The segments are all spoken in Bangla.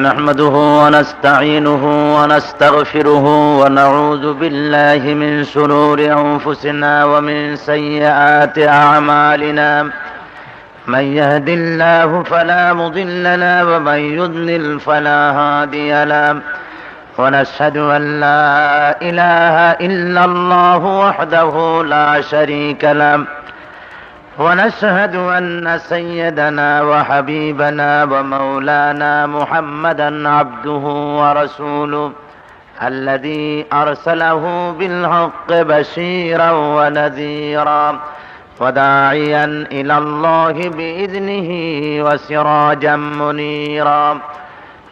نحمده ونستعينه ونستغفره ونعوذ بالله من شرور أنفسنا ومن سيئات أعمالنا. من يهد الله فلا مضل له ومن يضلل فلا هادي له. ونشهد أن لا إله إلا الله وحده لا شريك له. ونشهد أن سيدنا وحبيبنا ومولانا محمدا عبده ورسوله الذي أرسله بالحق بشيرا ونذيرا وداعيا إلى الله بإذنه وسراجا منيرا.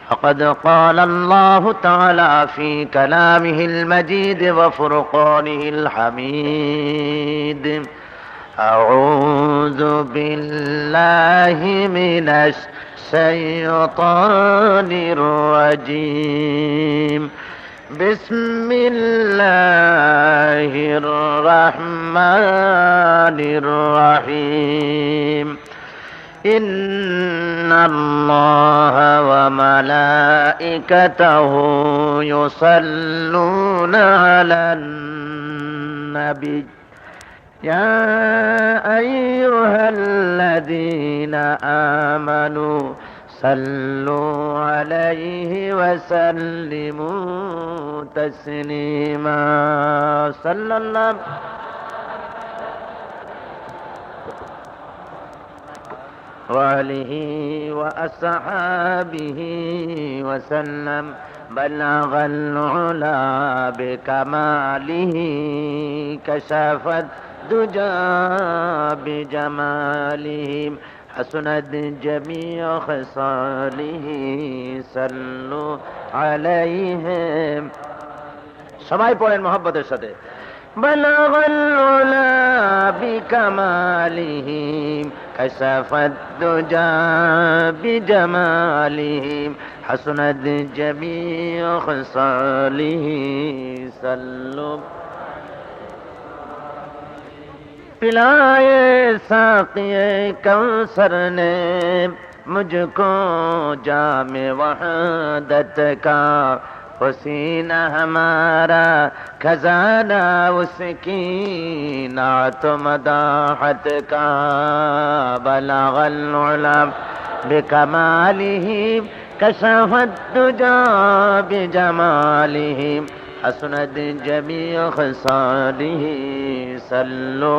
فقد قال الله تعالى في كلامه المجيد وفرقانه الحميد: أعوذ بالله من الشيطان الرجيم. بسم الله الرحمن الرحيم. إن الله وملائكته يصلون على النبي يا أيها الذين آمنوا صلوا عليه وسلموا تسليما. صلى الله وآله وأصحابه وسلم. بلغ العلا بكماله كشفت دجى بجماله حسنت جميع خصاله صلوا عليهم. সবাই পড়েন মোহাব্বতের সাথে। بلغ العلا بكماله كشفت دجى بجماله حسنت جميع خصاله صلوا. पिलाए साक़िए कौसर ने मुझको जामे वहदत का हुसीना हमारा खजाना उसकी नात मदाहत का. बलगल उला बिकमालिही कशफत दुजा बिजमालिही हसनत जमीअ खसालिही सल्लु.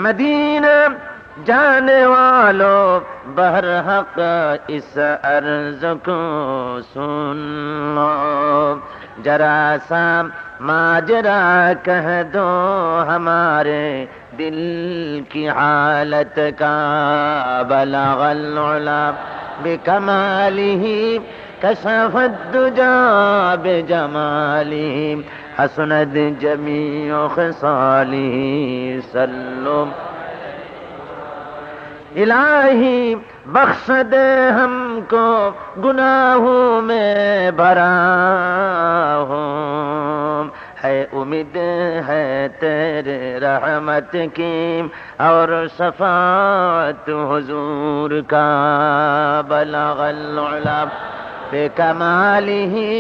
मदीना जाने वालों बहरहक इस अर्ज को सुन लो. जरा सा माजरा कह दो हमारे दिल की हालत का. बलगल उला बिकमालिही कशफत दुजा बिजमालिही हसनत जमीअ खसालिही सल्लु. इलाही बख्श दे हमको गुनाहों में भरा हूँ. है उम्मीद है तेरे रहमत की और शफाअत हुजूर का. बलगल उला बिकमालिही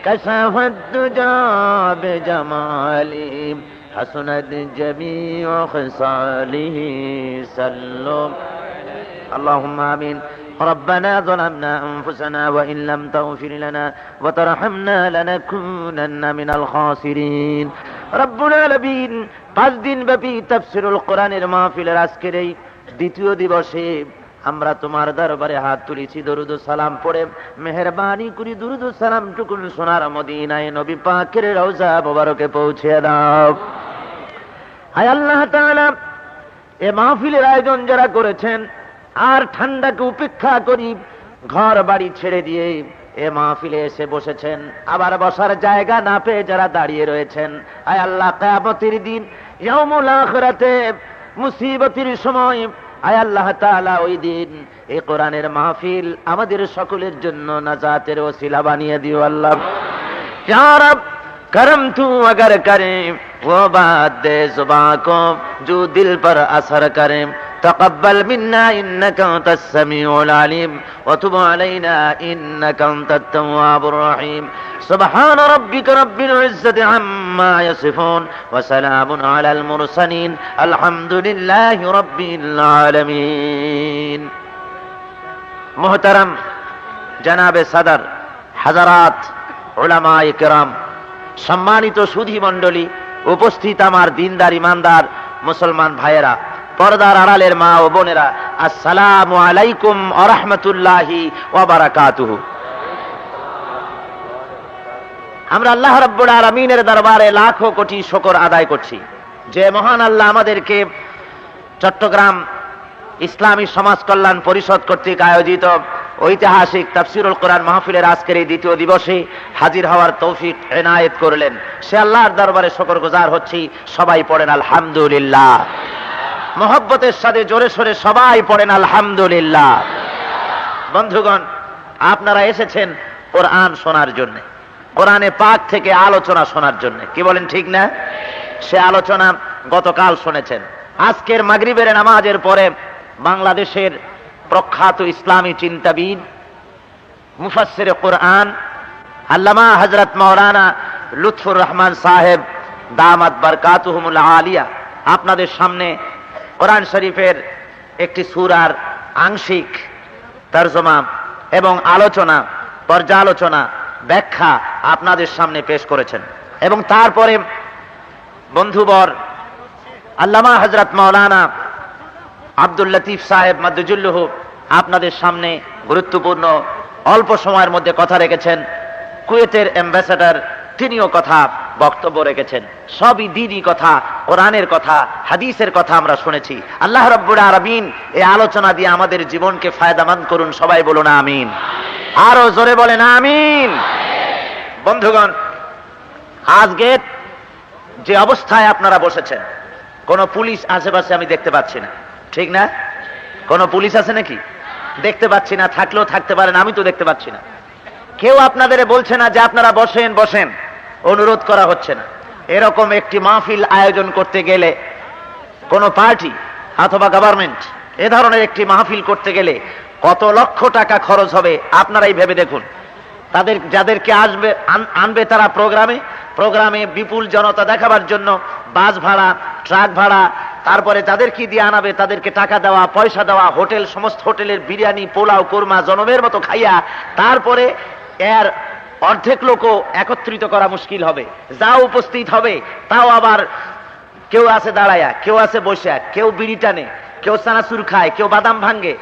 कशफत दुजा बिजमालिही हसनत जमीअ खसालिही सल्लु. اللهم آمين. ربنا ظلمنا أنفسنا وإن لم تغفر لنا وترحمنا لنكونن من الخاسرين. ربنا العالمين 5 দিন ব্যাপী তাফসীরুল কোরআনের মাহফিলের আজকের এই দ্বিতীয় দিবসে আমরা তোমার দরবারে হাত তুলেছি দরুদ ও সালাম পড়ে মেহেরবানি করে দরুদ ও সালাম টুকুন সোনার মদিনায় নবী পাকের রওজা মোবারকে পৌঁছে দাও. হায় আল্লাহ তাআলা, এই মাহফিলের আয়োজন যারা করেছেন আর ঠান্ডাকে উপেক্ষা করি ঘর বাড়ি ছেড়ে দিয়ে এ মাহফিলে এসে বসেছেন, আবার বসার জায়গা না পেয়ে যারা দাঁড়িয়ে রয়েছেন, আয় আল্লাহ কিয়ামতের দিন ইয়াউমুল আখিরাতে মুসিবতের সময় আয় আল্লাহ তাআলা ওই দিন এই কোরআনের মাহফিল আমাদের সকলের জন্য নাজাতের ওসিলা বানিয়ে দিও আল্লাহ। ইয়া রব करम तू अगर करे वो बात दे जुबां को जो दिल पर असर करे, تقبل منا إنك أنت السميع العليم وتب علينا إنك أنت التواب الرحيم سبحان ربك رب العزة عما يصفون وسلام على المرسلين الحمد لله رب العالمين محترم جناب صدر حضرات উলামায়ে কেরাম সম্মানিত সুধী মণ্ডলী উপস্থিত আমার দিনদার ইমানদার মুসলমান ভাইয়েরা পর্দার আড়ালের মা ও বোনেরা আসসালামু আলাইকুম ওয়া রাহমাতুল্লাহি ওয়া বারাকাতুহু আমরা আল্লাহ রাব্বুল আলামিনের দরবারে লাখো কোটি শুকর আদায় করছি যে মহান আল্লাহ আমাদেরকে চট্টগ্রাম ইসলামী সমাজ কল্যাণ পরিষদ কর্তৃক আয়োজিত ঐতিহাসিক তাফসীরুল কোরআন মাহফিলের আজকের এই দ্বিতীয় দিবসে হাজির হওয়ার তৌফিক এনায়েত করলেন সে আল্লাহর দরবারে শুকরগুজার হচ্ছি সবাই পড়েন আলহামদুলিল্লাহ মহব্বতের সাথে জোরে সোরে সবাই পড়েন আলহামদুলিল্লাহ বন্ধুগণ আপনারা এসেছেন কোরআন শোনার জন্য কোরআনে পাক থেকে আলোচনা শোনার জন্য কি বলেন ঠিক না সে আলোচনা গতকাল শুনেছেন আজকের মাগরিবের নামাজের পরে বাংলাদেশের প্রখ্যাত ইসলামী চিন্তাবিদ মুফাসসিরে কোরআন আল্লামা হযরত মাওলানা লুৎফুর রহমান সাহেব দামাত বারকাতুহুমুল আলিয়া আপনাদের সামনে কোরআন শরীফের একটি সূরার আংশিক তরজমা এবং আলোচনা পর্যালোচনা ব্যাখ্যা আপনাদের সামনে পেশ করেছেন এবং তারপরে বন্ধুবর আল্লামা হযরত মাওলানা আব্দুল লতিফ সাহেব মাদজুল্লুহু আপনাদের সামনে গুরুত্বপূর্ণ অল্প সময়ের মধ্যে কথা রেখেছেন কুয়েতের অ্যাম্বাসেডর তিনিও কথা বক্তব্য রেখেছেন সবই দ্বীনি কথা কোরআনের কথা হাদিসের কথা আমরা শুনেছি আল্লাহ রাব্বুল আলামিন এই আলোচনা দিয়ে আমাদের জীবনকে ফায়দামন্দ করুন সবাই বলুন আমিন আরো জোরে বলেন আমিন বন্ধুগণ আজকে যে অবস্থায় আপনারা বসেছেন কোন পুলিশ আশেপাশে আমি দেখতে পাচ্ছি না ঠিক না কোন পুলিশ আছে নাকি দেখতে পাচ্ছি না থাকলেও থাকতে পারেন আমি তো দেখতে পাচ্ছি না কেউ আপনাদের বলছে না যে আপনারা বসেন বসেন অনুরোধ করা হচ্ছে না এরকম একটি মাহফিল আয়োজন করতে গেলে কোন পার্টি অথবা গভর্নমেন্ট এ ধরনের একটি মাহফিল করতে গেলে কত লক্ষ টাকা খরচ হবে আপনারাই ভেবে দেখুন তাদের যাদেরকে আনবে তারা প্রোগ্রামে বিপুল জনতা দেখাবার জন্য বাস ভাড়া ট্রাক ভাড়া তারপরে তাদের কি দিয়ে আনাবে তাদেরকে টাকা দেওয়া পয়সা দেওয়া হোটেল সমস্ত হোটেলের বিরিয়ানি পোলাও কোরমা জনমের মতো খাইয়া তারপরে এর অর্ধেক লোকও একত্রিত করা মুশকিল হবে যা উপস্থিত হবে তাও আবার কেউ আছে দাঁড়ায়া কেউ আছে বসে কেউ বিড়ি টানে কেউ চানাচুর খায় কেউ বাদাম ভাঙ্গে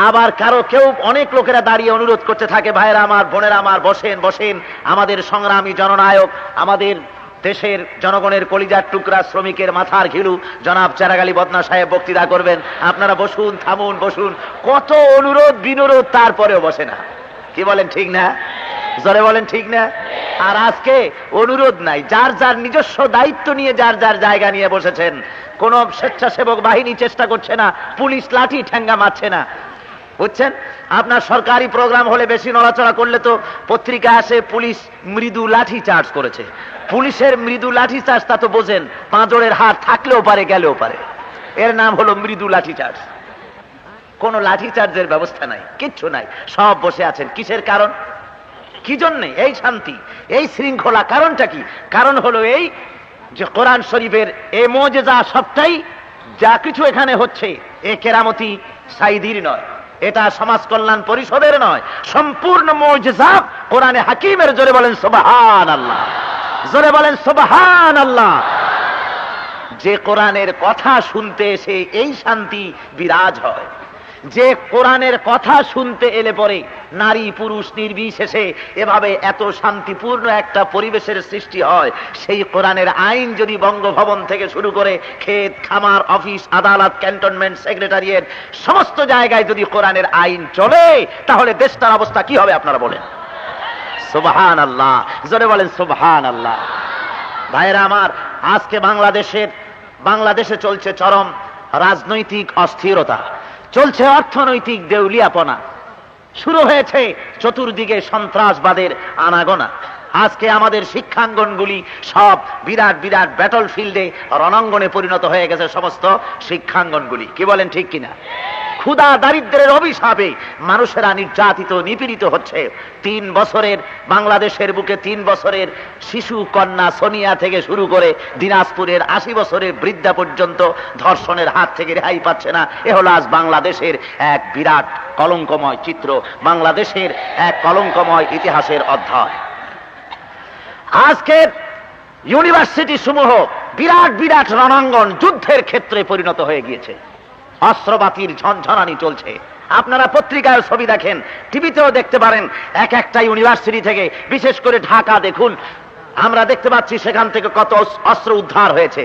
আবার কেউ অনেক লোকেরা দাঁড়িয়ে অনুরোধ করতে থাকে ভাইয়েরা আমার বোনেরা আমার বসেন বসেন আমাদের সংগ্রামী জননায়ক আমাদের দেশের জনগণের কলিজার টুকরা শ্রমিকের মাথার ঘিলু জনাব চেরাগালি বদনা সাহেব বক্তৃতা করবেন আপনারা বসুন থামুন বসুন কত অনুরোধ বিনুরোধ তারপরেও বসে না কি বলেন ঠিক না জোরে বলেন ঠিক না আর আজকে অনুরোধ নাই যার যার নিজস্ব দায়িত্ব নিয়ে যার যার জায়গা নিয়ে বসেছেন কোন স্বেচ্ছাসেবক বাহিনী চেষ্টা করছে না পুলিশ লাঠি ঠ্যাঙ্গা মারছে না বুঝছেন আপনার সরকারি প্রোগ্রাম হলে বেশি নড়াচড়া করলে তো পত্রিকা আসে পুলিশ মৃদু লাঠি চার্জ করেছে পুলিশের মৃদু লাঠি চার্জ তা তো বোঝেন পাঁজরের হাত থাকলেও পারে গেলেও পারে এর নাম হলো মৃদু লাঠি চার্জ কোন লাঠি চার্জের ব্যবস্থা নাই কিচ্ছু নাই সব বসে আছেন কিসের কারণ কি জন্য এই শান্তি এই শৃঙ্খলা কারণটা কি কারণ হলো এই যে কোরআন শরীফের এই মুজিজা সবটাই যা কিছু এখানে হচ্ছে এ কেরামতি সাইদির নয় এটা সমাজ কল্যাণ পরিষদের নয় সম্পূর্ণ মুজিজা কোরআনে হাকিমের জোরে বলেন সুবহানাল্লাহ জোরে বলেন সুবহানাল্লাহ যে কোরআনের কথা শুনতে এসে এই শান্তি বিরাজ হয় যে কোরআনের কথা শুনতে এলে পরে নারী পুরুষ নির্বিশেষে এভাবে এত শান্তিপূর্ণ একটা পরিবেশের সৃষ্টি হয় সেই কোরআনের আইন যদি বঙ্গভবন থেকে শুরু করে ক্ষেত খামার অফিস আদালত ক্যান্টনমেন্ট সেক্রেটারিয়েট সমস্ত জায়গায় যদি কোরআনের আইন চলে তাহলে দেশটার অবস্থা কি হবে আপনারা বলেন সুবহানাল্লাহ জোরে বলেন সুবহানাল্লাহ ভাইরা আমার আজকে বাংলাদেশে চলছে চরম রাজনৈতিক অস্থিরতা চলছে অর্থনৈতিক দেউলিয়াপনা শুরু হয়েছে চতুর্দিকে সন্ত্রাসবাদের আনাগোনা আজকে আমাদের শিক্ষাঙ্গনগুলি সব বিরাট বিরাট ব্যাটল ফিল্ডে, রণাঙ্গনে পরিণত হয়ে গেছে সমস্ত শিক্ষাঙ্গনগুলি। কি বলেন, ঠিক কিনা? ক্ষুধা দারিদ্র্যের অভিশাপে মানুষেরা নির্যাতিত নিপীড়িত হচ্ছে। 3 বছরের বাংলাদেশের বুকে 3 বছরের শিশু কন্যা সোনিয়া থেকে শুরু করে দিনাজপুরের 80 বছরের বৃদ্ধা পর্যন্ত ধর্ষণের হাত থেকে রেহাই পাচ্ছে না। এ হলো আজ বাংলাদেশের এক বিরাট কলঙ্কময় চিত্র, বাংলাদেশের এক কলঙ্কময় ইতিহাসের অধ্যায়। আজকের ইউনিভার্সিটি সমূহ বিরাট বিরাট রণাঙ্গন, যুদ্ধের ক্ষেত্রে পরিণত হয়ে গিয়েছে। অস্ত্রপাতির ঝনঝনানি চলছে। আপনারা পত্রিকায় ছবি দেখেন, টিভিতেও দেখতে পারেন। এক একটা ইউনিভার্সিটি থেকে, বিশেষ করে ঢাকা দেখুন, আমরা দেখতে পাচ্ছি সেখান থেকে কত অস্ত্র উদ্ধার হয়েছে।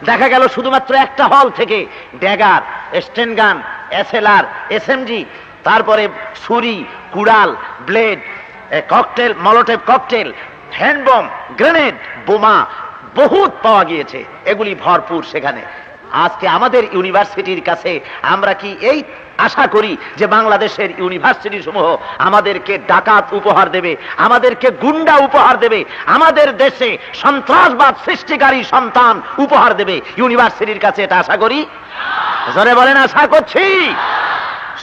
দেখা গেল শুধুমাত্র একটা হল থেকে ড্যাগার, স্টেনগান, এসএলআর, এসএমজি, তারপরে ছুরি, কুড়াল, ব্লেড, ককটেল, মলোটেভ ককটেল, হ্যান্ডবম, গ্রেনেড, বোমা বহুত পাওয়া গিয়েছে। এগুলি ভরপুর সেখানে। আজকে আমাদের ইউনিভার্সিটির কাছে আমরা কি এই আশা করি যে বাংলাদেশের ইউনিভার্সিটি সমূহ আমাদেরকে ডাকাত উপহার দেবে, আমাদেরকে গুন্ডা উপহার দেবে, আমাদের দেশে সন্ত্রাসবাদ সৃষ্টিকারী সন্তান উপহার দেবে? ইউনিভার্সিটির কাছে এটা আশা করি? জোরে বলেন, আশা করছি।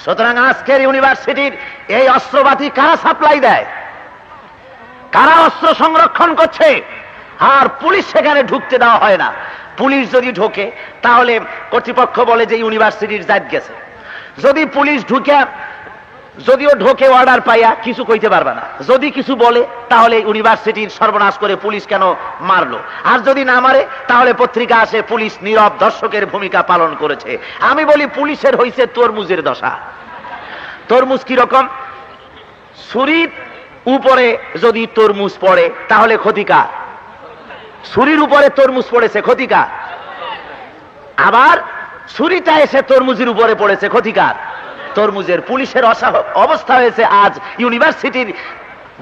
সুতরাং আজকের ইউনিভার্সিটির এই অস্ত্রপাতি কারা সাপ্লাই দেয়, কারা অস্ত্র সংরক্ষণ করছে? আর পুলিশ সেখানে ঢুকতে দেওয়া হয় না। পুলিশ যদি ঢোকে তাহলে কর্তৃপক্ষ বলে যে ইউনিভার্সিটির জাত গেছে। যদি পুলিশ যদিও ঢোকে অর্ডার পাইয়া কিছু কইতে পারবে না। যদি কিছু বলে তাহলে ইউনিভার্সিটির সর্বনাশ করে পুলিশ কেন মারলো। আর যদি না মারে তাহলে পত্রিকা আসে পুলিশ নীরব দর্শকের ভূমিকা পালন করেছে। আমি বলি পুলিশের হইছে তরমুজের দশা। তরমুজ কি রকম? ছুরির উপরে যদি তরমুজ পড়ে তাহলে ক্ষতিকার। ছুরির উপরে তরমুজ পড়েছে, ক্ষতিকার। আবার ছুরিটা এসে তরমুজের উপরে পড়েছে, ক্ষতিকার। তরমুজের পুলিশের অবস্থা হয়েছে আজ ইউনিভার্সিটির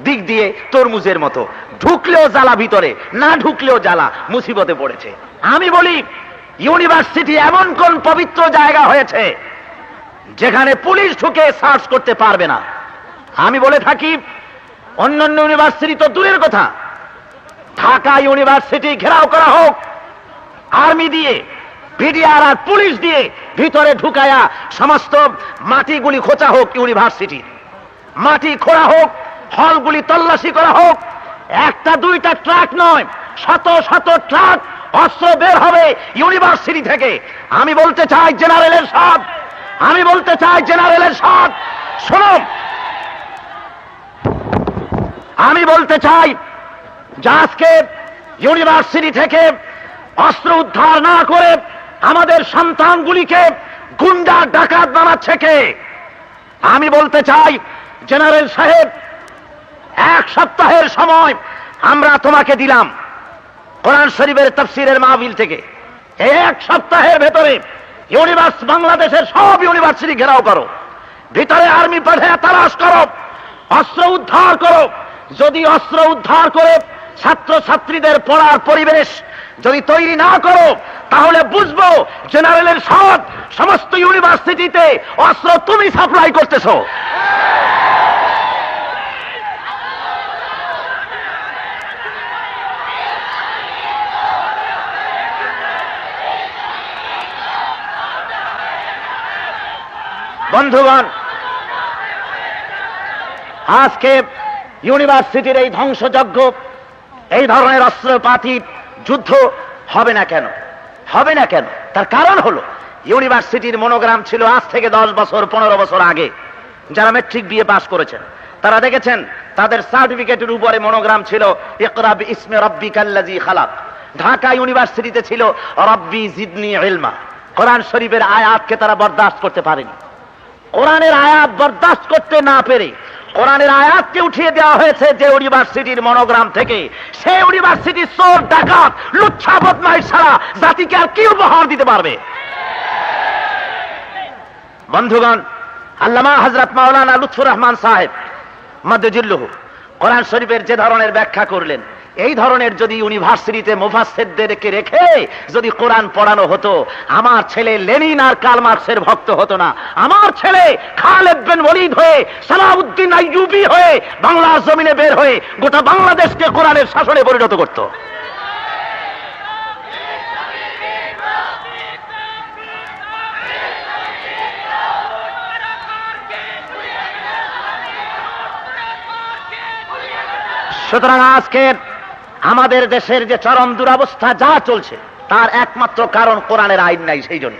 দিক দিয়ে তরমুজের মতো। ঢুকলেও জ্বালা ভিতরে, না ঢুকলেও জ্বালা, মুসিবতে পড়েছে। আমি বলি ইউনিভার্সিটি এমন কোন পবিত্র জায়গা হয়েছে যেখানে পুলিশ ঢুকে সার্চ করতে পারবে না? আমি বলে থাকি অন্যান্য ইউনিভার্সিটি তো দূরের কথা, ঢাকা ইউনিভার্সিটি ঘেরাও করা হোক আর্মি দিয়ে, বিডিআর আর পুলিশ দিয়ে, ভিতরে ঢুকায়া সমস্ত মাটিগুলি খোঁচা হোক, ইউনিভার্সিটি মাটি খোঁড়া হোক, হলগুলি তল্লাশি করা হোক। একটা দুইটা ট্রাক নয়, শত শত ট্রাক অস্ত্র বের হবে ইউনিভার্সিটি থেকে। আমি বলতে চাই জেনারেলের সাথ, আমি বলতে চাই জেনারেলের সাথ, শুনুন, আমি বলতে চাই যে আজকে ইউনিভার্সিটি থেকে অস্ত্র উদ্ধার না করে আমাদের সন্তানগুলিকে গুন্ডা ডাকাত বানাচ্ছে কে? আমি বলতে চাই জেনারেল সাহেব, 1 সপ্তাহের সময় আমরা তোমাকে দিলাম কোরআন শরীফের তাফসীরের মাহফিল থেকে। এই 1 সপ্তাহের ভেতরে বাংলাদেশের সব ইউনিভার্সিটি ঘেরাও করো, ভিতরে আর্মি পাঠিয়ে তালাশ করো, অস্ত্র উদ্ধার করো। যদি অস্ত্র উদ্ধার করে ছাত্র ছাত্রীদের পড়ার পরিবেশ যদি তৈরি না করো তাহলে বুঝবো জেনারেলের সাথ সমস্ত ইউনিভার্সিটিতে অস্ত্র তুমি সাপ্লাই করতেছো। বন্ধুগণ, আজকে ইউনিভার্সিটির এই ধ্বংসযজ্ঞ, এই ধরনের অস্ত্রপাতি যুদ্ধ হবে না কেন? হবে না কেন? তার কারণ হলো ইউনিভার্সিটির মনোগ্রাম ছিল আজ থেকে 10 বছর 15 বছর আগে। যারা মেট্রিক বিএ পাস করেছেন তারা দেখেছেন তাদের সার্টিফিকেটের উপরে মনোগ্রাম ছিল ইকরা বিইসমি রাব্বিকাল্লাযী খালাক। ঢাকা ইউনিভার্সিটিতে ছিল রাব্বি জিদনি ইলমা। কোরআন শরীফের আয়াতকে তারা বরদাস্ত করতে পারেনি। কোরআনের আয়াত বরদাস্ত করতে না পেরে কোরআনের আয়াতকে উঠিয়ে দেওয়া হয়েছে যে ইউনিভার্সিটির মনোগ্রাম থেকে। সেই ইউনিভার্সিটি চোর ডাকাত লুচ্ছা বদমাইশ ছাড়া জাতিকে আর কি উপহার দিতে পারবে? বন্ধুগণ, আল্লামা হযরত মাওলানা লুৎফুর রহমান সাহেব মাদ্দাজিল্লুহু কোরআন শরীফের যে ধরনের ব্যাখ্যা করলেন, এই ধরনের যদি ইউনিভার্সিটিতে মুফাসসিরদেরকে রেখে যদি কোরআন পড়ানো হতো, আমার ছেলে লেনিন আর কার্ল মার্কসের ভক্ত হতো না, আমার ছেলে খালেদ বিন ওয়ালিদ হয়ে, সালাউদ্দিন আইয়ুবী হয়ে, বাংলার জমিনে বের হয়ে গোটা বাংলাদেশকে কোরআনের শাসনে পরিণত করত। সুতরাং আজকে আমাদের দেশের যে চরম দুরবস্থা যা চলছে, তার একমাত্র কারণ কোরআনের আইন নাই। সেই জন্য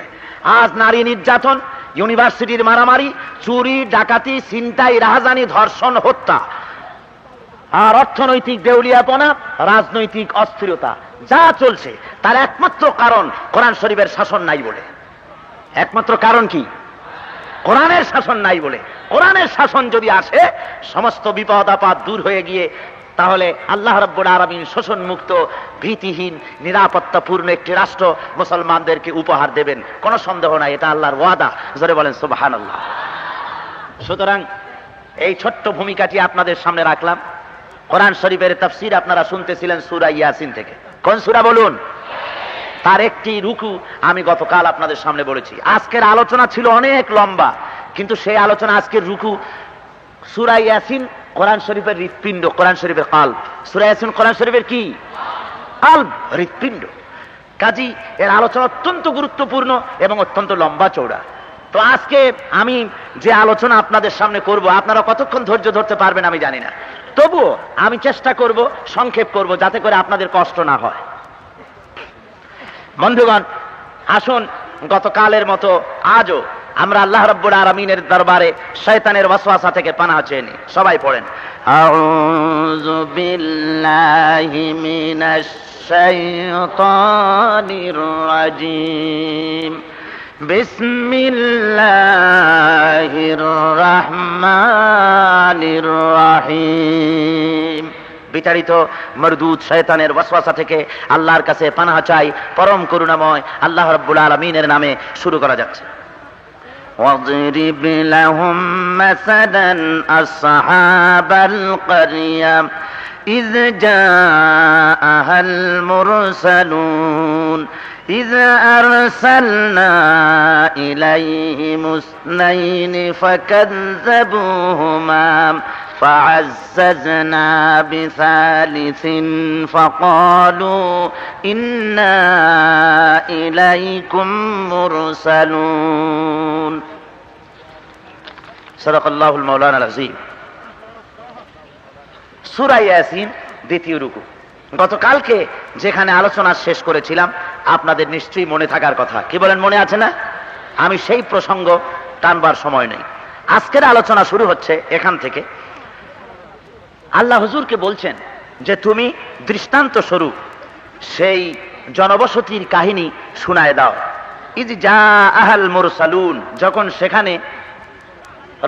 আজ নারী নির্যাতন, ইউনিভার্সিটির মারামারি, চুরি, ডাকাতি, ছিনতাই, রাহাজানি, ধর্ষণ, হত্যা, আর অর্থনৈতিক দেউলিয়াপনা, রাজনৈতিক অস্থিরতা যা চলছে, তার একমাত্র কারণ কোরআন শরীফের শাসন নাই বলে। একমাত্র কারণ কি? কোরআনের শাসন নাই বলে। কোরআনের শাসন যদি আসে, সমস্ত বিপদ আপদ দূর হয়ে গিয়ে তাহলে আল্লাহ রাব্বুল আলামিন শোষণ মুক্ত, ভীতিহীন, নিরাপত্তাপূর্ণ একটি রাষ্ট্র মুসলমানদেরকে উপহার দেবেন, কোনো সন্দেহ নাই। এটা আল্লাহর ওয়াদা। জোরে বলেন সুবহানাল্লাহ। সুতরাং এই ছোট্ট ভূমিকাটি আপনাদের সামনে রাখলাম। কোরআন শরীফের তাফসীর আপনারা শুনতেছিলেন সূরা ইয়াসিন থেকে। কোন সূরা বলুন? তার একটি রুকু আমি গতকাল আপনাদের সামনে বলেছি। আজকের আলোচনা ছিল অনেক লম্বা, কিন্তু সেই আলোচনা, আজকের রুকু সূরা ইয়াসিন কোরআন শরীফের হৃৎপিণ্ড, কোরআন শরীফের কালব। সূরা ইয়াসিন কোরআন শরীফের কি? কালব, হৃৎপিণ্ড। কাজী এর আলোচনা অত্যন্ত গুরুত্বপূর্ণ এবং অত্যন্ত লম্বা চওড়া। তো আজকে আমি যে আলোচনা আপনাদের সামনে করব, আপনারা কতক্ষণ ধৈর্য ধরতে পারবেন আমি জানি না, তবুও আমি চেষ্টা করব, সংক্ষেপ করব, যাতে করে আপনাদের কষ্ট না হয়। বন্ধুগণ, আসুন গতকালের মতো আজও আমরা আল্লাহ রাব্বুল আলামিনের দরবারে শয়তানের ওয়াসওয়াসা থেকে পানাহ চেয়ে নিই। সবাই পড়েন, আউযু বিল্লাহি মিনাশ শাইতানির রাজিম, বিসমিল্লাহির রহমানির রহিম। বিতাড়িত মরদুদ শয়তানের ওয়াসওয়াসা থেকে আল্লাহর কাছে পানাহ চাই। পরম করুণাময় আল্লাহ রাব্বুল আলামিনের নামে শুরু করা যাচ্ছে। واضرب لهم مثلا أصحاب القرية إذ جاءها المرسلون إذ أرسلنا إليهم اثنين فكذبوهما فعززنا بثالث فقالوا إنا إليكم مرسلون صدق الله المولانا العظيم। সূরা ইয়াসিন দ্বিতীয় রুকু। গতকালকে যেখানে আলোচনা শেষ করেছিলাম আপনাদের নিশ্চয়ই মনে থাকার কথা। কি বলেন, মনে আছে না? আমি সেই প্রসঙ্গ টানবার সময় নেই। আজকের আলোচনা শুরু হচ্ছে এখান থেকে। আল্লাহ হুজুরকে বলছেন যে তুমি দৃষ্টান্ত স্বরূপ সেই জনবসতির কাহিনী শুনায় দাও। ইজ জাআহাল মুরসালুন, যখন সেখানে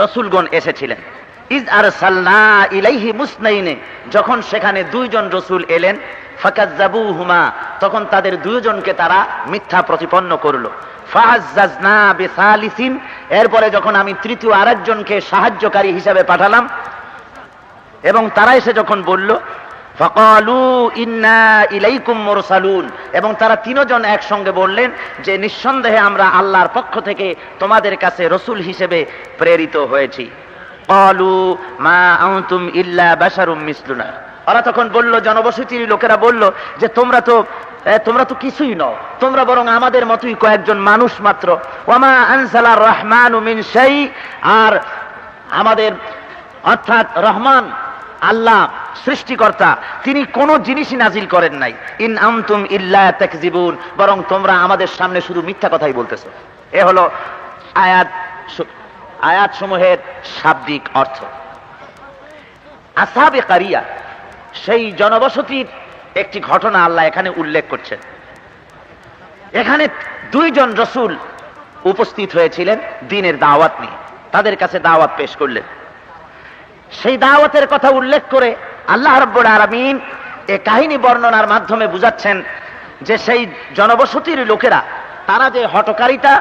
রসুলগণ এসেছিলেন। ইজ আরসালনা ইলাইহি মুসনাইনে, যখন সেখানে দুইজন রসুল এলেন। ফাকাজ্জাবুহুমা, তখন তাদের দুইজনকে তারা মিথ্যা প্রতিপন্ন করলো। ফাআজ্জাজনা বিসালিসিন, এরপরে যখন আমি তৃতীয় আরেকজনকে সাহায্যকারী হিসাবে পাঠালাম, এবং তারা এসে যখন বলল ফাকালু ইন্না ইলাইকুম মুরসালুন, এবং তারা তিনজন একসঙ্গে বললেন যে নিঃসন্দেহে আমরা আল্লাহর পক্ষ থেকে তোমাদের কাছে রসুল হিসেবে প্রেরিত হয়েছি। ক্বালু মা আনতুম ইল্লা বাশারুম মিসলুনা, ওরা তখন বলল, জনবসতির লোকেরা বলল যে তোমরা তো কিছুই নও, তোমরা বরং আমাদের মতোই কয়েকজন মানুষ মাত্র। ওয়ামা আনজালার রহমানু মিন শাই, আর আমাদের অর্থাৎ রহমান আল্লাহ সৃষ্টিকর্তা, তিনি কোনো জিনিসই নাজিল করেন নাই। ইন আনতুম ইল্লা তাকযিবুন, বরং তোমরা আমাদের সামনে শুধু মিথ্যা কথাই বলতেছো। এ হলো আয়াত সমূহের শাব্দিক অর্থ। আসহাবে কারিয়া, সেই জনবসতির একটি ঘটনা আল্লাহ এখানে উল্লেখ করছেন। এখানে দুইজন রসুল উপস্থিত হয়েছিলেন দ্বীনের দাওয়াত নিয়ে, তাদের কাছে দাওয়াত পেশ করলেন। সেই দাওয়াতের কথা উল্লেখ করে আল্লাহ রাব্বুল আলামিন এই কাহিনী বর্ণনার মাধ্যমে বুঝাচ্ছেন যে সেই জনবসতির লোকেরা তারা যে হঠকারিতা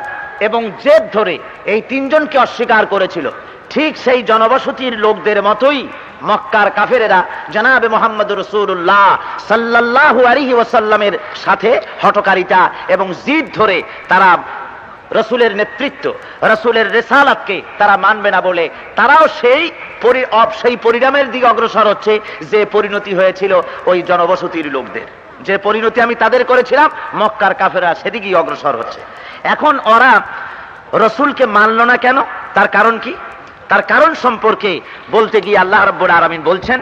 এবং জেদ ধরে এই তিনজনকে অস্বীকার করেছিল, ঠিক সেই জনবসতির লোকদের মতোই মক্কার কাফেরেরা জনাবে মুহাম্মদুর রাসূলুল্লাহ সাল্লাল্লাহু আলাইহি ওয়াসাল্লামের সাথে হঠকারিতা এবং জিদ ধরে তারা রাসূলের নেতৃত্ব, রাসূলের রিসালাতকে তারা মানবে না বলে তারাও সেই পরিণামের দিকে অগ্রসর হচ্ছে যে পরিণতি হয়েছিল ওই জনবসতির লোকদের। যে পরিণতি আমি তাদের করেছিলাম, মক্কার কাফেররা সেদিকেই অগ্রসর হচ্ছে। এখন ওরা রাসূলকে মানল না কেন? তার কারণ কি? তার কারণ সম্পর্কে বলতে গিয়ে আল্লাহ রাব্বুল আলামিন বলছেন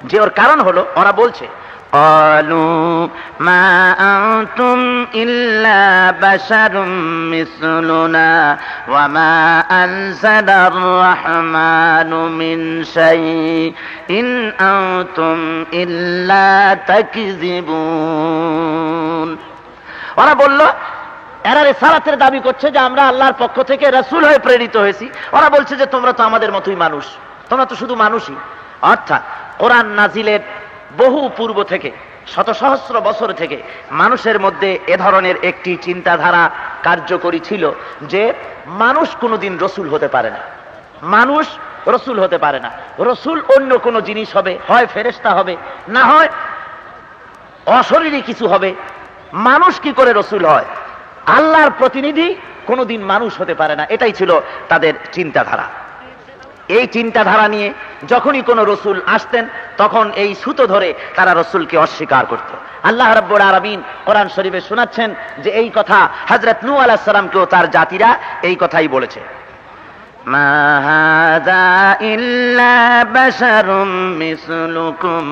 যে ওর কারণ হলো, ওরা বলছে قالوا ما أنتم إلا بشر مثلنا وما أنزل الرحمن من شيء إن أنتم إلا تكذبون। ওরা বলল, এরা রিসালাতের দাবি করছে যে আমরা আল্লাহর পক্ষ থেকে রাসূল হয়ে প্রেরিত হয়েছি। ওরা বলছে যে তোমরা তো আমাদের মতোই মানুষ, তোমরা তো শুধু মানুষই। অর্থাৎ কোরআন নাজিলের বহু পূর্ব থেকে, শত সহস্র বছর থেকে মানুষের মধ্যে এ ধরনের একটি চিন্তাধারা কার্যকরী ছিল যে মানুষ কোনোদিন রসুল হতে পারে না, মানুষ রসুল হতে পারে না। রসুল অন্য কোনো জিনিস হবে, হয় ফেরেশতা হবে, না হয় অশরীরী কিছু হবে। মানুষ কি করে রসুল হয়? আল্লাহর প্রতিনিধি কোনোদিন মানুষ হতে পারে না। এটাই ছিল তাদের চিন্তাধারা। এই চিন্তাধারা নিয়ে যখনই কোনো রসুল আসতেন তখন এই সুতো ধরে তারা রসুলকে অস্বীকার করত। আল্লাহ রাব্বুল আলামিন কোরআন শরীফে শোনাচ্ছেন যে এই কথা হযরত নূহ আলাইহিস সালামকেও তার জাতিরা এই কথাই বলেছে। মা হাযা ইল্লা বাশারুম মিসলুকুম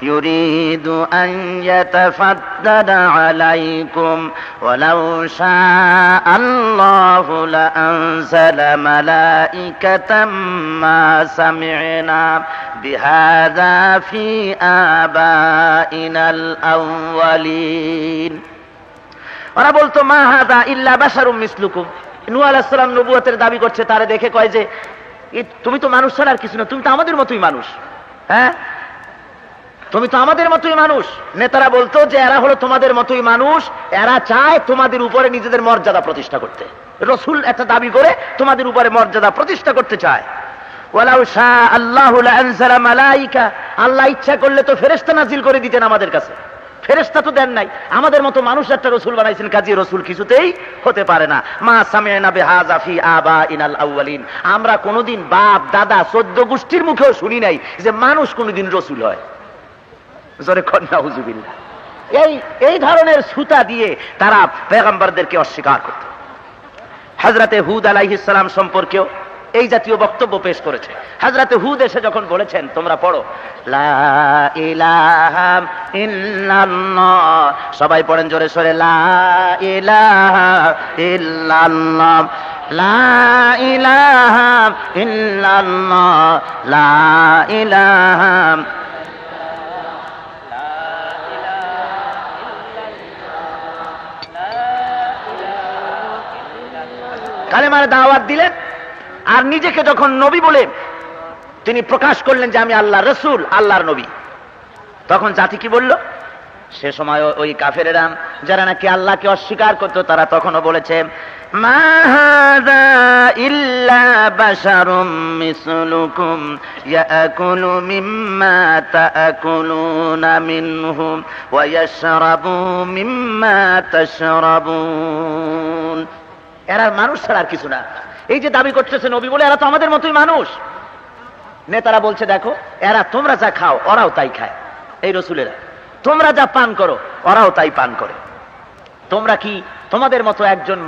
ইউরিদু আন ইয়াতাফাদ্দাদা আলাইকুম ওয়ালাউ শাআল্লাহু লাআনজালা মালাইকাতাম মা সামি'না বিহাযা ফি আবাইনাল আউয়ালিন। ওরা বলতো মা হাযা ইল্লা বাশারুম মিসলুকুম। নূহ আলাইহিস সালাম নবুয়তের দাবি করছে, তারে দেখে কয় যে তুমি তো মানুষ ছাড়া আর কিছু না, তুমি তো আমাদের মতোই মানুষ। হ্যাঁ, তুমি তো আমাদের মতোই মানুষ। নেতারা বলতো যে এরা হলো তোমাদের মতোই মানুষ, এরা চায় তোমাদের উপরে নিজেদের মর্যাদা প্রতিষ্ঠা করতে। রসুল একটা দাবি করে তোমাদের উপরে মর্যাদা প্রতিষ্ঠা করতে চায়। ওয়ালাউ শাআল্লাহু লাআনজালা মালাইকা, আল্লাহ ইচ্ছা করলে তো ফেরেশতা নাজিল করে দিতেন আমাদের কাছে। ফেরেশতা তো দেন নাই, আমাদের মতো মানুষ একটা রসুল বানাইছেন, কাজী রসুল কিছুতেই হতে পারে না। মা সামি'না বিহাযা ফি আবাইনাল আউয়ালিন, আমরা কোনোদিন বাপ দাদা 14 গোষ্ঠীর মুখেও শুনি নাই যে মানুষ কোনোদিন রসুল হয়। জোরে কন নাউযুবিল্লাহ। এই ধরনের সুতা দিয়ে তারা পয়গম্বরদেরকে অস্বীকার করত। হযরতে হুদ আলাইহিস সালাম সম্পর্কেও এই জাতীয় বক্তব্য পেশ করেছে। হযরতে হুদ এসে যখন বলেছেন, তোমরা পড়ো লা ইলাহা ইল্লাল্লাহ, সবাই পড়েন জোরে সোরে লা ইলাহা ইল্লাল্লাহ, লা ইলাহা ইল্লাল্লাহ, লা ইলাহা। কালেমার দাওয়াত দিলেন আর নিজেকে যখন নবী বলে তিনি প্রকাশ করলেন যে আমি আল্লাহর রাসূল, আল্লাহর নবী, তখন জাতি কি বলল? সে সময় ওই কাফেরেরা যারা নাকি আল্লাহকে অস্বীকার করত তারা তখনও বলেছে মা হাযা ইল্লা বাশারুম মিসলুকুম ইয়াকুলু মিম্মা তাকুলুনা মিনহু ওয়া ইয়াশরাবু মিম্মা তাশরাবুন। এরা মানুষ ছাড়া আর কিছু না। এই যে দাবি করতেছে নবী বলে, এরা তো আমাদের মতোই মানুষ। নেতারা বলছে দেখো, এরা তোমরা যা খাও ওরাও তাই খায়, এই রসুলেরা তোমরা যা পান করো ওরাও তাই পান করে। তোমরা কি তোমাদের মতো একজন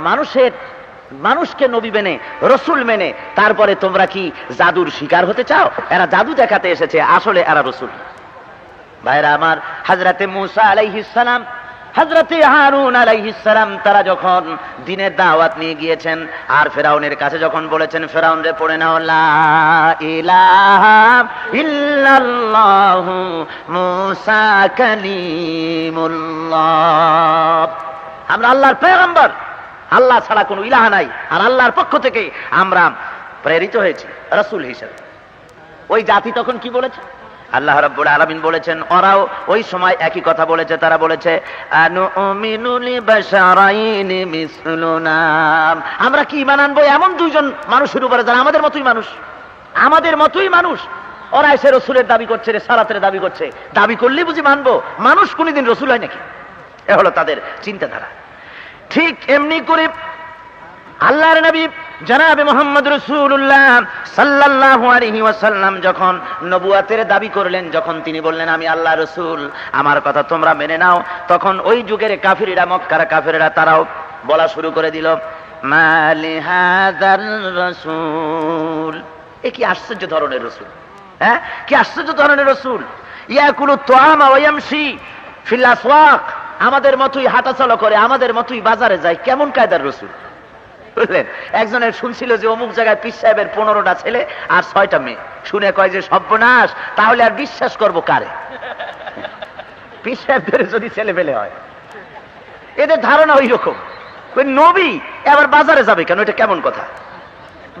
মানুষকে নবী মেনে, রসুল মেনে, তারপরে তোমরা কি জাদুর শিকার হতে চাও? এরা জাদু দেখাতে এসেছে, আসলে এরা রসুল। ভাইরা আমার, হযরতে মূসা আলাইহিস সালাম, হযরতে হারুন আলাইহিস সালাম তারা যখন দ্বীনের দাওয়াত নিয়ে গিয়েছেন আর ফেরাউনের কাছে যখন বলেছেন, ফেরাউন রে পড়ে নাও লা ইলাহা ইল্লাল্লাহু মূসা কালিমুল্লাহ, আমরা আল্লাহর পয়গম্বর, আল্লাহ ছাড়া কোনো ইলাহ নাই, আর আল্লাহর পক্ষ থেকে আমরা প্রেরিত হয়েছি রাসূল হিসেবে। ওই জাতি তখন কি বলেছে? আল্লাহ রাব্বুল আলামিন বলেছেন, ওরাও ওই সময় একই কথা বলেছে। তারা বলেছে আনুমিনু লিবাশারাইনি মিসলুনা, আমরা কি ঈমান আনবো এমন দুইজন মানুষের উপরে যারা আমাদের মতোই মানুষ, আমাদের মতোই মানুষ। ওরা এসে রসুলের দাবি করছে, রেসালাতের দাবি করছে। দাবি করলেই বুঝি মানবো? মানুষ কোনদিন রসুল হয় নাকি? এ হলো তাদের চিন্তাধারা। ঠিক এমনি করে আল্লাহর নবী জনাবে মুহাম্মদ রাসূলুল্লাহ সাল্লাল্লাহু আলাইহি ওয়াসাল্লাম যখন নবুয়াতের দাবি করলেন, যখন তিনি বললেন আমি আল্লাহর রাসূল, আমার কথা তোমরা মেনে নাও, তখন ওই যুগের কাফিররা, মক্কার কাফিররা, তারাও বলা শুরু করে দিল, মালি হাযার রাসূল, এ কি আশ্চর্য ধরনের রাসূল, হ্যাঁ কি আশ্চর্য ধরনের রাসূল, ইয়াকুলু তুআমা ওয়া ইয়ামশি ফিল আসওয়াক, আমাদের মতোই হাঁটাচলা করে, আমাদের মতোই বাজারে যায়, কেমন কায়দার রাসূল? বুঝলেন? একজনের শুনছিল যে অমুক জায়গায় পীর সাহেবের 15টা ছেলে আর 6টা মেয়ে, শুনে কয় যে সর্বনাশ, তাহলে আর বিশ্বাস করব কারে? পীর সাহেবদের যদি ছেলে পেলে হয়। এদের ধারণা ওই রকম, ওই নবী আবার বাজারে যাবে কেন? এটা কেমন কথা?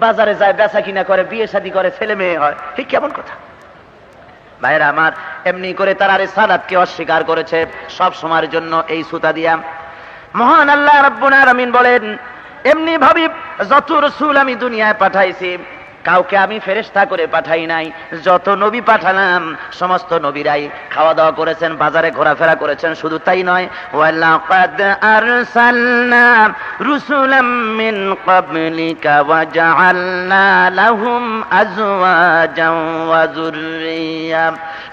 বাজারে যায়, বেচা কিনা করে, বিয়ে শাদী করে, ছেলে মেয়ে হয়, ঠিক কেমন কথা? ভাইরা আমার, এমনি করে তারা রিসালাতকে অস্বীকার করেছে সব সময়ের জন্য এই সুতা দিয়া। মহান আল্লাহ রাব্বুল আলামিন বলেন, এমনি ভাবে যত রাসূল আমি দুনিয়ায় পাঠাইছি, কাউকে আমি ফেরেশতা করে পাঠাই নাই। যত নবী পাঠালাম সমস্ত নবীরাই খাওয়া দাওয়া করেছেন, বাজারে ঘোরাফেরা করেছেন। শুধু তাই নয়, ওয়ালাকাদ আরসালনা রুসুলাম মিন ক্বাবলিকা ওয়া জাআলনা লাহুম আজওয়াজান ওয়া যুররিয়া,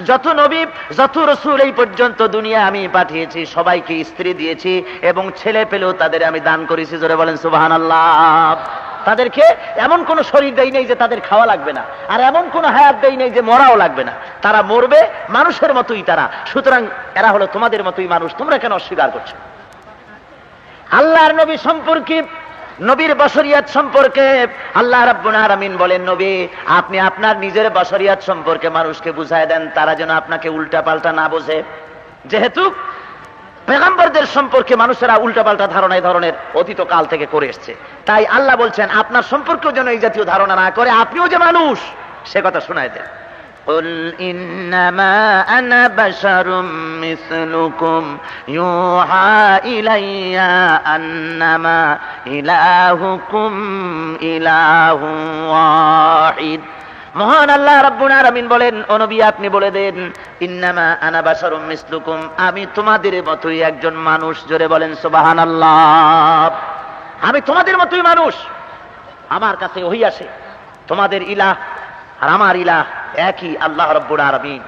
যত নবী যত রাসূল এই পর্যন্ত দুনিয়া আমি পাঠিয়েছি সবাইকে স্ত্রী দিয়েছি এবং ছেলে পেলেও তাদের আমি দান করেছি। জোরে বলেন সুবহানাল্লাহ। তাদেরকে এমন কোন শরীর দেই নেই যে তাদের খাওয়া লাগবে না, আর এমন কোন হায়াত দেই নেই যে মরাও লাগবে না। তারা মরবে মানুষের মতোই তারা। সুতরাং এরা হলো তোমাদের মতোই মানুষ, তোমরা কেন অস্বীকার করছো? আল্লাহর নবী সম্পর্কে, নবীর বশরিয়াত সম্পর্কে আল্লাহ রাব্বুল আলামিন বলেন, নবী আপনি আপনার নিজের বশরিয়াত সম্পর্কে মানুষকে বুঝায় দেন, তারা যেন আপনাকে উল্টা পাল্টা না বোঝে। যেহেতু পেগম্বরদের সম্পর্কে মানুষেরা উল্টাপাল্টা ধারণা এই ধরনের অতীত কাল থেকে করে এসছে, তাই আল্লাহ বলছেন আপনার সম্পর্কেও যেন এই জাতীয় ধারণা না করে, আপনিও যে মানুষ সে কথা শোনায় দেন। কুল ইন্নামা আনা বাশারুম মিসলুকুম ইউহা ইলাইয়া আন্নামা ইলাহুকুম ইলাহুন ওয়াহিদ। মহান আল্লাহ রাব্বুল আলামিন বলেন, ও নবী আপনি বলে দেন, ইন্নামা আনা বাশারুম মিসলুকুম, আমি তোমাদের মতোই একজন মানুষ। জোরে বলেন সুবহানাল্লাহ। আমি তোমাদের মতোই মানুষ, আমার কাছে ওহী আসে। তোমাদের ইলাহ আর আমার ইলাহ একই, আল্লাহ রাব্বুল আলামিন।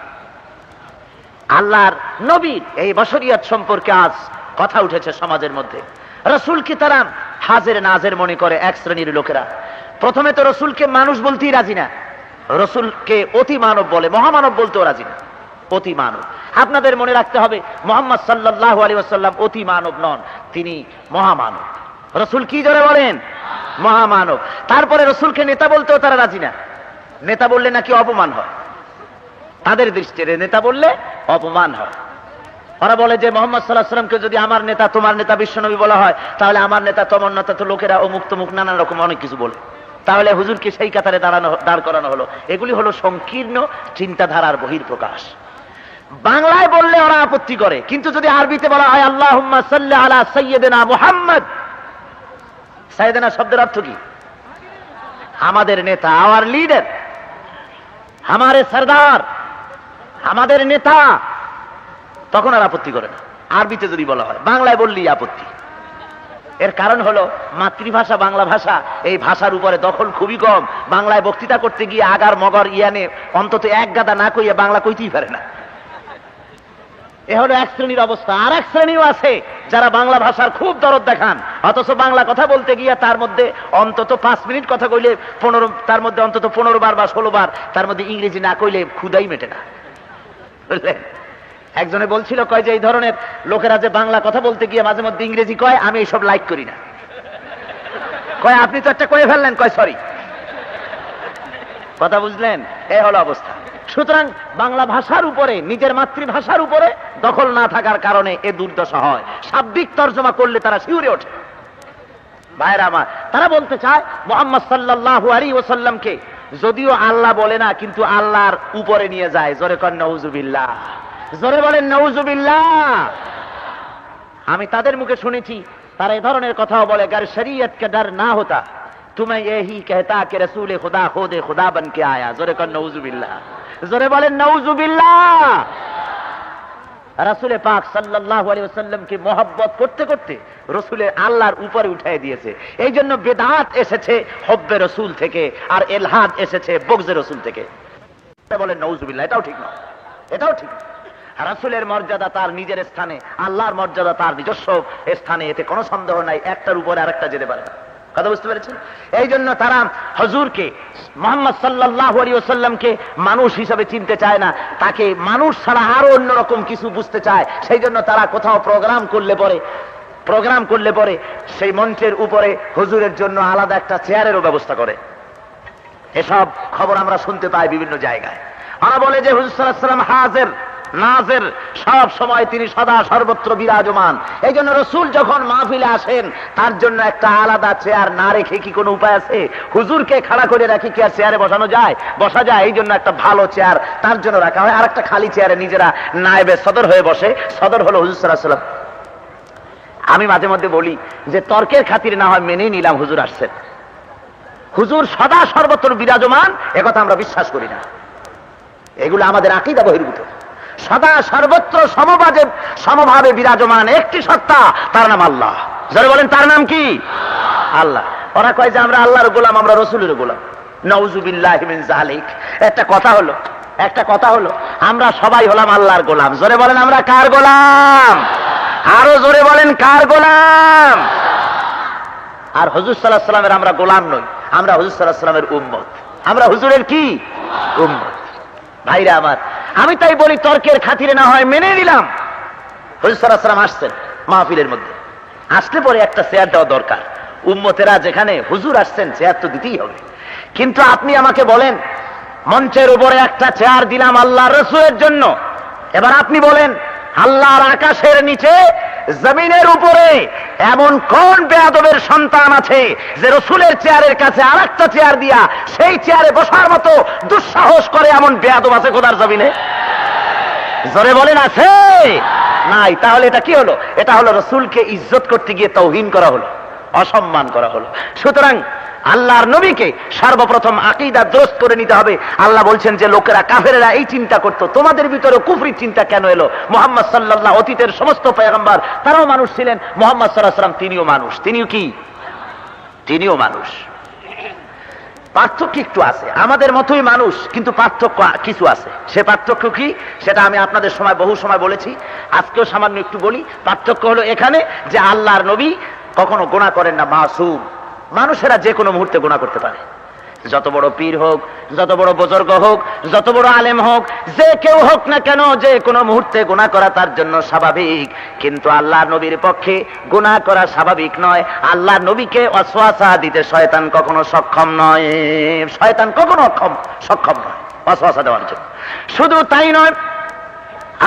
আল্লাহর নবীর এই বশরিয়াত সম্পর্কে আজ কথা উঠেছে সমাজের মধ্যে। রাসূলকে তারা হাজের নাজের মনে করে এক শ্রেণীর লোকেরা। প্রথমে তো রাসূলকে মানুষ বলতেই রাজি না, রাসূলকে অতি মানব বলে, মহামানব বলতেও রাজি না, অতি মানব। আপনাদের মনে রাখতে হবে, মুহাম্মদ সাল্লাল্লাহু আলাইহি ওয়াসাল্লাম অতি মানব নন, তিনি মহামানব। রাসূল কি জোরে বলেন? মহামানব। তারপরে রাসূলকে নেতা বলতেও তারা রাজি না, নেতা বললে নাকি অপমান হয়, তাদের দৃষ্টিতে নেতা বললে অপমান হয়। ওরা বলে যে মুহাম্মদ সাল্লাল্লাহু আলাইহি ওয়াসাল্লামকে যদি আমার নেতা, তোমার নেতা বিশ্বনবী বলা হয়, তাহলে আমার নেতা তোমার নেতা তো লোকেরা অমুক তমুক নানান রকম অনেক কিছু বলে, তাহলে হুজুরকে সেই কাতারে দাঁড় করানো হলো। এগুলি হলো সংকীর্ণ চিন্তাধারার বহিঃপ্রকাশ। বাংলায় বললে ওরা আপত্তি করে, কিন্তু যদি আরবিতে বলা হয় আল্লাহুম্মা সাল্লি আলা সাইয়্যিদিনা মুহাম্মদ, সাইয়্যিদিনা শব্দের অর্থ কি? আমাদের নেতা, আওয়ার লিডার, আমারে সরদার, আমাদের নেতা, তখন আর আপত্তি করে না আরবিতে যদি বলা হয়। বাংলায় বললেই আপত্তি। এর কারণ হলো মাতৃভাষা বাংলা ভাষা, এই ভাষার উপরে দখল খুবই কম। বাংলায় বক্তৃতা করতে গিয়ে আগার মগর ইয়ানে অন্তত এক গাদা না কইয়া বাংলা কইতেই পারে না। এ হলো এক শ্রেণীর অবস্থা। আর এক শ্রেণীও আছে যারা বাংলা ভাষার খুব দরদ দেখান, অথচ বাংলা কথা বলতে গিয়ে তার মধ্যে অন্তত 5 মিনিট কথা কইলে 15, তার মধ্যে অন্তত 15 বার বা 16 বার তার মধ্যে ইংরেজি না কইলে ক্ষুধাই মেটে না। বুঝলেন? একজনে বলছিল, কয় যে এই ধরনের লোকেরা যে বাংলা কথা বলতে গিয়ে মাঝে মধ্যে ইংরেজি কয়, আমি এইসব লাইক করি না। কয় আপনি তো একটা কয়ে ফেললেন, কয় সরি। কথা বুঝলেন? এই হলো অবস্থা। সুতরাং বাংলা ভাষার উপরে, নিজের মাতৃভাষার উপরে দখল না থাকার কারণে এ দুর্দশা হয়। শাব্দিক তর্জমা করলে তারা শিউরে ওঠে। ভাইরা আমার, তারা বলতে চায় মুহাম্মদ সাল্লাল্লাহু আলাইহি ওয়াসাল্লামকে যদিও আল্লাহ বলে না, কিন্তু আল্লাহর উপরে নিয়ে যায়। জোরে কর নাউজুবিল্লাহ, জোরে বলেন নাউজুবিল্লাহ। আমি তাদের মুখে শুনেছি তারা এই ধরনের কথাও বলে, গার শরীয়ত কে ডর না হতা तुम्हें यही कहता कि रसूल खुदा खुद खुदा बन के आया। जोरे कर नऊजुबिल्लाह, जोरे बोलेन नऊजुबिल्लाह। রাসূল পাক সাল্লাল্লাহু আলাইহি ওয়াসাল্লামকে মহব্বত করতে করতে রাসূলের আল্লাহর উপরে উঠিয়ে দিয়েছে। এই জন্য বিদআত এসেছে হব্বে রাসূল থেকে, আর ইলহাদ এসেছে বগজে রাসূল থেকে। বলেন নাউযুবিল্লাহ, এটাও ঠিক নয়, এটাও ঠিক। রাসূলের মর্যাদা তার নিজের স্থানে, আল্লাহর মর্যাদা তার নিজস্ব স্থানে, এতে কোনো সন্দেহ নাই। একটার উপরে আরেকটা যেতে পারে না। কথা বুঝতে পেরেছেন? এই জন্য তারা হুজুরকে, মুহাম্মদ সাল্লাল্লাহু আলাইহি ওয়াসাল্লামকে মানুষ হিসেবে চিনতে চায় না, তাকে মানুষ ছাড়া আরো অন্যরকম কিছু বুঝতে চায়। সেই জন্য তারা কোথাও প্রোগ্রাম করলে পরে সেই মঞ্চের উপরে হুজুরের জন্য আলাদা একটা চেয়ারেরও ব্যবস্থা করে। এসব খবর আমরা শুনতে পাই বিভিন্ন জায়গায়। ওরা বলে যে হুজুর সাল্লাল্লাহু আলাইহি ওয়াসাল্লাম হাজির নাজির, সব সময় তিনি সদা সর্বত্র বিরাজমান। এই জন্য রসুল যখন মাহফিলে আসেন তার জন্য একটা আলাদা চেয়ার না রেখে কি কোনো উপায় আছে? হুজুরকে খাড়া করে রাখি কি আর চেয়ারে বসা যায়? এই জন্য একটা ভালো চেয়ার তার জন্য রাখা হয়, আর একটা খালি চেয়ারে নিজেরা নায়েবে সদর হয়ে বসে। সদর হলো হুজুর সাল্লাল্লাহু আলাইহি ওয়াসাল্লাম। আমি মাঝে মধ্যে বলি যে তর্কের খাতিরে না হয় মেনেই নিলাম হুজুর আসছেন, হুজুর সদা সর্বত্র বিরাজমান একথা আমরা বিশ্বাস করি না। এগুলো আমাদের আকীদা বহির্ভূত। সদা সর্বত্র সমভাবে বিরাজমান একটি সত্তা, তার নাম আল্লাহ। যারা বলেন তার নাম কি? আল্লাহ। ওরা কয় যে আমরা আল্লাহর গোলাম, আমরা রসুলের গোলাম। নাউযুবিল্লাহি মিন যালিক। একটা কথা হলো আমরা সবাই হলাম আল্লাহর গোলাম। জোরে বলেন আমরা কার গোলাম? আরো জোরে বলেন কার গোলাম? আর হুজুর সাল্লাল্লাহু আলাইহি ওয়াসাল্লামের আমরা গোলাম নই, আমরা হুজুর সাল্লাল্লাহু আলাইহি ওয়াসাল্লামের উম্মত। আমরা হুজুরের কি? উম্মত। ভাইরা আমার, আমি তাই বলি তর্কের খাতিরে না হয় মেনে নিলাম হুজুর সাল্লাল্লাহু আলাইহি ওয়াসাল্লাম আসছেন মাহফিলের মধ্যে, আসলে পরে একটা চেয়ার দেওয়া দরকার। উম্মতেরা যেখানে হুজুর আসছেন চেয়ার তো দিতেই হবে। কিন্তু আপনি আমাকে বলেন মঞ্চের উপরে একটা চেয়ার দিলাম আল্লাহর রাসূলের জন্য, এবার আপনি বলেন আল্লাহর আকাশের নিচে জমিনের উপরে এমন কোন বেয়াদবের সন্তান আছে যে রাসূলের চেয়ারের কাছে আরেকটা চেয়ার দিয়া সেই চেয়ারে বসার মতো দুঃসাহস করে? এমন বেয়াদব আছে খোদার জমিনে? জোরে বলেন আছে? নাই। তাহলে এটা কি হলো? এটা হলো রাসূলকে ইজ্জত করতে গিয়ে তাওহীন করা হলো, অসম্মান করা হলো। সুতরাং আল্লাহর নবীকে সর্বপ্রথম আকীদা দুরস্ত করে নিতে হবে। আল্লাহ বলছেন যে লোকেরা কাফেরেরা এই চিন্তা করতো, তোমাদের ভিতরে কুফরির চিন্তা কেন এলো? মুহাম্মদ সাল্লাল্লাহু অতীতের সমস্ত পয়গম্বর তারাও মানুষ ছিলেন, মুহাম্মদ সাল্লাল্লাহু আলাইহি ওয়াসাল্লাম তিনিও মানুষ। তিনিও মানুষ। পার্থক্য একটু আছে, আমাদের মতোই মানুষ, কিন্তু পার্থক্য কিছু আছে। সে পার্থক্য কি সেটা আমি আপনাদের বহু সময় বলেছি, আজকেও সামান্য একটু বলি। পার্থক্য হলো এখানে যে আল্লাহর নবী কখনো গুনাহ করেন না, মাসুম। মানুষেরা যে কোনো মুহূর্তে গুনাহ করতে পারে, যত বড় পীর হোক, যত বড় বুজুর্গ হোক, যত বড় আলেম হোক, যে কেউ হোক না কেন, যে কোনো মুহূর্তে গুনাহ করা তার জন্য স্বাভাবিক। কিন্তু আল্লাহর নবীর পক্ষে গুনাহ করা স্বাভাবিক নয়। আল্লাহর নবীকে ওয়াসওয়াসা দিতে শয়তান কখনো সক্ষম নয়, শয়তান কখনো সক্ষম নয় ওয়াসওয়াসা দেওয়ার জন্য। শুধু তাই নয়,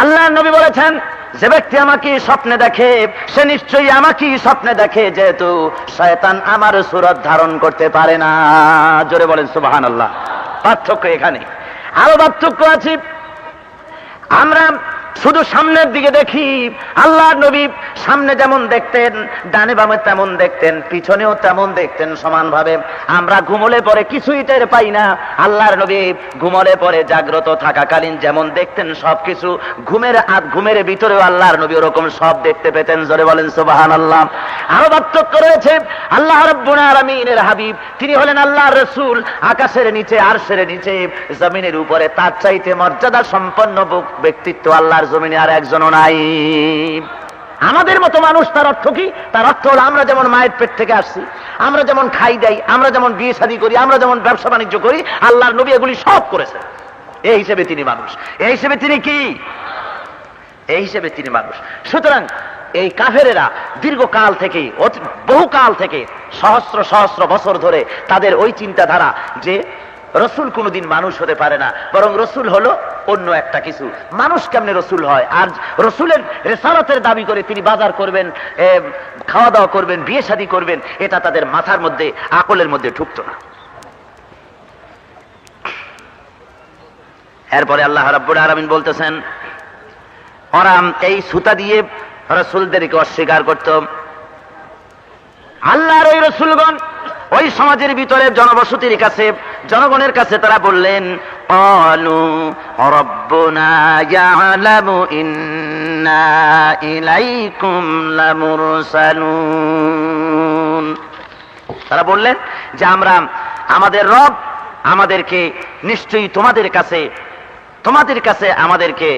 আল্লাহর নবী বলেছেন যে ব্যক্তি আমাকে স্বপ্নে দেখে সে নিশ্চয়ই আমাকে স্বপ্নে দেখে, যেহেতু শয়তান আমার সূরত ধারণ করতে পারে না। জোরে বলেন সুবহানাল্লাহ। পার্থক্য এখানে। আরো পার্থক্য আছে, আমরা শুধু সামনের দিকে দেখি। আল্লাহর নবী সামনে যেমন দেখতেন, ডানে বামে তেমন দেখতেন, পিছনেও তেমন দেখতেন সমানভাবে। আমরা ঘুমলে পরে কিছুই টের পাই না। আল্লাহর নবী ঘুমলে পরে জাগ্রত থাকাকালীন যেমন দেখতেন সবকিছু, ঘুমের ভিতরেও আল্লাহর নবী ওরকম সব দেখতে পেতেন। জোরে বলেন সুবহানাল্লাহ। আরো পার্থক্য রয়েছে, আল্লাহ রাব্বুল আলামিনের হাবিব তিনি হলেন আল্লাহর রাসূল। আকাশের নিচে, আরশের নিচে, জমিনের উপরে তার চাইতে মর্যাদা সম্পন্ন ব্যক্তিত্ব আল্লাহর জমিনে আর একজনও নাই। আমাদের মতো মানুষ, তার অর্থ কি? তার অর্থ হলো আমরা যেমন মায়ের পেট থেকে আসছি, আমরা যেমন খাই দেই, আমরা যেমন বিয়ে শাদী করি, আমরা যেমন ব্যবসা বাণিজ্য করি, আল্লাহর নবী এগুলি সব করেছেন। এই হিসেবে তিনি মানুষ, এই হিসেবে তিনি কি? এই হিসেবে তিনি মানুষ। সুতরাং এই কাফেরেরা দীর্ঘকাল থেকে, বহুকাল থেকে, সহস্র সহস্র বছর ধরে তাদের ওই চিন্তাধারা যে রসুল কোনদিন মানুষ হতে পারে না, বরং রসুল হলো অন্য একটা কিছু। মানুষ কেমনে রসুল হয়? আর রসুলের রিসালাতের দাবি করে তিনি বাজার করবেন, খাওয়া দাওয়া করবেন, বিয়ে শাদী করবেন, এটা তাদের মাথার মধ্যে, আকলের মধ্যে ঢুকতো না। এরপরে আল্লাহ রাব্বুল আলামিন বলতেছেন, ওরা এই সুতা দিয়ে রসুলদেরকে অস্বীকার করত। আল্লাহর ওই রসুলগণ ওই সমাজের ভিতরে জনবসতির কাছে, জনগণের কাছে তারা বললেন, ক্বালু রাব্বুনা ইয়ালামু ইন্না ইলাইকুম লামুরসালুন। তারা বললেন যে আমাদের রব আমাদেরকে নিশ্চয়ই তোমাদের কাছে আমাদেরকে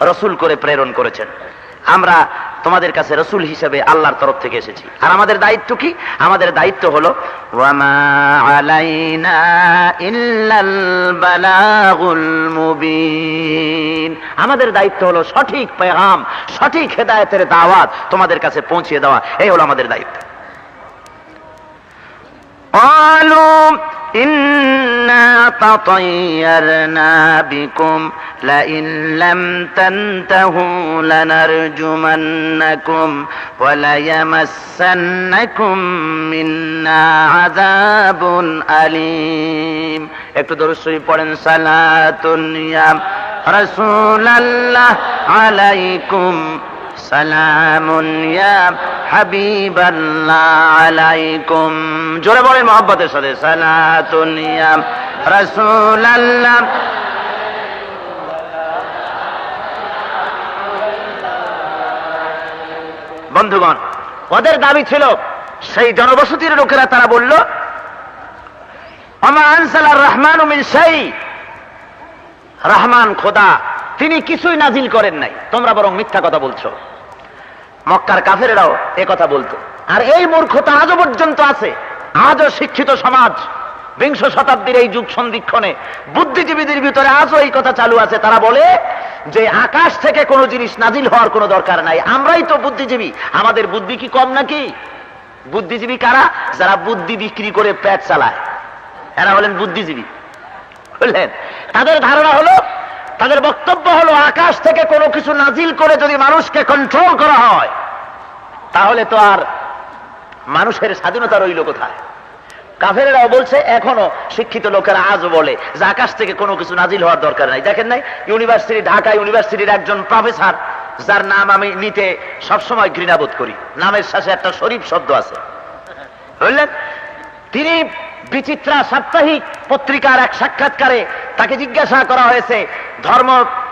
রসুল করে প্রেরণ করেছেন। আমরা তোমাদের কাছে রসুল হিসেবে আল্লাহর তরফ থেকে এসেছি। আর আমাদের দায়িত্ব কি? আমাদের দায়িত্ব হলো ওয়ামা আলাইনা ইল্লাল বালাগুল মুবিন। আমাদের দায়িত্ব হলো সঠিক পেগাম, সঠিক হেদায়েতের দাওয়াত তোমাদের কাছে পৌঁছে দেওয়া। এই হলো আমাদের দায়িত্ব। ক্বালু ইন্না তাতায়্যারনা বিকুম লাইন লাম তানতাহু লানারজুমান্নাকুম ওয়া লায়ামাসসান্নাকুম মিন্না আযাবুন আলীম। একটু দরুদ শরীফ পড়েন। সালাতুন ইয়া রাসূলাল্লাহ আলাইকুম, সালামুন ইয়া হাবিবাল্লাহ আলাইকুম। জোরে বলেন মহব্বতের সাথে, সালাতুন ইয়া রাসূলাল্লাহ। বন্ধুগণ, ওদের দাবি ছিল, সেই জনবসতির লোকেরা তারা বলল, ওমা আনসালার রহমানু মিন শাই, রহমান খোদা তিনি কিছুই নাজিল করেন নাই, তোমরা বরং মিথ্যা কথা বলছো। মক্কার কাফেরেরাও এ কথা বলতো। আর এই মূর্খতা আজও পর্যন্ত আছে। আজও শিক্ষিত সমাজ, বিংশ শতাব্দীর এই যুগ সন্ধিক্ষণে বুদ্ধিজীবীদের ভিতরে আজও এই কথা চালু আছে। তারা বলে যে আকাশ থেকে কোনো জিনিস নাজিল হওয়ার কোনো দরকার নাই, আমরাই তো বুদ্ধিজীবী, আমাদের বুদ্ধি কি কম নাকি? বুদ্ধিজীবী কারা? যারা বুদ্ধি বিক্রি করে পেট চালায়, এরা হলেন বুদ্ধিজীবী। বুঝলেন? তাদের ধারণা হলো, তাদের বক্তব্য হলো, আকাশ থেকে কোনো কিছু নাজিল করে যদি মানুষকে কন্ট্রোল করা হয়, তাহলে তো আর মানুষের স্বাধীনতা রইল কোথায়? কাফেরেরাও বলছে, এখনো শিক্ষিত লোকেরা আজও বলে যে আকাশ থেকে কোনো কিছু নাজিল হওয়ার দরকার নাই। দেখেন নাই, ইউনিভার্সিটি, ঢাকা ইউনিভার্সিটির একজন প্রফেসর, যার নাম আমি নিতে সবসময় ঘৃণাবোধ করি, নামের শেষে একটা শরীফ শব্দ আছে, বুঝলেন? তিনি বিচিত্রা সাপ্তাহিক পত্রিকার এক সাক্ষাৎকারে তাকে জিজ্ঞাসা করা হয়েছে ধর্ম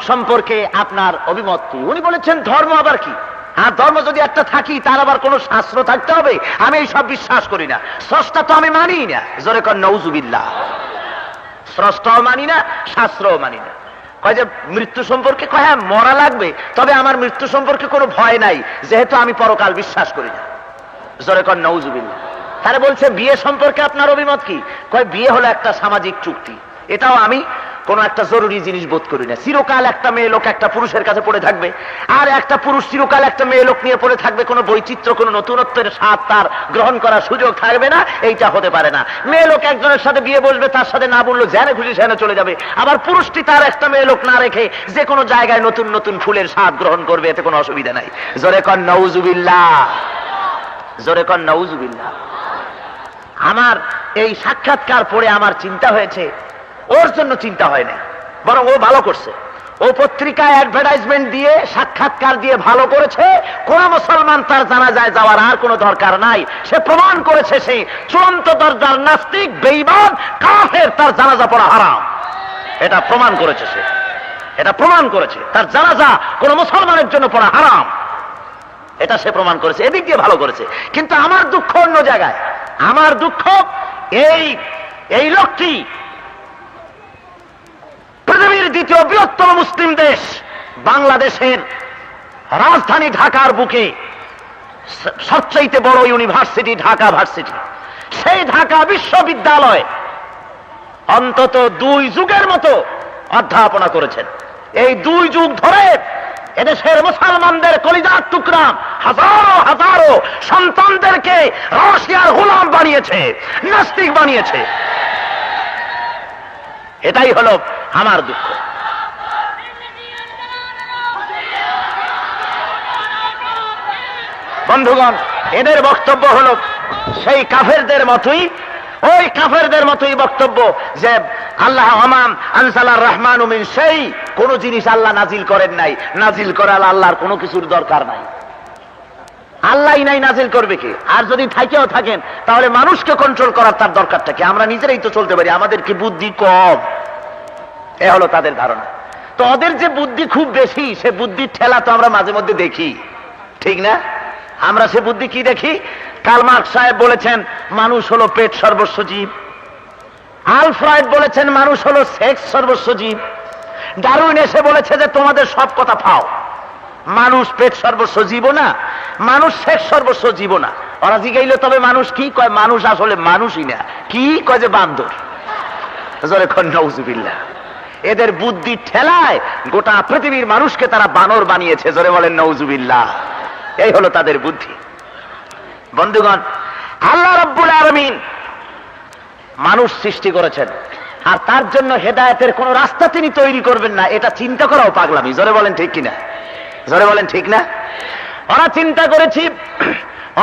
সম্পর্কে আপনার অভিমত কি। উনি বলেছেন, ধর্ম আবার কি? আর ধর্ম যদি একটা থাকি, তার আবার কোন শাস্ত্র থাকতে হবে? আমি এই সব বিশ্বাস করি না, স্রষ্টা তো আমি মানি না। জোরে কর নাউজুবিল্লাহ। স্রষ্টাও মানি না, শাস্ত্রও মানি না। কয় যে মৃত্যু সম্পর্কে, কয় হ্যাঁ মরা লাগবে, তবে আমার মৃত্যু সম্পর্কে কোনো ভয় নাই, যেহেতু আমি পরকাল বিশ্বাস করি না। জোরে কর নাউজুবিল্লাহ। তারা বলছে, বিয়ে সম্পর্কে আপনার অভিমত কি? কয় বিয়ে হলো একটা সামাজিক চুক্তি, এটাও আমি কোন একটা জরুরি জিনিস বোধ করি না। চিরকাল একটা মেয়ে লোক একটা পুরুষের কাছে পড়ে থাকবে, আর একটা পুরুষ চিরকাল একটা মেয়ে লোক নিয়ে পড়ে থাকবে, কোনো বৈচিত্র্য, কোনো নতুনত্বের স্বাদ তার গ্রহণ করার সুযোগ থাকবে না, এইটা হতে পারে না। মেয়ে লোক একজনের সাথে বিয়ে বসবে, তার সাথে না বললো যেনে খুশি সেনে চলে যাবে। আবার পুরুষটি তার একটা মেয়ে লোক না রেখে যে কোনো জায়গায় নতুন নতুন ফুলের স্বাদ গ্রহণ করবে, এতে কোনো অসুবিধা নাই। জোরে কর নাউজুবিল্লাহ, জোরে কর নাউজুবিল্লাহ। আমার এই সাক্ষাৎকার পড়ে আমার চিন্তা হয়েছে, ওর জন্য চিন্তা হয় না, বরং ও ভালো করছে। ও পত্রিকায় অ্যাডভার্টাইজমেন্ট দিয়ে, সাক্ষাৎকার দিয়ে ভালো করেছে। কোন মুসলমান তার জানাজায় যাওয়ার আর কোনো দরকার নাই। সে প্রমাণ করেছে সে চূড়ান্ত দরজার নাস্তিক, বেঈমান, কাফের, তার জানাজা পড়া হারাম। এটা প্রমাণ করেছে সে, এটা প্রমাণ করেছে তার জানাজা কোন মুসলমানের জন্য পড়া হারাম, এটা সে প্রমাণ করেছে। এদিক দিয়ে ভালো করেছে। কিন্তু আমার দুঃখ অন্য জায়গায়। আমার দুঃখ এই লোকটি পৃথিবীর দ্বিতীয় বৃহত্তম মুসলিম দেশ বাংলাদেশের রাজধানী ঢাকার বুকে সবচাইতে বড় ইউনিভার্সিটি ঢাকা ভার্সিটি, সেই ঢাকা বিশ্ববিদ্যালয় অন্তত 2 যুগের মতো অধ্যাপনা করেছেন। এই 2 যুগ ধরে এদেশের মুসলমানদের কলিজার টুকরা হাজারো হাজারো সন্তানদেরকে রাশিয়ার গোলাম বানিয়েছে, নাস্তিক বানিয়েছে। এটাই হলো আমার দুঃখ। বন্ধুগণ, এদের বক্তব্য হলো সেই কাফেরদের মতোই, ওই কাফেরদের মতোই বক্তব্য যে আল্লাহ আমাম আনসালার রহমানু মিন শাই, কোন জিনিস আল্লাহ নাজিল করেন নাই, নাজিল করার আল্লাহর কোনো কিছুর দরকার নাই। আল্লাহ নাই নাজিল করবে কি? আর যদি থাকেও থাকেন তাহলে মানুষকে কন্ট্রোল করার তার দরকারটা কি? আমরা নিজেরাই তো চলতে পারি, আমাদের কি বুদ্ধি কম? এ হলো তাদের ধারণা। তো ওদের যে বুদ্ধি খুব বেশি, সে বুদ্ধির ঠেলা তো আমরা মাঝে মধ্যে দেখি, ঠিক না? আমরা সে বুদ্ধি কি দেখি? কার্ল মার্কস সাহেব বলেছেন মানুষ হলো পেট সর্বস্ব জীব। আল ফ্রয়েড বলেছেন মানুষ হলো সেক্স সর্বস্ব জীব। ডারউইন এসে বলেছে যে তোমাদের সব কথা ফাও, মানুষ পেট সর্বস্ব জীব না, মানুষ সেক্স সর্বস্ব জীব না। ওরা জিগাইল তবে মানুষ কি কয়? মানুষ আসলে মানুষই না, কি কয় যে বান্দর। জোরে কোন নাউজুবিল্লাহ। এদের বুদ্ধি ঠেলায় গোটা পৃথিবীর মানুষকে তারা বানর বানিয়েছে। জোরে বলেন নাউজুবিল্লাহ। এই হলো তাদের বুদ্ধি। বন্ধুগণ, আল্লাহ রাব্বুল আলামিন মানুষ সৃষ্টি করেছেন, আর তার জন্য হেদায়েতের কোন রাস্তা তিনি তৈরি করবেন না, এটা চিন্তা করাও পাগলামি। জোরে বলেন ঠিক কিনা? জোরে বলেন ঠিক না? ওরা চিন্তা করেছি,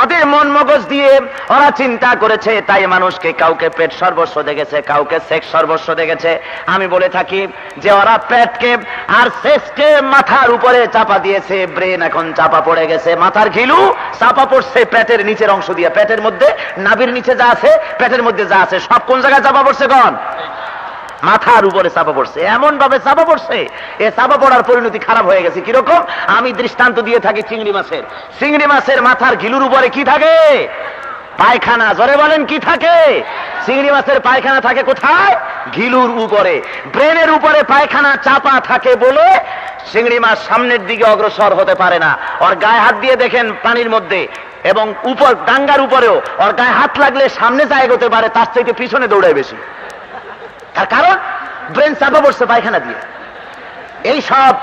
ওদের মন মগজ দিয়ে ওরা চিন্তা করেছে, তাই মানুষকে কাউকে পেট সর্বস্ব দেখেছে, কাউকে সেক্স সর্বস্ব দেখেছে। আমি বলে থাকি যে ওরা পেটকে আর সেক্সকে মাথার উপরে চাপা দিয়েছে, ব্রেন এখন চাপা পড়ে গেছে, মাথার ঘিলু চাপা পড়ছে পেটের নিচের অংশ দিয়ে। পেটের মধ্যে নাভির নিচে যা আছে, পেটের মধ্যে যা আছে, সব কোন জায়গায় চাপা পড়ছে? কোন? মাথার উপরে চাপা পড়ছে। এমন ভাবে চাপা পড়ছে, এ চাপা পড়ার পরিণতি খারাপ হয়ে গেছে। কিরকম? আমি দৃষ্টান্ত দিয়ে থাকি চিংড়ি মাছের। চিংড়ি মাছের মাথার ঘিলুর উপরে কি থাকে? পায়খানা। জোরে বলেন কি থাকে? চিংড়ি মাছের পায়খানা থাকে কোথায়? ঘিলুর উপরে। ব্রেনের উপরে পায়খানা চাপা থাকে বলে চিংড়ি মাছ সামনের দিকে অগ্রসর হতে পারে না। ওর গায়ে হাত দিয়ে দেখেন পানির মধ্যে, এবং উপর ডাঙ্গার উপরেও ওর গায়ে হাত লাগলে সামনে যায় এগোতে পারে, তার থেকে পিছনে দৌড়ায় বেশি। তার কারণ ব্রেন চাপা পড়ছে পায়খানা দিয়ে। এই সব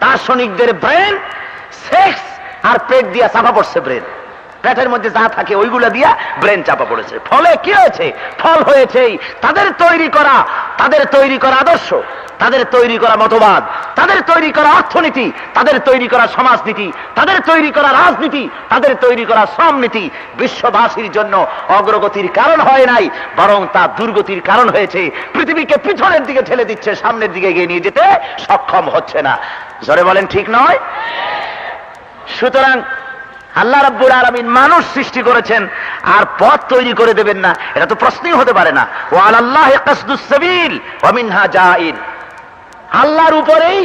দার্শনিকদের ব্রেন সেক্স আর পেট দিয়া চাপা পড়ছে। ব্রেন, পেটের মধ্যে যা থাকে ওইগুলা দিয়া ব্রেন চাপা পড়েছে। ফলে কি হয়েছে? ফল হয়েছে তাদের তৈরি করা আদর্শ, তাদের তৈরি করা মতবাদ, তাদের তৈরি করা অর্থনীতি, তাদের তৈরি করা সমাজনীতি, তাদের তৈরি করা রাজনীতি, তাদের তৈরি করা শ্রমনীতি বিশ্ববাসীর জন্য অগ্রগতির কারণ হয় নাই, বরং তা দুর্গতির কারণ হয়েছে। পৃথিবীকে পিছনের দিকে ঠেলে দিচ্ছে, সামনের দিকে এগিয়ে নিয়ে যেতে সক্ষম হচ্ছে না। জোরে বলেন ঠিক নয়? সুতরাং আল্লাহ রাব্বুল আলামিন মানুষ সৃষ্টি করেছেন আর পথ তৈরি করে দেবেন না, এটা তো প্রশ্নই হতে পারে না। ওয়া আলাল্লাহি কাসদুস সাবিল ওয়া মিনহা জাইন। আল্লাহর উপরেই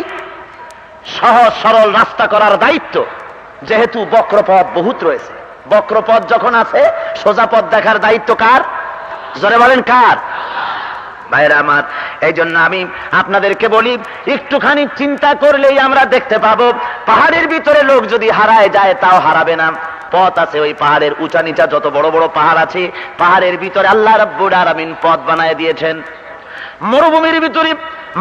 সহজ সরল রাস্তা করার দায়িত্ব, যেহেতু বক্রপথ বহুত রয়েছে। বক্রপথ যখন আছে, সোজা পথ দেখার দায়িত্ব কার? জোরে বলেন কার? ভাইরা আমার, এই জন্য আমি আপনাদেরকে বলি, একটুখানি চিন্তা করলেই আমরা দেখতে পাবো পাহাড়ের ভিতরে লোক যদি হারায় যায় তাও হারাবে না। পথ আছে, ওই পাহাড়ের উঁচা নিচা যত বড় বড় পাহাড় আছে, পাহাড়ের ভিতরে আল্লাহ রাব্বুল আলামিন পথ বানায় দিয়েছেন। মরুভূমির ভিতরে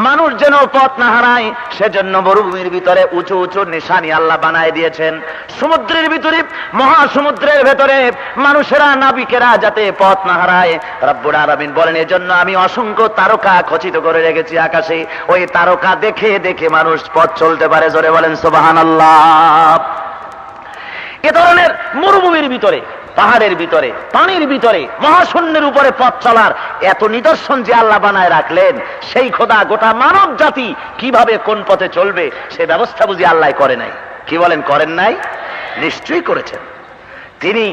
মানুষ যেন পথ না হারায় সেজন্য মরুভূমির ভিতরে উঁচু উঁচু নিশানি আল্লাহ বানায় দিয়েছেন। সমুদ্রের ভিতরে, মহাসমুদ্রের ভেতরে মানুষেরা, নাবিকেরা যাতে পথ না হারায় রব্বুল আলামিন বলেন, এজন্য আমি অসংখ্য তারকা খচিত করে রেখেছি আকাশে, ওই তারকা দেখে দেখে মানুষ পথ চলতে পারে। জোরে বলেন সুবহানাল্লাহ। এ ধরনের মরুভূমির ভিতরে, পাহাড়ের ভিতরে, পানির ভিতরে, মহাশূন্যের উপরে পথ চলার এত নিদর্শন যে আল্লাহ বানায় রাখলেন, সেই খোদা গোটা মানব জাতি কিভাবে কোন পথে চলবে সে ব্যবস্থা বুঝি আল্লাহ করে নাই? কি বলেন, করেন নাই? নিশ্চয়ই করেছেন। তিনি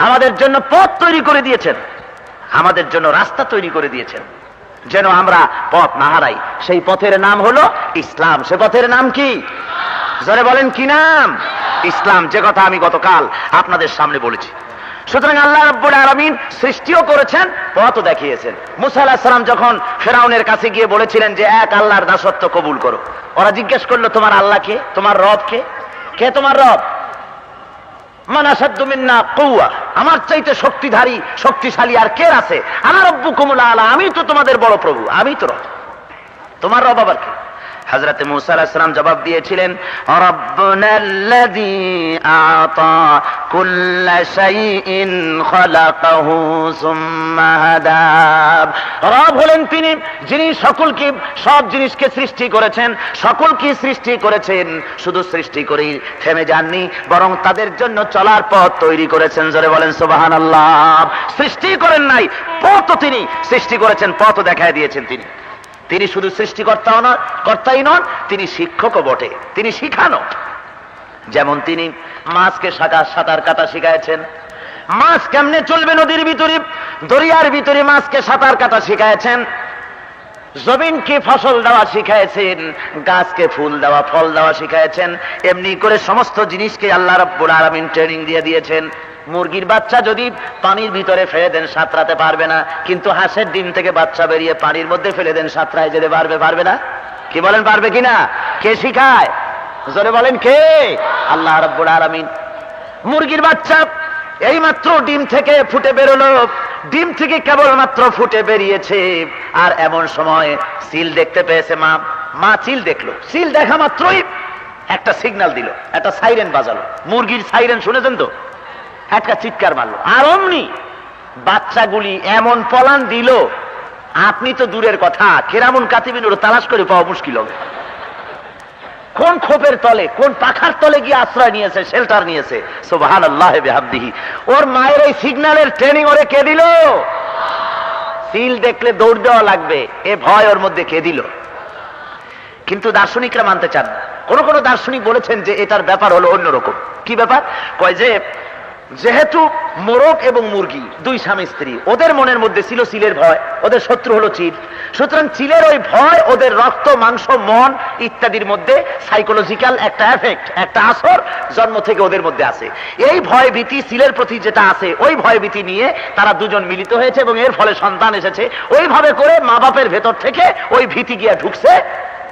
আমাদের জন্য পথ তৈরি করে দিয়েছেন, আমাদের জন্য রাস্তা তৈরি করে দিয়েছেন, যেন আমরা পথ না হারাই। সেই পথের নাম হলো ইসলাম। সে পথের নাম কি? জোরে বলেন কি নাম? ইসলাম, যে কথা আমি গতকাল আপনাদের সামনে বলেছি। সুতরাং আল্লাহ রাব্বুল আলামিন সৃষ্টিও করেছেন, পথও দেখিয়েছেন। মুসা আলাইহিস সালাম যখন ফেরাউনের কাছে গিয়ে বলেছিলেন যে এক আল্লাহর দাসত্ব কবুল করো, ওরা জিজ্ঞেস করলো তোমার আল্লাহ কে? তোমার রব কে? কে তোমার রব? মান আশাদ্দু মিন্না কুওয়া, আমার চাইতে শক্তিধারী শক্তিশালী আর কে আছে? আনা রাব্বুকুমুল আলা, আমি তো তোমাদের বড় প্রভু, আমি তো রব। তোমার রব আবার কে? হযরত মূসা আলাইহিস সালাম জবাব দিয়েছিলেন, রাব্বুনাল্লাযী আতা কুল্লা শাইইন খালাকাহু সুম্মা হাদা। রব হলেন তিনি যিনি সকলকে, সব জিনিসকে সৃষ্টি করেছেন, সকলকে সৃষ্টি করেছেন। শুধু সৃষ্টি করেই থেমে যাননি, বরং তাদের জন্য চলার পথ তৈরি করেছেন। জোরে বলেন সুবহানাল্লাহ। সৃষ্টি করেন নাই, পথও তিনি সৃষ্টি করেছেন, পথও দেখায় দিয়েছেন তিনি। তিনি শুধু সৃষ্টিকর্তাই নন, তিনি শিক্ষকও বটে, তিনি শিখানো। যেমন তিনি মাছকে সাঁতার কাটা শিখাইছেন, মাছ কেমনে চলবে নদীর ভিতরে, দরিয়ার ভিতরে মাছকে সাঁতার কাটা শিখাইছেন, জমিনকে ফসল দেওয়া শিখাইছেন, গাছকে ফুল দেওয়া ফল দেওয়া শিখাইছেন। এমনি করে সমস্ত জিনিসকে আল্লাহ রাব্বুল আলামিন ট্রেনিং দিয়ে দিয়েছেন। মুরগির বাচ্চা যদি পানির ভিতরে ফেলে দেন সাঁতরাতে পারবে না, কিন্তু হাঁসের ডিম থেকে বাচ্চা বেরিয়ে পানির মধ্যে ফেলে দেন সাঁতরায় যেতে পারবে না? কি বলেন, পারবে কিনা? কে শিখায়? জোরে বলেন কে? আল্লাহ রাব্বুল আলামিন। মুরগির বাচ্চা এই মাত্র ডিম থেকে ফুটে বেরোলো, ডিম থেকে কেবলমাত্র ফুটে বেরিয়েছে, আর এমন সময় সিল দেখতে পেয়েছে মা চিল দেখলো। সিল দেখা মাত্রই একটা সিগন্যাল দিল, একটা সাইরেন বাজালো। মুরগির সাইরেন শুনেছেন তো? একটা চিৎকার মারলো, আর অমনি বাচ্চাগুলি এমন পলান দিল, আপনি তো দূরের কথা, কেরামুন কাতিবিন তালাশ করে পাওয়া মুশকিল হবে। কোন খোপের তলে, কোন পাখার তলে গিয়ে আশ্রয় নিয়েছে, শেল্টার নিয়েছে। সুবহানাল্লাহ বিহামদিহি। ওর মায়ের এই সিগন্যালের ট্রেনিং ওরে কে দিল? সিল দেখলে দৌড় দেওয়া লাগবে, এ ভয় ওর মধ্যে কে দিল? কিন্তু দার্শনিকরা মানতে চান না। কোন কোন দার্শনিক বলেছেন যে এটার ব্যাপার হলো অন্যরকম। কি ব্যাপার? কয় যে যেহেতু মোরগ এবং মুরগি দুই স্বামী স্ত্রী, ওদের মনের মধ্যে ছিল চিলের ভয়, ওদের শত্রু হলো চিল, সুতরাং চিলের ওই ভয় ওদের রক্ত মাংস মন ইত্যাদির মধ্যে সাইকোলজিক্যাল একটা এফেক্ট, একটা আসর জন্ম থেকে ওদের মধ্যে আছে। এই ভয় ভীতি চিলের প্রতি যেটা আছে, ওই ভয় ভীতি নিয়ে তারা দুজন মিলিত হয়েছে এবং এর ফলে সন্তান এসেছে। ওইভাবে করে মা বাপের ভেতর থেকে ওই ভীতি গিয়া ঢুকছে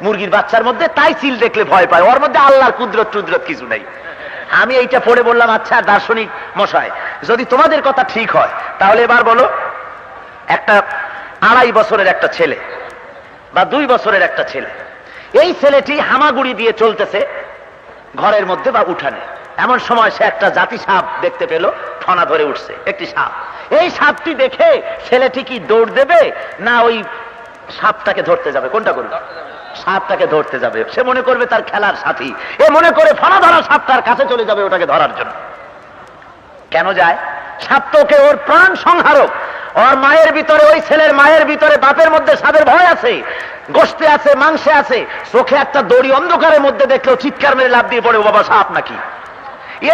মুরগির বাচ্চার মধ্যে, তাই চিল দেখলে ভয় পায়। ওর মধ্যে আল্লাহর কুদরত টুদরত কিছু নাই। আমি এইটা পড়ে বললাম, আচ্ছা দার্শনিক মশাই, যদি তোমাদের কথা ঠিক হয় তাহলে এবার বলো, একটা 2.5 বছরের একটা ছেলে বা 2 বছরের একটা ছেলে, এই ছেলেটি হামাগুড়ি দিয়ে চলতেছে ঘরের মধ্যে বা উঠানে। এমন সময় সে একটা জাতি সাপ দেখতে পেল, ফনা ধরে উঠছে একটি সাপ। এই সাপটি দেখে ছেলেটি কি দৌড় দেবে না ওই সাপটাকে ধরতে যাবে? কোনটা করবে? সাপটাকে ধরতে যাবে। সে মনে করবে তার খেলার সাথী, এ মনে করে ফনা ধরা সাপটার কাছে চলে যাবে ওটাকে ধরার জন্য। কেন যায়? সাপ তো ওকে ওর প্রাণ সংহারক। ওর মায়ের ভিতরে, ওই ছেলের মায়ের ভিতরে বাপের মধ্যে সাপের ভয় আছে, গোশতে আছে, মাংসে আছে। চোখে একটা দড়ি অন্ধকারের মধ্যে দেখলেও চিৎকার মেরে লাফ দিয়ে পড়ে, ও বাবা সাপ নাকি।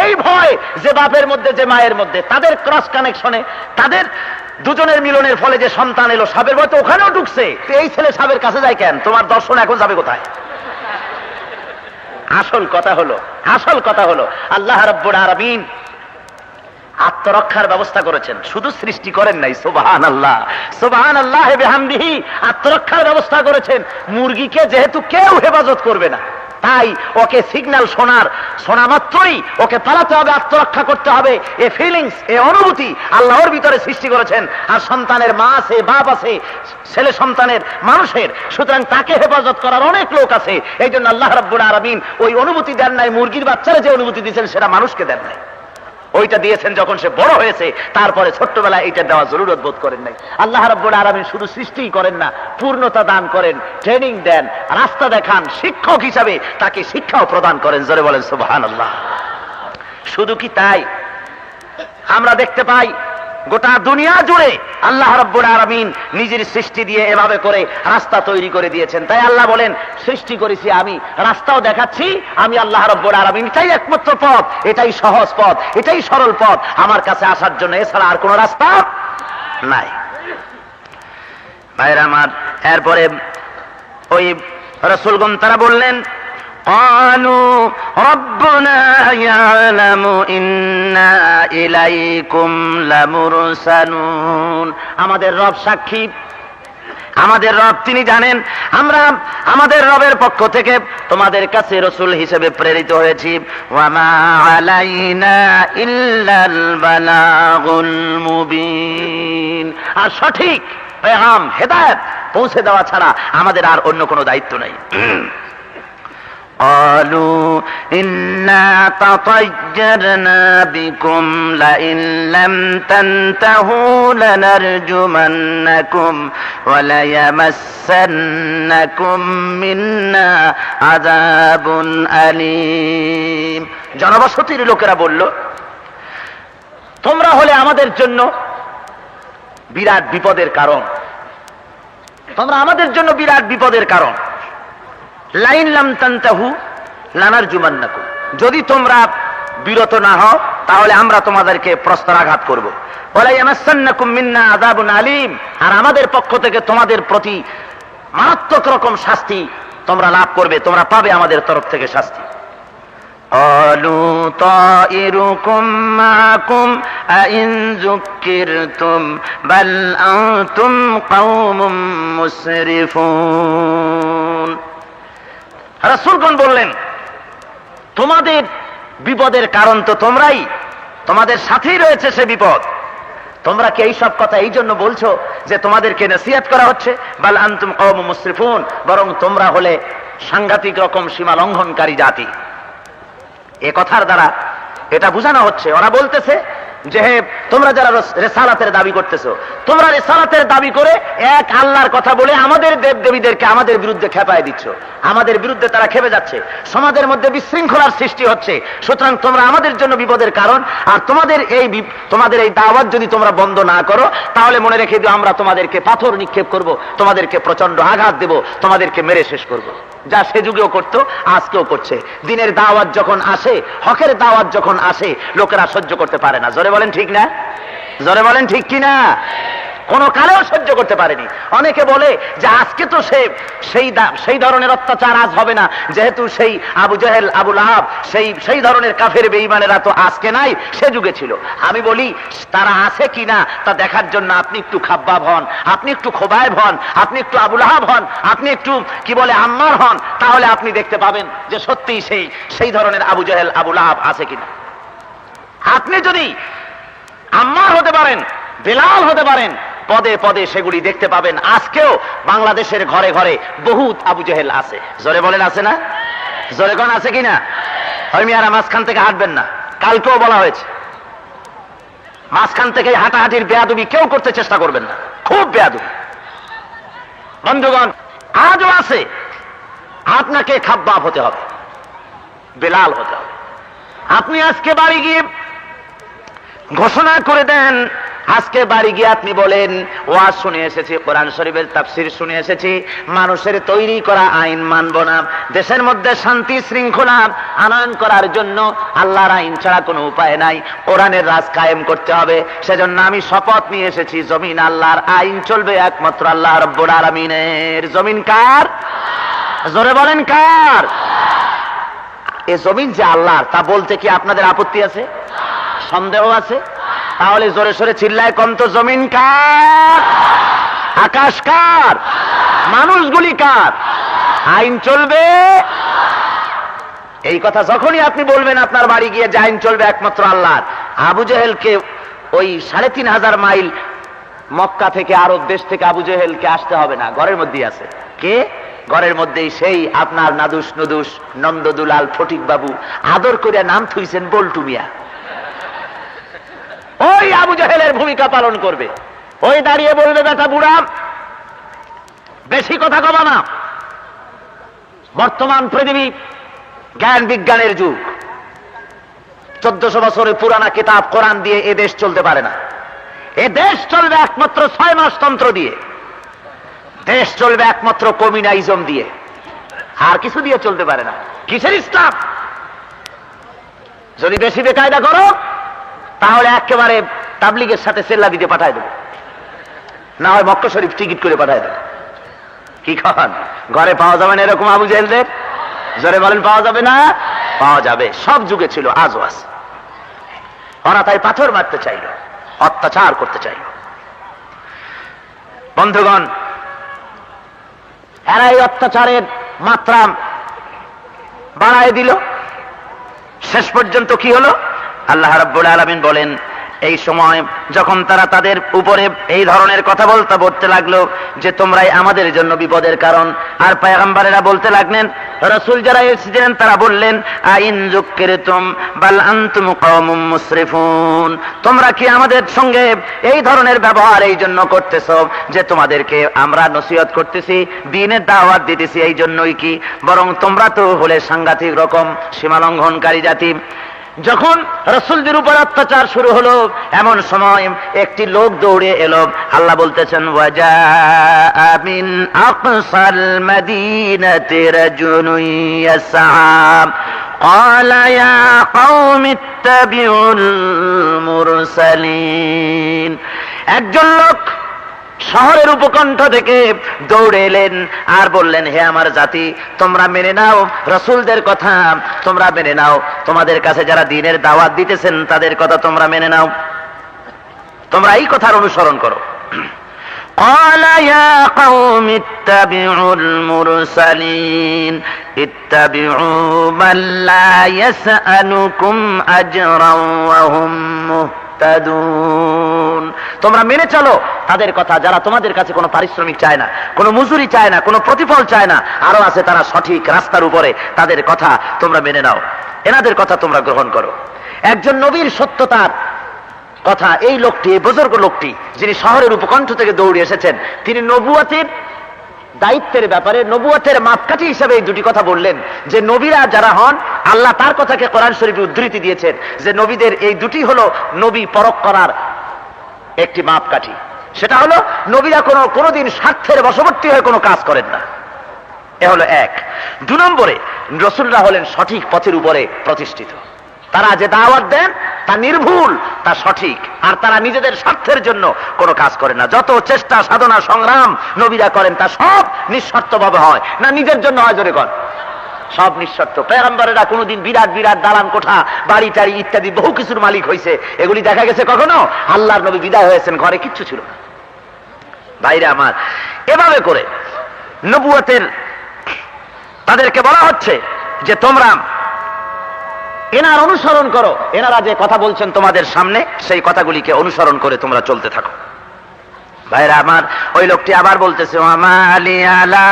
এই ভয় যে বাপের মধ্যে যে মায়ের মধ্যে, তাদের ক্রস কানেকশনে, তাদের দুজনের মিলনের ফলে যে সন্তান এলো, সাপের ভয় তো ওখানেও ঢুকছে। এই ছেলে সাপের কাছে যায় কেন? তোমার দর্শন এখন যাবে কোথায়? আসল কথা হলো আল্লাহ রাব্বুল আলামিন আত্মরক্ষার ব্যবস্থা করেছেন, শুধু সৃষ্টি করেন নাই। সুবহানাল্লাহ, সুবহানাল্লাহ বিহামদিহি। আত্মরক্ষার ব্যবস্থা করেছেন। মুরগিকে যেহেতু কেউ হেফাজত করবে না, তাই ওকে সিগন্যাল শোনা মাত্রই ওকে পালাতে হবে, আত্মরক্ষা করতে হবে। এ ফিলিংস, এ অনুভূতি আল্লাহর ভিতরে সৃষ্টি করেছেন। আর সন্তানের মা আছে, বাপ আছে, ছেলে সন্তানের, মানুষের, সুতরাং তাকে হেফাজত করার অনেক লোক আছে। এই জন্য আল্লাহ রাব্বুল আলামিন ওই অনুভূতি দেন নাই, মুরগির বাচ্চারা যে অনুভূতি দিয়েছেন সেটা মানুষকে দেন নাই। ওইটা দিয়েছেন যখন সে বড় হয়েছে, তারপরে ছোট্টবেলায় এইটা দেওয়া জরুরত বোধ করেন নাই। আল্লাহ রাব্বুল আলামিন শুধু সৃষ্টিই করেন না, পূর্ণতা দান করেন, ট্রেনিং দেন, রাস্তা দেখান, শিক্ষক হিসাবে তাকে শিক্ষাও প্রদান করেন। জোরে বলেন সুবহানাল্লাহ। শুধু কি তাই? আমরা দেখতে পাই গোটা দুনিয়া জুড়ে আল্লাহ রাব্বুল আলামিন নিজের সৃষ্টি দিয়ে এভাবে করে রাস্তা তৈরি করে দিয়েছেন। তাই আল্লাহ বলেন, সৃষ্টি করেছি আমি, রাস্তাও দেখাচ্ছি আমি আল্লাহ রাব্বুল আলামিন। এটাই একমাত্র পথ, এটাই সহজ পথ, এটাই সরল পথ আমার কাছে আসার জন্য, এছাড়া আর কোন রাস্তা নাই। ভাইরা আমার, এরপরে ওই রাসূলগণ তারা বললেন, قالوا ربنا يعلم إنا إليكم لمرسلون। আমাদের রব সাক্ষী, আমাদের রব তিনি জানেন আমরা আমাদের রবের পক্ষ থেকে তোমাদের কাছে রাসূল হিসেবে প্রেরিত হয়েছি। ওয়ামা আলাইনা ইল্লাল বালাগুল মুবিন। আর সঠিক পেগাম, হেদায়েত পৌঁছে দেওয়া ছাড়া আমাদের আর অন্য কোনো দায়িত্ব নাই। قالوا إنا تطيرنا بكم لئن لم تنتهوا لنرجمنكم وليمسنكم منا عذاب أليم। জনবসতির লোকেরা বলল, তোমরা হলে আমাদের জন্য বিরাট বিপদের কারণ, তোমরা আমাদের জন্য বিরাট বিপদের কারণ। লাইন লাম তানতাহু লানারজুমান্নাকুম, যদি তোমরা বিরত না হও তাহলে আমরা তোমাদেরকে প্রস্তরাঘাত করব। ওয়ালা ইয়ামাসসান্নাকুম মিন্না আযাবুন আলীম, আর আমাদের পক্ষ থেকে তোমাদের প্রতি মারাত্মক রকম শাস্তি তোমরা লাভ করবে, তোমরা পাবে আমাদের তরফ থেকে শাস্তি। قالوا طائركم معكم أئن ذكرتم بل أنتم قوم مسرفون। রাসূলগণ বললেন, তোমাদের বিপদের কারণ তো তোমরাই, তোমাদের সাথেই রয়েছে সে বিপদ। তোমরা কি এই সব কথা এই জন্য বলছো যে তোমাদেরকে নসিহত করা হচ্ছে? বাল আনতুম কওমুম মুসরিফুন, বরং তোমরা হলে সাংঘাতিক রকম সীমা লঙ্ঘনকারী জাতি। এ কথার দ্বারা এটা বোঝানো হচ্ছে, ওরা বলতেছে যে হে তোমরা যারা রিসালাতের দাবি করতেছো, তোমরা রিসালাতের দাবি করে এক আল্লাহর কথা বলে আমাদের দেব দেবীদেরকে আমাদের বিরুদ্ধে খেপায় দিচ্ছ, আমাদের বিরুদ্ধে তারা খেপে যাচ্ছে, সমাজের মধ্যে বিশৃঙ্খলার সৃষ্টি হচ্ছে। সুতরাং তোমরা আমাদের জন্য বিপদের কারণ, আর তোমাদের এই দাওয়াত যদি তোমরা বন্ধ না করো তাহলে মনে রেখে দিও আমরা তোমাদেরকে পাথর নিক্ষেপ করব, তোমাদেরকে প্রচন্ড আঘাত দেব, তোমাদেরকে মেরে শেষ করব। যা সে যুগেও করতো, আজকেও করছে। দিনের দাওয়াত যখন আসে, হকের দাওয়াত যখন আসে, লোকেরা সহ্য করতে পারে না। জোরে বলেন ঠিক না? জোরে বলেন ঠিক কিনা? কোন কালেও সহ্য করতে পারেনি। অনেকে বলে যে আজকে তো সেই ধরনের অত্যাচার আজ হবে না, যেহেতু সেই আবু জেহেল, আবু লাহাব, সেই ধরনের কাফের বেঈমানেরা তো আজকে নাই, সে যুগে ছিল। আমি বলি তারা আছে কিনা তা দেখার জন্য আপনি একটু খাব্বাব হন, আপনি একটু খোবায়েব হন, আপনি একটু আবু লাহাব হন, আপনি একটু কি বলে আম্মার হন, তাহলে আপনি দেখতে পাবেন যে সত্যিই সেই ধরনের আবু জেহেল, আবু লাহাব আছে কিনা। আপনি যদি আম্মার হতে পারেন, বেলাল হতে পারেন, পদে পদে সেগুলি দেখতে পাবেন। আজকেও বাংলাদেশের ঘরে ঘরে বহুত আবু জেহেল আছে। জোরে বলেন আছে না? জোরে কোন আছে কিনা? ওই মিয়ারা মাঝখান থেকে হাঁটবেন না, কালকেও বলা হয়েছে মাঝখান থেকে হাঁটাহাঁটির বেয়াদবি কেউ করতে চেষ্টা করবেন না, খুব বেয়াদবি। বন্ধুগণ, আজও আছে। আপনাকে খাব্বাব হতে হবে, বেলাল হতে হবে। আপনি আজকে বাড়ি গিয়ে ঘোষণা করে দেন, আজকে বাড়ি গিয়ে আপনি বলেন ওয়াজ শুনে এসেছি, কোরআন শরীফের তাফসীর শুনে এসেছি, মানুষের তৈরি করা আইন মানব না, দেশের মধ্যে শান্তি শৃঙ্খলা আনয়ন করার জন্য আল্লাহর আইন ছাড়া কোনো উপায় নাই, কোরআনের রাজ কায়েম করতে হবে। সেজন্য আমি শপথ নিয়ে এসেছি, জমিন আল্লাহর, আইন চলবে একমাত্র আল্লাহ রাব্বুল আলামিনের। জমিন কার? জোরে বলেন কার? এ জমিন যে আল্লাহর, তা বলতে কি আপনাদের আপত্তি আছে? সন্দেহ আছে? তাহলে জোরে সোরে চিল্লায় কোন তো, জমিন কার? আকাশ কার? মানুষগুলি কার? আইন চলবে। এই কথা যখনই আপনি বলবেন আপনার বাড়ি গিয়ে যে আইন চলবে একমাত্র আল্লাহর, আবু জেহেলকে ওই ৩৫০০ মাইল মক্কা থেকে, আরব দেশ থেকে আবু জেহেলকে আসতে হবে না, ঘরের মধ্যেই আছে। কে? ঘরের মধ্যেই সেই আপনার নাদুস নুদুস নন্দদুলাল ফটিক বাবু, আদর করে নাম থুইছেন বল্টু মিয়া, ওই আবু জেহেলের ভূমিকা পালন করবে। ওই দাঁড়িয়ে বলবে, বেটা বুড়া বেশি কথা কবা না, বর্তমান পৃথিবী জ্ঞান বিজ্ঞানের যুগ, 1400 বছরের পুরানা কিতাব কোরআন দিয়ে এ দেশ চলতে পারে না। এ দেশ চলবে একমাত্র 6 মাস তন্ত্র দিয়ে, দেশ চলবে একমাত্র কমিউনিজম দিয়ে, আর কিছু দিয়ে চলতে পারে না। কিসের ইসলাম? যদি বেশি বেকায়দা করো তাহলে একেবারে তাবলিগের সাথে সেল্লা দিতে পাঠায় দেবো, না হয় মক্কা শরীফ টিকিট করে পাঠায় দেবো। কি খান? ঘরে পাওয়া যাবে না এরকম আবু জেহেলদের? জোরে বলেন পাওয়া যাবে না? পাওয়া যাবে। সব যুগে ছিল, আজও আছে। ওরা তাই পাথর মারতে চাইল, অত্যাচার করতে চাইল। বন্ধুগণ, এরা এই অত্যাচারের মাত্রা বাড়ায় দিল। শেষ পর্যন্ত কি হলো? আল্লাহ রাব্বুল আলামিন বলেন, এই সময় যখন তারা তাদের উপরে এই ধরনের কথা বলতে লাগলো যে তোমরাই আমাদের জন্য বিপদের কারণ, আর পয়গম্বরেরা বলতে লাগলেন, রাসূল যারা এসেছিলেন তারা বললেন, আইন যুক্কিরতুম বাল আনতুম কওমুম মুসরিফুন, তোমরা কি আমাদের সঙ্গে এই ধরনের ব্যবহার এই জন্য করতেছো যে তোমাদেরকে আমরা নসিহত করতেছি, দ্বীনের দাওয়াত দিতেছি, এই জন্যই কি? বরং তোমরা তো হলে সাংঘাতিক রকম সীমালঙ্ঘনকারী জাতি। যখন রাসূলদের উপর অত্যাচার শুরু হলো, এমন সময় একটি লোক দৌড়ে এলো। আল্লাহ বলতেছেন, ওয়াজা মিন আকসাল মাদিনাতি রাজুলুন ইয়াসআ, قال يا قوم اتبعوا المرسلين। একজন লোক শহরের উপকণ্ঠ থেকে দৌড়ে এলেন আর বললেন, হে আমার জাতি, তোমরা মেনে নাও রাসূলদের কথা, তোমরা মেনে নাও, তোমাদের কাছে যারা দ্বীনের দাওয়াত দিতেছেন তাদের কথা তোমরা মেনে নাও, তোমরা এই কথার অনুসরণ করো। قال يا قوم اتبعوا المرسلين اتبعوا من لا يسألكم أجرا وهم مهتدون। তোমরা মেনে চলো তাদের কথা যারা তোমাদের কাছে কোনো পারিশ্রমিক চায় না, কোনো মজুরি চায় না, কোনো প্রতিফল চায় না, আরো আছে তারা সঠিক রাস্তার উপরে, তাদের কথা তোমরা মেনে নাও, এনাদের কথা তোমরা গ্রহণ করো। একজন নবীর সত্যতার কথা এই লোকটি, এই বুজুর্গ লোকটি যিনি শহরের উপকণ্ঠ থেকে দৌড়ে এসেছেন, তিনি নবুয়তের দায়িত্বের ব্যাপারে নবুয়তের মাপকাঠি হিসেবে এই দুটি কথা বললেন যে নবীরা যারা হন, আল্লাহ তার কথাকে কোরআন শরীফে উদ্ধৃতি দিয়েছেন যে নবীদের এই দুটি হলো নবী পরখ করার একটি মাপকাঠি। সেটা হলো নবীরা কোনোদিন স্বার্থের বশবর্তী হয়ে কোনো কাজ করেন না, এ হলো এক। 2 নম্বরে রাসূলরা হলেন সঠিক পথের উপরে প্রতিষ্ঠিত, তারা যে দাওয়াত দেন তা নির্ভুল, তা সঠিক, আর তারা নিজেদের স্বার্থের জন্য কোনো কাজ করে না। যত চেষ্টা সাধনা সংগ্রাম নবীরা করেন তা সব নিঃস্বার্থভাবে হয়, না নিজের জন্য হয়, জোরে কর, সব নিঃস্বার্থ। পয়গম্বরেরা কোনোদিন বিরাট বিরাট দালান কোঠা, বাড়ি টাড়ি ইত্যাদি বহু কিছুর মালিক হয়েছে, এগুলি দেখা গেছে কখনো? আল্লাহর নবী বিদায় হয়েছেন, ঘরে কিচ্ছু ছিল না। ভাইরা আমার, এভাবে করে নবুয়তের তাদেরকে বলা হচ্ছে যে তোমরা এনার অনুসরণ করো, এনারা যে কথা বলছেন তোমাদের সামনে সেই কথাগুলিকে অনুসরণ করে তোমরা চলতে থাকো। ভাইরা আমার, ওই লোকটি আবার বলতেছে, ওয়ামালি আলা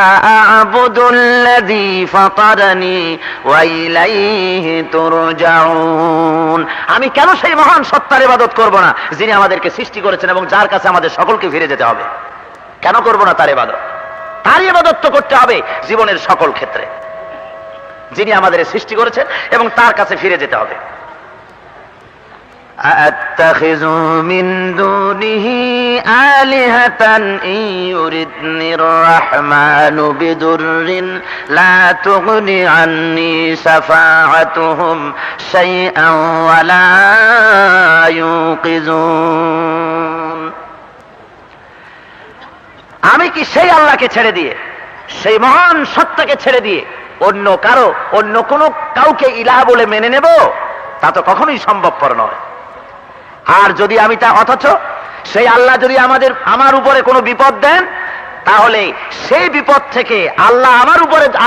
আবুদুল্লাযী ফাতারানি ওয়া ইলাইহি তুরজাউন। আমি কেন সেই মহান সত্তার ইবাদত করব না যিনি আমাদেরকে সৃষ্টি করেছেন এবং যার কাছে আমাদের সকলকে ফিরে যেতে হবে? কেন করব না তার ইবাদত? তার ইবাদত তো করতে হবে জীবনের সকল ক্ষেত্রে, যিনি আমাদের সৃষ্টি করেছেন এবং তার কাছে ফিরে যেতে হবে। আত্তাখিযু মিন দুনিহি আলিহাতান ইউরিদনির রাহমানু বিদুররিন লা তুগনি আন্নি শাফাআতুহুম শাইআন ওয়া লা ইউকিযুন। আমি কি সেই আল্লাহকে ছেড়ে দিয়ে, সেই মহান সত্তাকে ছেড়ে দিয়ে অন্য কাউকে ইলাহ বলে মেনে নেব? তা তো কখনোই সম্ভবপর নয়। আর যদি আমি অথচ সেই আল্লাহ যদি আমার উপরে কোনো বিপদ দেন, তাহলে সেই বিপদ থেকে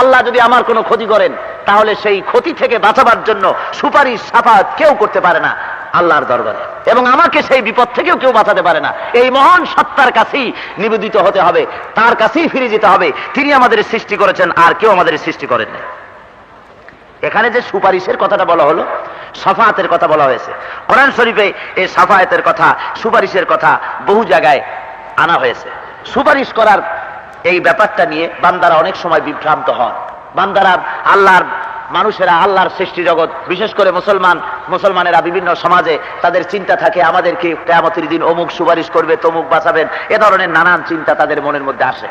আল্লাহ যদি আমার কোনো ক্ষতি করেন, তাহলে সেই ক্ষতি থেকে বাঁচাবার জন্য সুপারিশ সাফাত কেউ করতে পারে না আল্লাহর দরবারে, এবং আমাকে সেই বিপদ থেকেও কেউ বাঁচাতে পারে না। এই মহান সত্তার কাছেই নিবেদিত হতে হবে, তার কাছেই ফিরে যেতে হবে। তিনি আমাদের সৃষ্টি করেছেন, আর কেউ আমাদের সৃষ্টি করেন না। এখানে যে সুপারিশের কথাটা বলা হলো, শাফাআতের কথা বলা হয়েছে, কোরআন শরীফে এই শাফাআতের কথা, সুপারিশের কথা বহু জায়গায় আনা হয়েছে। সুপারিশ করার এই ব্যাপারটা নিয়ে বান্দারা অনেক সময় বিভ্রান্ত হন। বান্দারা মানুষেরা আল্লাহর সৃষ্টি জগৎ, বিশেষ করে মুসলমানেরা বিভিন্ন সমাজে তাদের চিন্তা থাকে আমাদেরকে কিয়ামতের দিন অমুক সুপারিশ করবে, তমুক বাঁচাবেন, এ ধরনের নানান চিন্তা তাদের মনের মধ্যে আসে।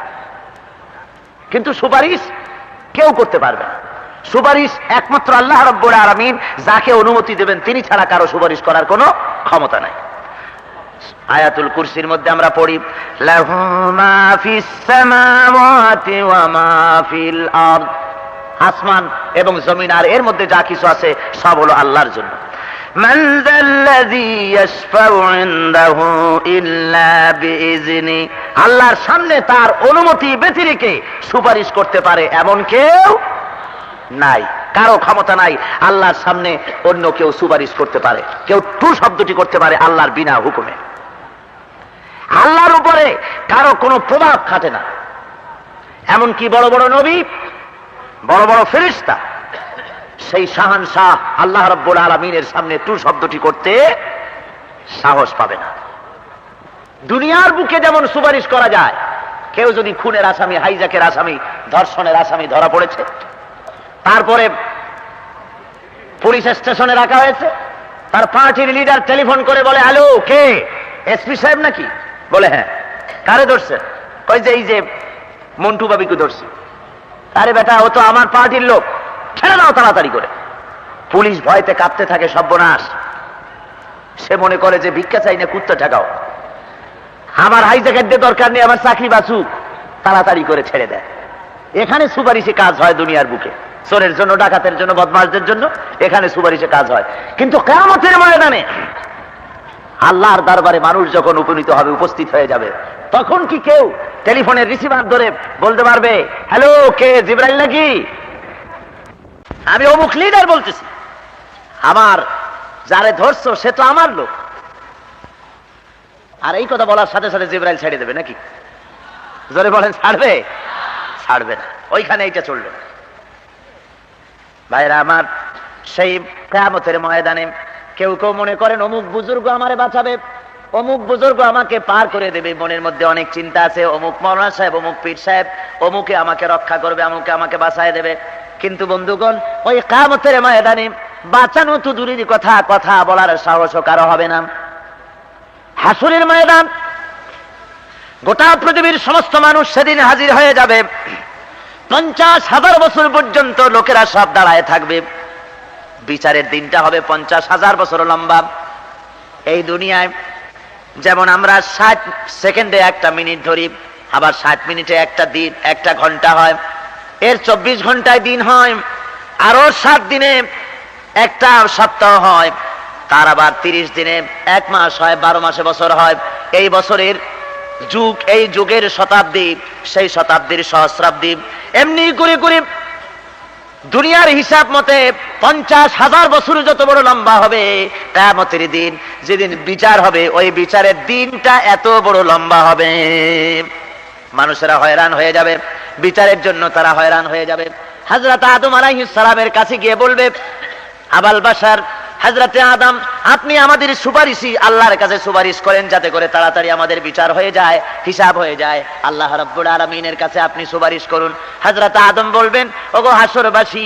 কিন্তু সুপারিশ কেউ করতে পারবে না। সুপারিশ একমাত্র আল্লাহ রাব্বুল আলামিন যাকে অনুমতি দেবেন তিনি ছাড়া কারো সুপারিশ করার কোনো ক্ষমতা নাই। আয়াতুল কুরসির মধ্যে আমরা পড়ি, লাহু মা ফিস সামাওয়াতি ওয়া মা ফিল আরদ। আসমান এবং জমিন আর এর মধ্যে যা কিছু আছে সব হলো আল্লাহর জন্য। মান যাল্লাযী ইয়াশফাউ ইনদাহু ইল্লা বিইজনি। আল্লাহর সামনে তার অনুমতি ব্যতিরেকে সুপারিশ করতে পারে এমন কেউ নাই, কারো ক্ষমতা নাই আল্লাহর সামনে অন্য কেউ সুপারিশ করতে পারে। কেউ টু শব্দটি করতে পারে আল্লাহর বিনা হুকুমে। আল্লাহর উপরে কারো কোনো প্রভাব খাটে না। এমনকি বড় বড় নবী, বড় বড় ফেরেশতা, সেই শাহানশাহ আল্লাহ রাব্বুল আলামিনের সামনে টু শব্দটি করতে সাহস পাবে না। দুনিয়ার বুকে যেমন সুপারিশ করা যায়, কেউ যদি খুনের আসামি, হাইজ্যাকের আসামি, ধর্ষণের আসামি ধরা পড়েছে, তারপরে পুলিশ স্টেশনে রাখা হয়েছে, তার পার্টির লিডার টেলিফোন করে বলে, হ্যালো, কে? এসপি সাহেব নাকি? বলে হ্যাঁ। কারে ধরছে? কই যে এই যে মন্টু বাবিকে ধরছে। আরে বেটা, ও তো আমার পার্টির লোক, ছেড়ে দাও তাড়াতাড়ি করে। পুলিশ ভয়তে কাঁপতে থাকে, সর্বনাশ। সে মনে করে যে ভিক্ষা চাই না, কুত্তা ঠেকাও, আমার হাইজ্যাকের দিয়ে দরকার নেই, আমার চাকরি বাঁচুক, তাড়াতাড়ি করে ছেড়ে দেয়। এখানে সুপারিশে কাজ হয় দুনিয়ার বুকে, চোরের জন্য, ডাকাতের জন্য, বদমাশদের জন্য এখানে সুপারিশে কাজ হয়। কিন্তু কিয়ামতের ময়দানে আল্লাহর দরবারে মানুষ যখন উপনীত হবে, উপস্থিত হয়ে যাবে, তখন কি কেউ টেলিফোনের রিসিভার ধরে বলতে পারবে, হ্যালো, কে, জিবরাইল নাকি? আমি অমুক লিডার বলতেছি, আমার যারে ধরছো সে তো আমার লোক। আর এই কথা বলার সাথে সাথে জিবরাইল ছেড়ে দেবে নাকি? জোরে বলেন, ছাড়বে? ছাড়বে না, ওইখানে এইটা চলবে না। ভাইরা আমার, সেই কিয়ামতের ময়দানে কেউ কেউ মনে করেন অমুক বুজুর্গ আমারে বাঁচাবে, অমুক বুজুর্গ আমাকে পার করে দেবে, মনের মধ্যে অনেক চিন্তা আছে, অমুক মাওলানা সাহেব, অমুক পীর সাহেব, অমুকে আমাকে রক্ষা করবে, অমুকে আমাকে বাঁচায় দেবে। কিন্তু বন্ধুগণ, ওই কিয়ামতের ময়দানে বাঁচানো তো দূরের কথা, কথা বলার সাহসও কারো হবে না। হাসরের ময়দান, গোটা পৃথিবীর সমস্ত মানুষ সেদিন হাজির হয়ে যাবে। 50,000 বছর পর্যন্ত লোকেরা সব দাঁড়ায় থাকবে। বিচারের দিনটা হবে 50,000 বছর লম্বা। এই দুনিয়ায় যেমন আমরা 60 সেকেন্ডে একটা মিনিট ধরি, আবার 60 মিনিটে একটা দিন, একটা ঘন্টা হয়, এর 24 ঘন্টায় দিন হয়, আরো 7 দিনে একটা সপ্তাহ হয়, তার আবার 30 দিনে 1 মাস হয়, 12 মাসে বছর হয়। এই বছরের যুগ, এই যুগের শতাব্দী, সেই শতাব্দীর সহস্রাব্দী, এমনি করে করে দুনিয়ার হিসাব মতে 50,000 বছর যত বড় লম্বা হবে, কিয়ামতের দিন যেদিন বিচার হবে, ওই বিচারের দিনটা এত বড় লম্বা হবে। মানুষেরা হয়রান হয়ে যাবে, বিচারের জন্য তারা হয়রান হয়ে যাবে। হযরত আদম আলাইহিস সালামের কাছে গিয়ে বলবে, আবাল বাশার, হযরতে আদম, আপনি আমাদের সুপারিশই আল্লাহর কাছে সুপারিশ করেন, যাতে করে তাড়াতাড়ি আমাদের বিচার হয়ে যায়, হিসাব হয়ে যায়। আল্লাহ রাব্বুল আলামিনের কাছে আপনি সুপারিশ করুন। হযরতে আদম বলবেন, ওগো হাসরবাসী,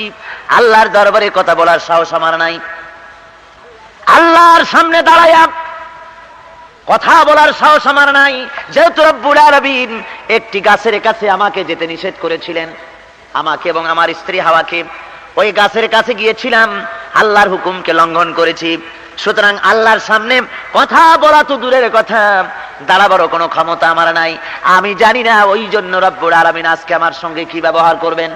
আল্লাহর দরবারে কথা বলার সাহস আমার নাই, আল্লাহর সামনে দাঁড়ায়া কথা বলার সাহস আমার নাই, যেহেতু রব্বুল আলামিন একটি গাছের কাছে আমাকে যেতে নিষেধ করেছিলেন, আমাকে এবং আমার স্ত্রী হাওয়াকে। ওই গাছের কাছে গিয়েছিলাম, আল্লাহর হুকুমকে লঙ্ঘন করেছি। সুতরাং আল্লাহর সামনে কথা বলা তো দূরের কথা, দাঁড়াবারও কোনো ক্ষমতা আমার নাই। আমি জানি না ওই জন্য রব্বুল আলামিন আজকে আমার সঙ্গে কি ব্যবহার করবেন।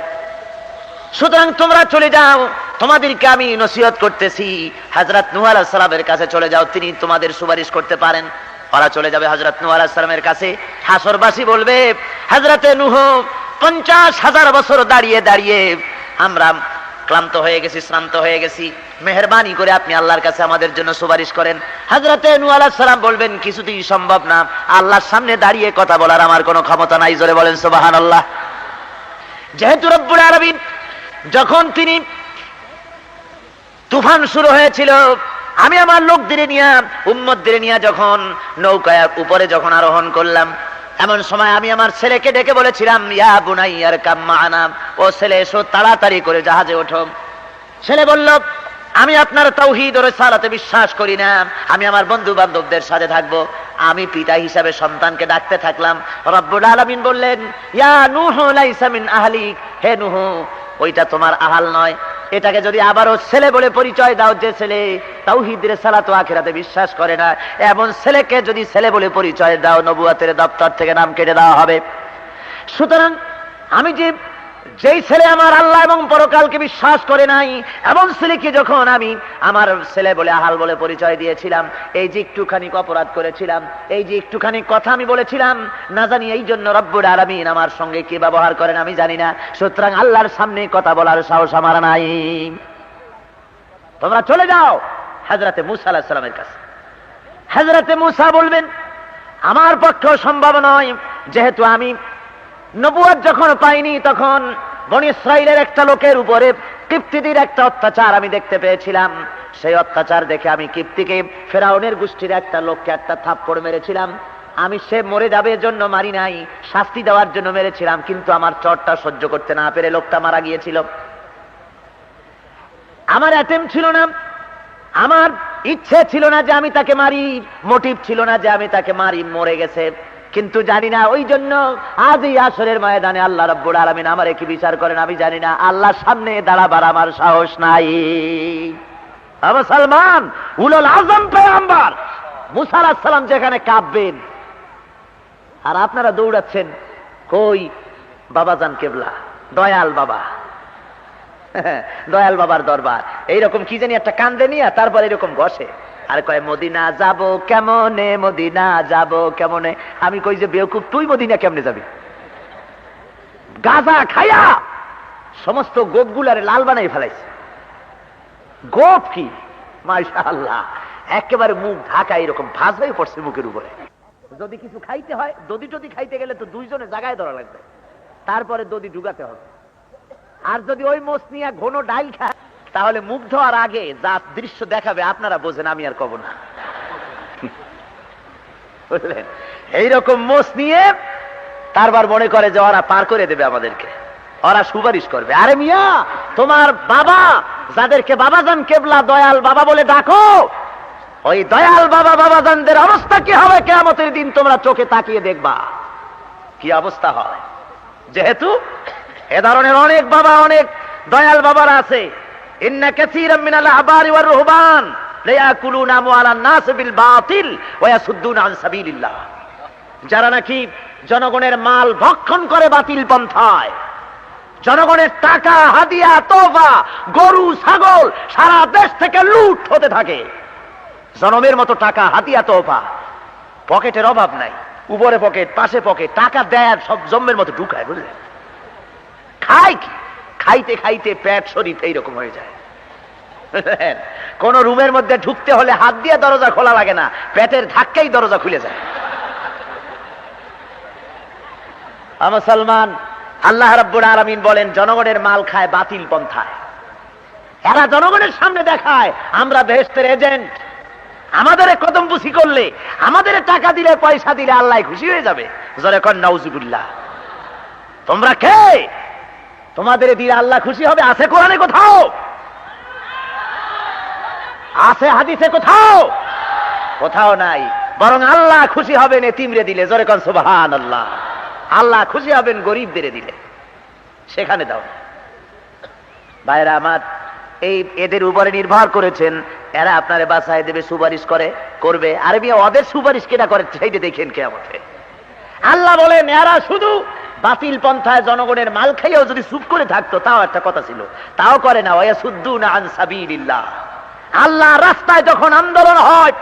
সুতরাং তোমরা চলে যাও, তোমাদেরকে আমি নসিহত করতেছি, হযরত নূহ আলাইহিস সালামের কাছে চলে যাও, তিনি তোমাদের সুপারিশ করতে পারেন। ওরা চলে যাবে হযরত নূহ আলাইহিস সালামের কাছে। হাসরবাসী বলবে, হযরতে নূহ, 50,000 বছর দাঁড়িয়ে দাঁড়িয়ে আমরা ক্লান্ত হয়ে গেছি, শ্রান্ত হয়ে গেছি, মেহেরবানি করে আপনি আল্লাহর কাছে আমাদের জন্য সুপারিশ করেন। হযরতে নূহ আলাইহিস সালাম বলবেন, কিছুতেই সম্ভব না, আল্লাহর সামনে দাঁড়িয়ে কথা বলার আমার কোনো ক্ষমতা নাই। জোরে বলেন সুবহানাল্লাহ। যেহেতু রব্বুল আলামিন যখন তিনি তুফান শুরু হয়েছিল, আমি আমার লোকদের নিয়ে, উম্মতদের নিয়ে যখন নৌকায় উপরে যখন আরোহণ করলাম, এমন সময় আমি আমার ছেলেকে ডেকে বলেছিলাম, ইয়া বুনাইয়ার কাম মা'ানা, ও ছেলে এসো, তাড়াতাড়ি করে জাহাজে ওঠো। ছেলে বলল, আমি আপনার তাওহীদ ও রিসালাতে বিশ্বাস করি না, আমি আমার বন্ধু বান্ধবদের সাথে থাকবো। আমি পিতা হিসাবে সন্তানকে ডাকতে থাকলাম। রব্বুল আলামিন বললেন, ইয়া নূহ লাইসা মিন আহলিক, হে নূহ, ওইটা তোমার আহাল নয়। এটাকে যদি আবারও ছেলে বলে পরিচয় দাও, যে ছেলে তাওহীদ রিসালাত ও আখিরাতে বিশ্বাস করে না, এমন ছেলেকে যদি ছেলে বলে পরিচয় দাও, নবুয়তের দপ্তর থেকে নাম কেটে দেওয়া হবে। সুতরাং আমি যেই ছেলে আমার আল্লাহ এবং পরকালকে বিশ্বাস করে নাই, এমন ছেলেকে যখন আমি আমার ছেলে বলে, আহাল বলে পরিচয় দিয়েছিলাম, এই যে একটুখানি অপরাধ করেছিলাম, এই যে একটুখানি কথা আমি বলেছিলাম, না জানি এই জন্য রব্বুল আলামিন আমার সঙ্গে কি ব্যবহার করেন আমি জানি না। সুতরাং আল্লাহর সামনে কথা বলার সাহস আমার নাই। তোমরা চলে যাও হযরতে মূসা আলাইহিস সালামের কাছে। হযরতে মূসা বলবেন, আমার পক্ষে সম্ভব নয়, যেহেতু আমি নবুয়ত যখন পাইনি, তখন বনী ইসরাইলের একটা লোকের উপরে কিপ্তিদের একটা অত্যাচার আমি দেখতে পেয়েছিলাম। সেই অত্যাচার দেখে আমি কিপ্তিকে, ফেরাউনের গোষ্ঠীর একটা লোককে একটা থাপ্পড় মেরেছিলাম। আমি সে মরে যাবে জন্য মারি নাই, শাস্তি দেওয়ার জন্য মেরেছিলাম, কিন্তু আমার চোটটা সহ্য করতে না পেরে লোকটা মারা গিয়েছিল। আমার অ্যাটেম্প ছিল না, আমার ইচ্ছে ছিল না যে আমি তাকে মারি, মোটিভ ছিল না যে আমি তাকে মারি, মরে গেছে। কিন্তু জানি না, ওই জন্য আজ এই আসরের ময়দানে আল্লাহ রাব্বুল আলামিন আমারে কি বিচার করেন আমি জানি না। আল্লাহর সামনে দাঁড়াবার আমার সাহস নাই। মুসলমান, উলুল আযম পয়গম্বর মুসা আলাইহিস সালাম যেখানে কাঁপবেন, আর আপনারা দৌড়াচ্ছেন কই বাবাজান কেবলা, দয়াল বাবা, দয়াল বাবার দরবার। এইরকম কি জানি একটা কান্দে নিয়ে তারপর এরকম বসে আর কয় মদিনা যাব কেমনে, মদিনা যাব কেমনে। আমি কই যে বেওকুফ, তুই মদিনা কেমনে যাবি? গাঁজা খায়া সমস্ত গোপগুলারে লাল বানাই ফেলাইছে। গোপ কি মাশাআল্লাহ, একেবারে মুখ ঢাকা এরকম ভাঁজ হয়ে পড়ছে মুখের উপরে। যদি কিছু খাইতে হয়, দধি টদি খাইতে গেলে তো দুইজনে জায়গায় ধরা লাগবে, তারপরে দধি ঢুকাতে হবে। আর যদি ওই মোষ নিয়ে ঘন ডাইল খায়, তাহলে মুখ ধোয়ার আগে যা দৃশ্য দেখাবে আপনারা বোঝেন, আমি আর কব না। বুঝলেন? এইরকম মোষ নিয়ে তারপর মনে করে যে ওরা পার করে দেবে আমাদেরকে, ওরা সুপারিশ করবে। আরে মিয়া, তোমার বাবা যাদেরকে বাবাজান কেবলা দয়াল বাবা বলে ডাকো, ওই দয়াল বাবা বাবাজানদের অবস্থা কি হবে কিয়ামতের দিন তোমরা চোখে তাকিয়ে দেখবা কি অবস্থা হয়। যেহেতু এ ধরনের অনেক বাবা, অনেক দয়াল বাবার আছে। ইন্না কাসীরাম মিনাল আহবারি ওয়ার রুহবান লা ইয়াকুলুনা আমওয়ালান নাস বিল বাতিল ওয়া ইয়াসুদ্দুনা আন সাবিলিল্লাহ। যারা নাকি জনগণের মাল ভক্ষণ করে বাতিল পন্থায়, জনগণের টাকা, হাদিয়া, তোফা, গরু, ছাগল সারা দেশ থেকে লুট হতে থাকে। জনমের মতো টাকা, হাদিয়া, তোফা, পকেটের অভাব নাই, উপরে পকেট, পাশে পকেট, টাকা দেয় আর সব জম্মের মতো ঢুকায়। বুঝলেন? খায় কি? খাইতে খাইতে পেট শরীর এইরকম হয়ে যায়। কোন রুমের মধ্যে ঢুকতে হলে হাত দিয়ে দরজা খোলা লাগে না, পেটের ধাক্কাই দরজা খুলে যায়। মুসলমান, আল্লাহ রাব্বুল আলামিন বলেন জনগণের মাল খায় বাতিল পন্থায়। এরা জনগণের সামনে দেখায় আমরা বেহেশতের এজেন্ট, আমাদের কদম বুসি করলে, আমাদের টাকা দিলে, পয়সা দিলে আল্লাহ খুশি হয়ে যাবে। জোরে কোন নাউজুবিল্লাহ। তোমরা কে? তোমাদের দিয়ে আল্লাহ খুশি হবে? আছে কোরআনে কোথাও? আছে হাদিসে কোথাও? কোথাও নাই। বরং আল্লাহ খুশি হবেন এতিমরে দিলে। জোরে কোন সুবহানাল্লাহ। আল্লাহ খুশি হবেন গরিবদের দিলে, সেখানে দাও। ভাইরা আমার, এই এদের উপরে নির্ভর করেছেন, এরা আপনারে বাঁচায় দেবে, সুপারিশ করবে। আরে মিয়া, ওদের সুপারিশ কেনা করে সেইটা দেখেন কিয়ামতে। আল্লাহ বলেন এরা শুধু বাতিল পন্থায় জনগণের মাল খাইয়াও যদি চুপ করে থাকতো তাও একটা কথা ছিল, তাও করে না। ওয়াসুদ্দুনা আন সাবিলিল্লাহ। আল্লাহ রাস্তায় যখন আন্দোলন হয়,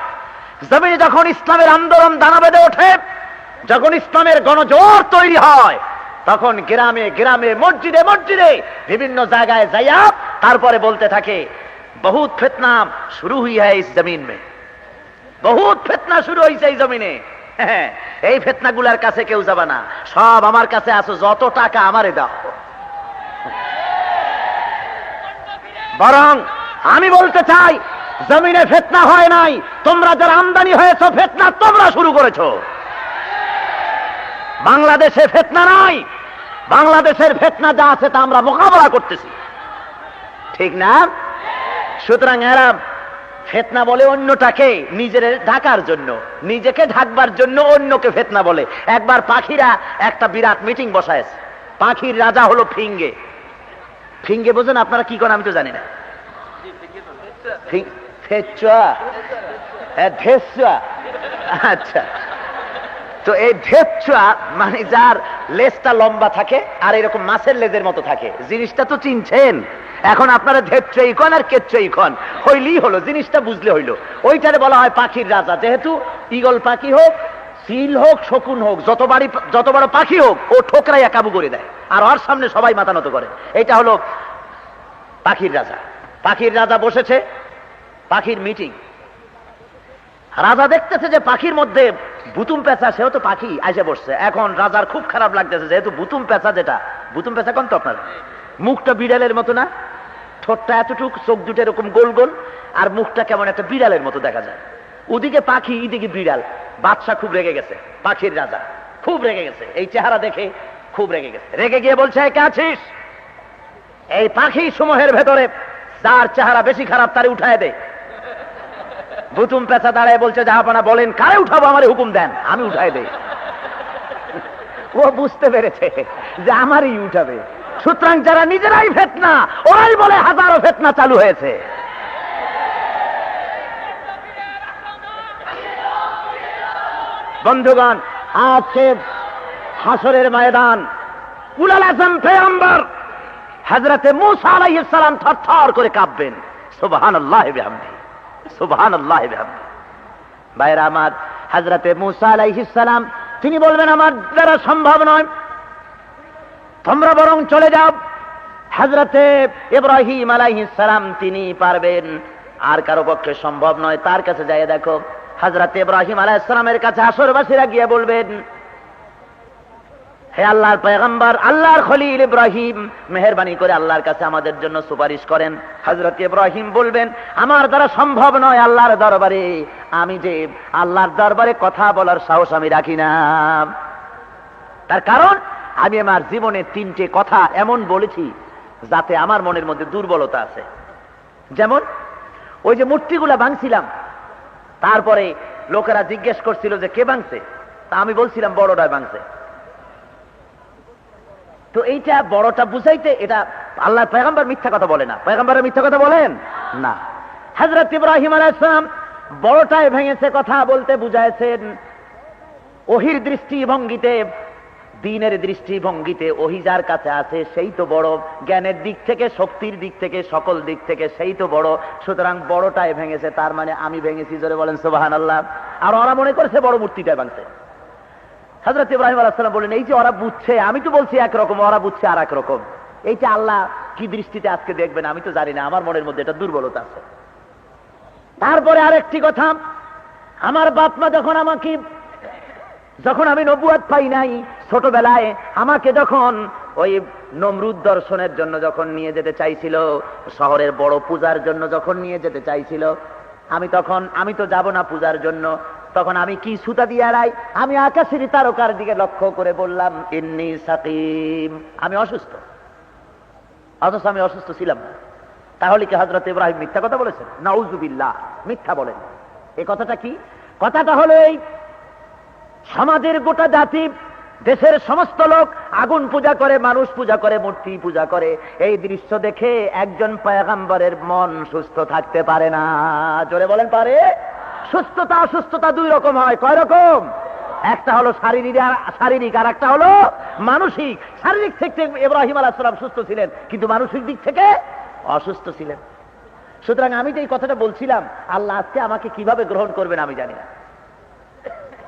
জমিনে যখন ইসলামের আন্দোলন দানা বেঁধে ওঠে, যখন ইসলামের গণজোয়ার তৈরি হয়, তখন গ্রামে গ্রামে, মসজিদে মসজিদে, বিভিন্ন জায়গায় যাইয়া তারপরে বলতে থাকে বহুত ফিতনা শুরু হুই হ্যায় ইস জমিন মে, বহুত ফিতনা শুরু হয়েছে এই জমিনে। এই ফিতনাগুলার কাছে কেউ যাবে না, সব আমার কাছে আসো, যত টাকা আমারে দাও। বরং আমি বলতে চাই, জমিনে ফিতনা হয় নাই, তোমরা যারা আমদানি হয়েছো ফিতনা তোমরা শুরু করেছো। বাংলাদেশে ফিতনা নাই, বাংলাদেশের ফিতনা যা আছে তা আমরা মোকাবেলা করতেছি, ঠিক না? সুতরাং এরা ফিতনা বলে অন্যটাকে নিজের ঢাকার জন্য, নিজেকে ঢাকবার জন্য অন্যকে ফিতনা বলে। একবার পাখিরা একটা বিরাট মিটিং বসায়ছে। পাখির রাজা হলো ফিঙ্গে। ফিঙ্গে বোঝেন আপনারা কি করেন? আমি তো জানি না। আচ্ছা, তো এই ধেচ্চা মানে যার লেজটা লম্বা থাকে আর এরকম মাছের লেজের মতো থাকে, জিনিসটা তো চিনছেন। এখন আপনারা ধেচ্চই কন আর কেচ্চই কন, হইলেই হলো, জিনিসটা বুঝলে হইলো। ওইটারে বলা হয় পাখির রাজা। যেহেতু ঈগল পাখি হোক, চিল হোক, শকুন হোক, যত বড় পাখি হোক, ও ঠোকরাইয়া কাবু করে দেয়, আর ওর সামনে সবাই মাথা নত করে। এটা হলো পাখির রাজা। পাখির রাজা বসেছে, পাখির মিটিং। রাজা দেখতেছে যে পাখির মধ্যে বুতুম পেঁচা, সেও তো পাখি, এসে বসছে। এখন রাজার খুব খারাপ লাগতেছে, যেহেতু বুতুম পেঁচা, যেটা বুতুম পেঁচা কোন তো আপনার, মুখটা বিড়ালের মতো না, ঠোঁটটা এতটুক, চোখ দুটো এরকম গোল গোল, আর মুখটা কেমন একটা বিড়ালের মতো দেখা যায়। ওদিকে পাখি, এদিকে বিড়াল। বাদশা খুব রেগে গেছে, পাখির রাজা খুব রেগে গেছে, এই চেহারা দেখে খুব রেগে গেছে। রেগে গিয়ে বলছে, কে আছিস? এই পাখি সমূহের ভেতরে যার চেহারা বেশি খারাপ তারে উঠায় দে। বুতুম পেঁচা দাঁড়ায় বলছে, জাহাপানা বলেন কারে উঠাবো, আমারে হুকুম দেন, আমি উঠায় দেই। ও বুঝতে পেরেছে যে আমারই উঠাবে। সুতরাং যারা নিজেরাই ফিতনা, ওরাই বলে হাজারো ফিতনা চালু হয়েছে। বন্ধুগণ, আজকে হাসরের ময়দান উলাল আযম পয়গম্বর হযরতে মূসা আলাইহিস সালাম থরথর করে কাঁপবেন। সুবহানাল্লাহি বিহামদিহি, সুবহানাল্লাহি বিহামদিহি। ভাইরা আমার, হযরতে মূসা আলাইহিস সালাম তিনি বলবেন আমার দ্বারা সম্ভব নয়, তোমরা বরং চলে যাও। হযরতে ইব্রাহিম আলাইহিস সালাম তিনি পারবেন, আর কারো পক্ষে সম্ভব নয়, তার কাছে যাইয়ে দেখো। হযরতে ইব্রাহিম আলাইহিস সালামের কাছে হাসরবাসীরা গিয়ে বলবেন, হে আল্লাহর পয়গম্বর, আল্লাহর খলিল ইব্রাহিম, মেহেরবানি করে আল্লাহর কাছে আমাদের জন্য সুপারিশ করেন। হযরত ইব্রাহিম বলবেন আমার দ্বারা সম্ভব নয়, আল্লাহর দরবারে আমি যে আল্লাহর দরবারে কথা বলার সাহস আমি রাখি না। তার কারণ আমি আমার জীবনে 3টে কথা এমন বলেছি যাতে আমার মনের মধ্যে দুর্বলতা আছে। যেমন ওই যে মূর্তিগুলা ভাঙছিলাম, তারপরে লোকেরা জিজ্ঞেস করছিল যে কে ভাঙছে, তা আমি বলছিলাম বড়টাই ভাঙছে। তো এইটা বড়টা বুঝাইতে, এটা আল্লাহর পয়গম্বর মিথ্যা কথা বলে না। পয়গম্বরের মিথ্যা কথা বলেন না। হযরত ইব্রাহিম আলাইহিস সালাম বড়টাই ভেঙেছে কথা বলতে বুঝাইছেন ওহির দৃষ্টিভঙ্গিতে, দ্বীনের দৃষ্টিভঙ্গিতে ওহি যার কাছে আছে সেই তো বড়, জ্ঞানের দিক থেকে, শক্তির দিক থেকে, সকল দিক থেকে সেই তো বড়। সুতরাং বড়টাই ভেঙেছে, তার মানে আমি ভেঙেছি। জোরে বলেন সুবহানাল্লাহ। আর ওরা মনে করছে বড় মূর্তিটাই ভাঙছে। হযরত ইব্রাহিম আলাইহিস সালাম বলেন এই যে ওরা বুঝছে, আমি তো বলছি একরকম, ওরা বুঝছে আর এক রকম। এইটা আল্লাহ কি দৃষ্টিতে আজকে দেখবেন আমি তো জানি না, আমার মনের মধ্যে এটা দুর্বলতা আছে। তারপরে আরেকটি কথা, আমার বাপ মা যখন আমি নবুয়ত পাই নাই, ছোটবেলায় আমাকে যখন ওই নমরুদ দর্শনের জন্য যখন নিয়ে যেতে চাইছিল, শহরের বড় পূজার জন্য যখন নিয়ে যেতে চাইছিল, আমি তো যাব না পূজার জন্য। তখন আমি কি সুতা দিয়ে আড়াই, আমি আকাশের তারকার দিকে লক্ষ্য করে বললাম ইন্নী সাকিম, আমি অসুস্থ। অথচ আমি অসুস্থ ছিলাম না। তাহলে কি হযরত ইব্রাহিম মিথ্যা কথা বলেছেন? নাউযুবিল্লাহ, মিথ্যা বলেন। এই কথাটা কি? কথাটা হলো এই, সমাজের গোটা জাতি, দেশের সমস্ত লোক আগুন পূজা করে, মানুষ পূজা করে, মূর্তি পূজা করে। এই দৃশ্য দেখে একজন পয়গম্বরের মন সুস্থ থাকতে পারে না। জোরে বলেন পারে? সুস্থতা অসুস্থতা 2 রকম হয়। কয় রকম? একটা হলো শারীরিক, আর একটা হলো মানসিক। শারীরিক থেকে ইব্রাহিম আলাইহিস সালাম সুস্থ ছিলেন, কিন্তু মানসিক দিক থেকে অসুস্থ ছিলেন। সুতরাং আমি যে এই কথাটা বলছিলাম, আল্লাহ আজকে আমাকে কিভাবে গ্রহণ করবেন আমি জানি না।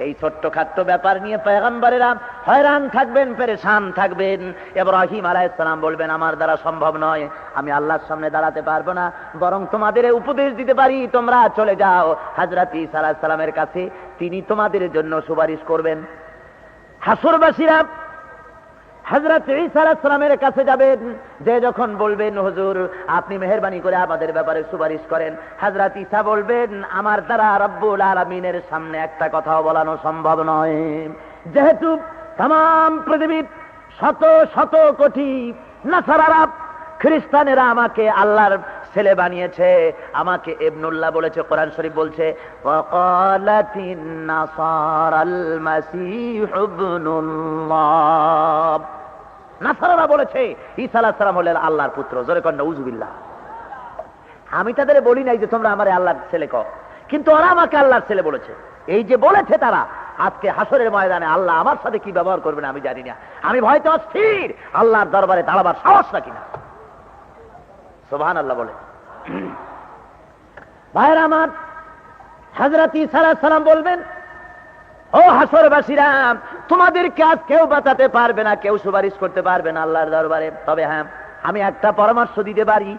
এই ছোট্ট খাট্ট ব্যাপার নিয়ে পয়গম্বরেরা হয়রান থাকবেন, পেরেশান থাকবেন। ইব্রাহিম আলাইহিস সালাম বলবেন আমার দ্বারা সম্ভব নয়, আমি আল্লাহর সামনে দাঁড়াতে পারবো না, বরং তোমাদের উপদেশ দিতে পারি, তোমরা চলে যাও হযরত ঈসা আলাইহিস সালামের কাছে, তিনি তোমাদের জন্য সুপারিশ করবেন। হাসরবাসীরা হযরত ঈসা আলাইহিস সালামের কাছে যাবেন, যে যখন বলবেন হুজুর আপনি মেহেরবানি করে আমাদের ব্যাপারে সুপারিশ করেন, হযরত ঈসা বলবেন আমার দ্বারা রব্বুল আলামিনের সামনে একটা কথাও বলানো সম্ভব নয়। যেহেতু तमाम পৃথিবীর শত শত কোটি নাসারারা, খ্রিস্টানেরা আমাকে আল্লাহর ছেলে বানিয়েছে, আমাকে ইবনুল্লাহ বলেছে, কোরআন শরীফ বলছে ওয়াকালাতিন নাসারাল মাসীহ ইবনুল্লাহ। নাসারারা বলেছে ঈসা আলাইহিস সালাম হলেন আল্লাহর পুত্র। জোরে কর নাউযুবিল্লাহ। আমি তাদের বলি নাই যে তোমরা আমারে আল্লাহর ছেলে কও, কিন্তু ওরা আমাকে আল্লাহর ছেলে বলেছে। এই যে বলেছে তারা, আজকে হাসরের ময়দানে আল্লাহ আমার সাথে কি ব্যবহার করবেন আমি জানি না। আমি ভয়তে অস্থির, আল্লাহর দরবারে দাঁড়াবার সাহস রাখি না। সুবহানাল্লাহ বলে। ভাইরা আমার, হযরত ঈসা আলাইহিস সালাম বলবেন ও হাসরবাসীরা, তোমাদেরকে আজ কেউ বাঁচাতে পারবে না, কেউ সুপারিশ করতে পারবে না আল্লাহর দরবারে। তবে হ্যাঁ, আমি একটা পরামর্শ দিতে পারি,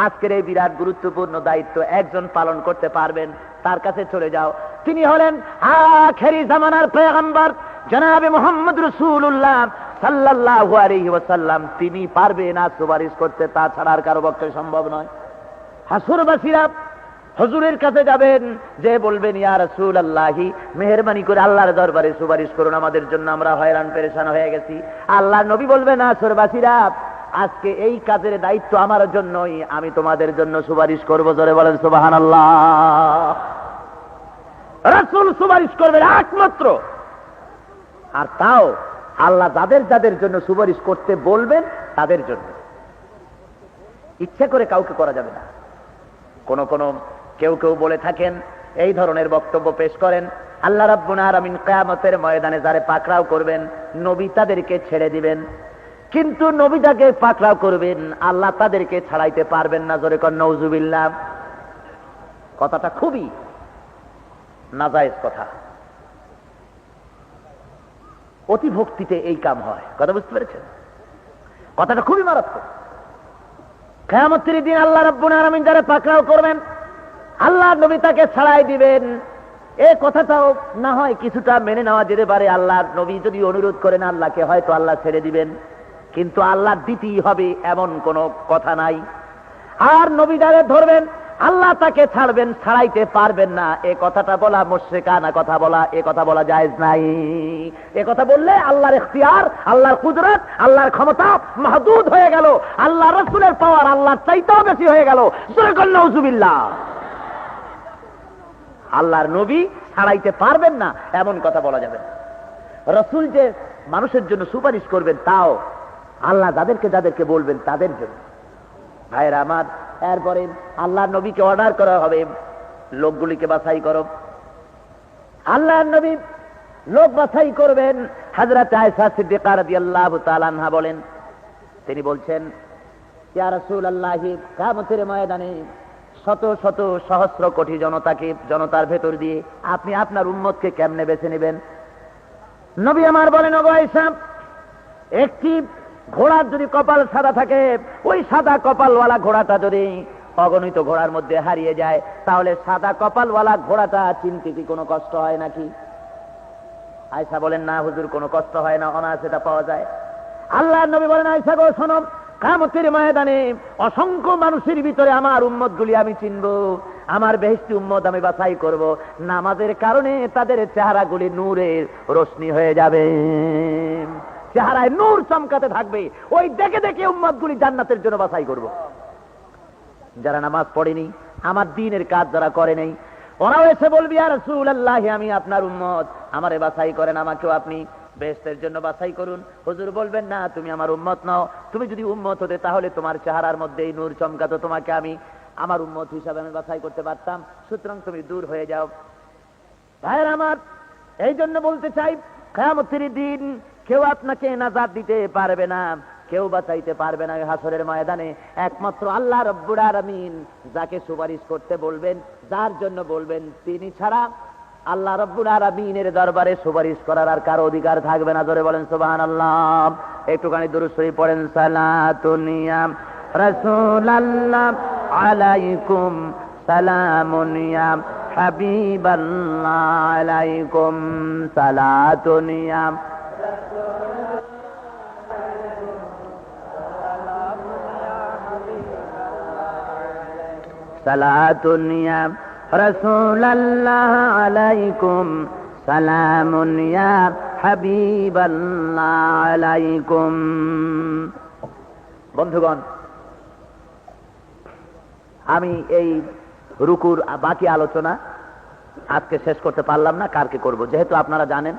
আজকের এই বিরাট গুরুত্বপূর্ণ দায়িত্ব একজন পালন করতে পারবেন, তার কাছে চলে যাও। তিনি হলেন আখেরি জামানার পয়গম্বর জনাবে মুহাম্মদ রাসূলুল্লাহ সাল্লাল্লাহু আলাইহি ওয়াসাল্লাম। তিনি পারবে না সুপারিশ করতে, তাছাড়া আর কারো পক্ষে সম্ভব নয়। হাসরবাসীরা হুজুরের কাছে যাবেন, যে বলবেন ইয়া রাসূলুল্লাহ মেহেরবানি করে আল্লাহর দরবারে সুপারিশ করুন আমাদের জন্য, আমরা হয়রান পেরেশান হয়ে গেছি। আল্লাহর নবী বলবেন হাসরবাসীরা আজকে এই কাজের দায়িত্ব আমার জন্যই, আমি তোমাদের জন্য সুপারিশ করব। জোরে বলেন সুবহানাল্লাহ। রাসূল সুপারিশ করবেন একমাত্র, আর তাও আল্লাহ যাদের যাদের জন্য সুপারিশ করতে বলবেন তাদের জন্য, ইচ্ছে করে কাউকে করা যাবে না। কেউ বলে থাকেন, এই ধরনের বক্তব্য পেশ করেন, আল্লাহ রাব্বুল আলামিন কিয়ামতের ময়দানে যারে পাকড়াও করবেন নবী তাদেরকে ছেড়ে দিবেন, কিন্তু নবীটাকে পাকড়াও করবেন আল্লাহ তাদেরকে ছাড়াইতে পারবেন না। জোরে কর নাউজুবিল্লাহ। কথাটা খুবই নাজায়েজ কথা, অতি ভক্তিতে এই কাম হয়। কথা বুঝতে পেরেছেন? কথাটা খুবই মারাত্মক। কিয়ামতের দিন আল্লাহ রাব্বুল আলামিন যারা পাকড়াও করবেন আল্লাহ নবী তাকে ছাড়াই দিবেন। এই কথাটাও না হয় কিছুটা মেনে নেওয়া যেতে পারে। আল্লাহর নবী যদি অনুরোধ করেন আল্লাহকে, হয়তো আল্লাহ ছেড়ে দিবেন, কিন্তু আল্লাহ দিতেই হবে এমন কোনো কথা নাই। আর নবী যারা ধরবেন আল্লাহ তাকে ছাড়বেন, ছাড়াইতে পারবেন না, এ কথাটা বলা মুশরিকানা কথা বলা, এ কথা বলা জায়েজ নাই। এ কথা বললে আল্লাহর ইখতিয়ার, আল্লাহর কুদরত, আল্লাহর ক্ষমতা মাহদুদ হয়ে গেল, আল্লাহ রাসূলের পাওয়ার আল্লাহর চাইতেও বেশি হয়ে গেল। জোরে কর নাউজুবিল্লাহ। আল্লাহর নবী ছাড়াইতে পারবেন না এমন কথা বলা যাবে না। রাসূল যে মানুষের জন্য সুপারিশ করবেন তাও আল্লাহ যাদেরকে যাদেরকে বলবেন তাদের জন্য। ভাইরা আমার, এরপরে আল্লাহর নবীকে অর্ডার করা হবে লোকগুলিকে বাছাই করো। আল্লাহর নবী লোক বাছাই করবেন। হযরত আয়েশা সিদ্দিকা রাদিয়াল্লাহু তাআলা আনহা বলেন, তিনি বলছেন, ইয়া রাসূলুল্লাহ, কিয়ামতের ময়দানে শত শত সহস্র কোটি জনতার ভেতর দিয়ে আপনি আপনার উম্মতকে কেমনে বেছে নেবেন? নবী আমার বলেন, ওগো আয়েশা, একটি ঘোড়ার যদি কপাল সাদা থাকে, ওই সাদা কপালওয়ালা ঘোড়াটা যদি অগণিত ঘোড়ার মধ্যে হারিয়ে যায়, তাহলে সাদা কপালওয়ালা ঘোড়াটা চিনতে কি কোনো কষ্ট হয় নাকি? আয়েশা বলেন, না হুজুর, কোনো কষ্ট হয় না, অনায়াসে এটা পাওয়া যায়। আল্লাহর নবী বলেন, আয়েশা গো শোনো, কিয়ামতের ময়দানে অসংখ্য মানুষের ভিতরে আমার উম্মতগুলি আমি চিনব, আমার বেহেশতি উম্মত আমি বাছাই করব, নামাজের কারণে তাদের চেহারাগুলি নূরের রোশনি হয়ে যাবে, চেহারায় নূর চমকাতে থাকবে, ওই দেখে দেখে উম্মতগুলি জান্নাতের জন্য বাছাই করব। যারা নামাজ পড়েনি, আমার দ্বীনের কাজ যারা করে নাই, ওরাও এসে বলবি, ইয়া রাসূলুল্লাহ, আমি আপনার উম্মত, আমারে বাছাই করেন, আমাকেও আপনি বেহেশতের জন্য বাছাই করুন। হুজুর বলবেন, না, তুমি আমার উম্মত নাও, তুমি যদি উম্মত হতে তাহলে তোমার চেহারার মধ্যে এই নূর চমকাতো, তোমাকে আমি আমার উম্মত হিসাবে আমি বাছাই করতে পারতাম, সুতরাং তুমি দূর হয়ে যাও। ভাইয়ের আমার, এই জন্য বলতে চাই, কিয়ামতের দিন কেউ আপনাকে নাজাত দিতে পারবে না, কেউ বাঁচাইতে পারবে না হাসরের ময়দানে। একমাত্র আল্লাহ রাব্বুল আলামিন যাকে সুপারিশ করতে বলবেন, যার জন্য বলবেন, তিনি ছাড়া আল্লাহ রাব্বুল আলামিনের দরবারে সুপারিশ করার আর কারো অধিকার থাকবে না। জোরে বলেন সুবহানাল্লাহ। একটুখানি দুরূদ শরীফ পড়েন। সালাতুন ইয়া রাসূলাল্লাহ আলাইকুম, সালামুন ইয়া হাবিবাল্লাহ আলাইকুম, সালাতুন ইয়া সালাতুন ইয়া রাসূলাল্লাহ আলাইকুম, সালামুন ইয়া হাবিবাল্লাহ আলাইকুম। বন্ধুগণ, আমি এই রুকুর বাকি আলোচনা আজকে শেষ করতে পারলাম না, কালকে করব। যেহেতু আপনারা জানেন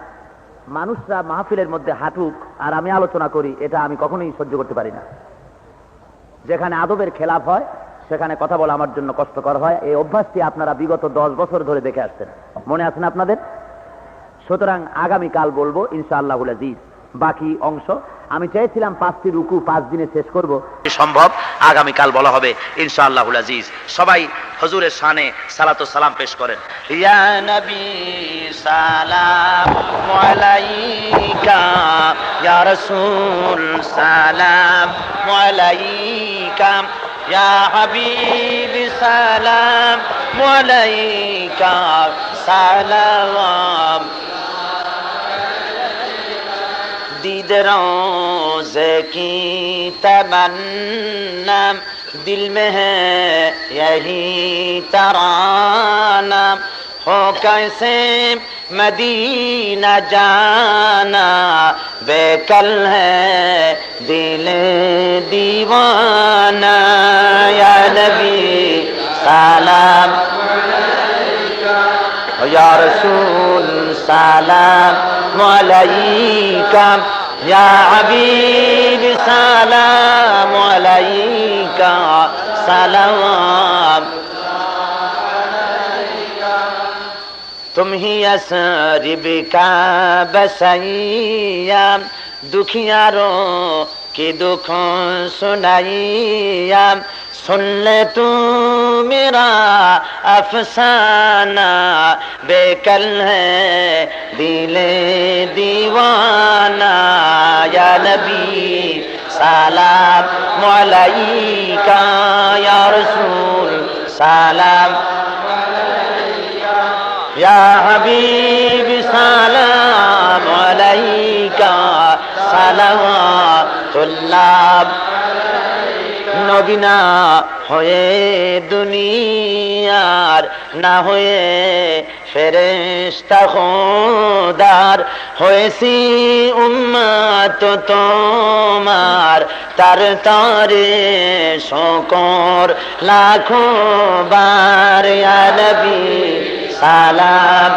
মানুষরা মাহফিলের মধ্যে হাঁটুক আর আমি আলোচনা করি, এটা আমি কখনোই সহ্য করতে পারি না। যেখানে আদবের খেলাফ হয় সেখানে কথা বলা আমার জন্য কষ্টকর হয়। এই অভ্যাসটি আপনারা বিগত 10 বছর ধরে দেখে আসছেন, মনে আছে না আপনাদের? সুতরাং আগামীকাল বলবো ইনশাআল্লাহুল আজিজ বাকি অংশ। আমি চেয়েছিলাম 5টি রুকু 5 দিনে শেষ করব, সম্ভব আগামীকাল বলা হবে ইনশাআল্লাহুল আজিজ। সবাই হুজুরের শানে সালাত ও সালাম পেশ করেন। ইয়া নবী সালাম আলাইকা, ইয়া রাসূল সালাম আলাইকা, ইয়া হাবিবি সালাম আলাইকা, সালাম दीद रोज़े की तमन्ना, दिल में है यही तराना, हो कैसे मदीना जाना, बेकल है दिल दीवाना, या नबी सलाम या रसूल सलाम अलैका, ইয়া হাবিব সালাম আলাইকা সালাম तुम ही असरिब का बसैया दुखियारों के दुखों सुनाइया सुन ले तू मेरा अफसाना बेकल है दिले दीवाना या नबी सलाम अलैका या रसूल सलाम या हबीब सलाम अलैका सलावतुल्लाह নবী না হয়ে দুনিয়ার না হয়ে ফেরেশতা খোদার হয়েছি উম্মত তোমার তার তারে শকর লাখো বার ইয়া নবী সালাম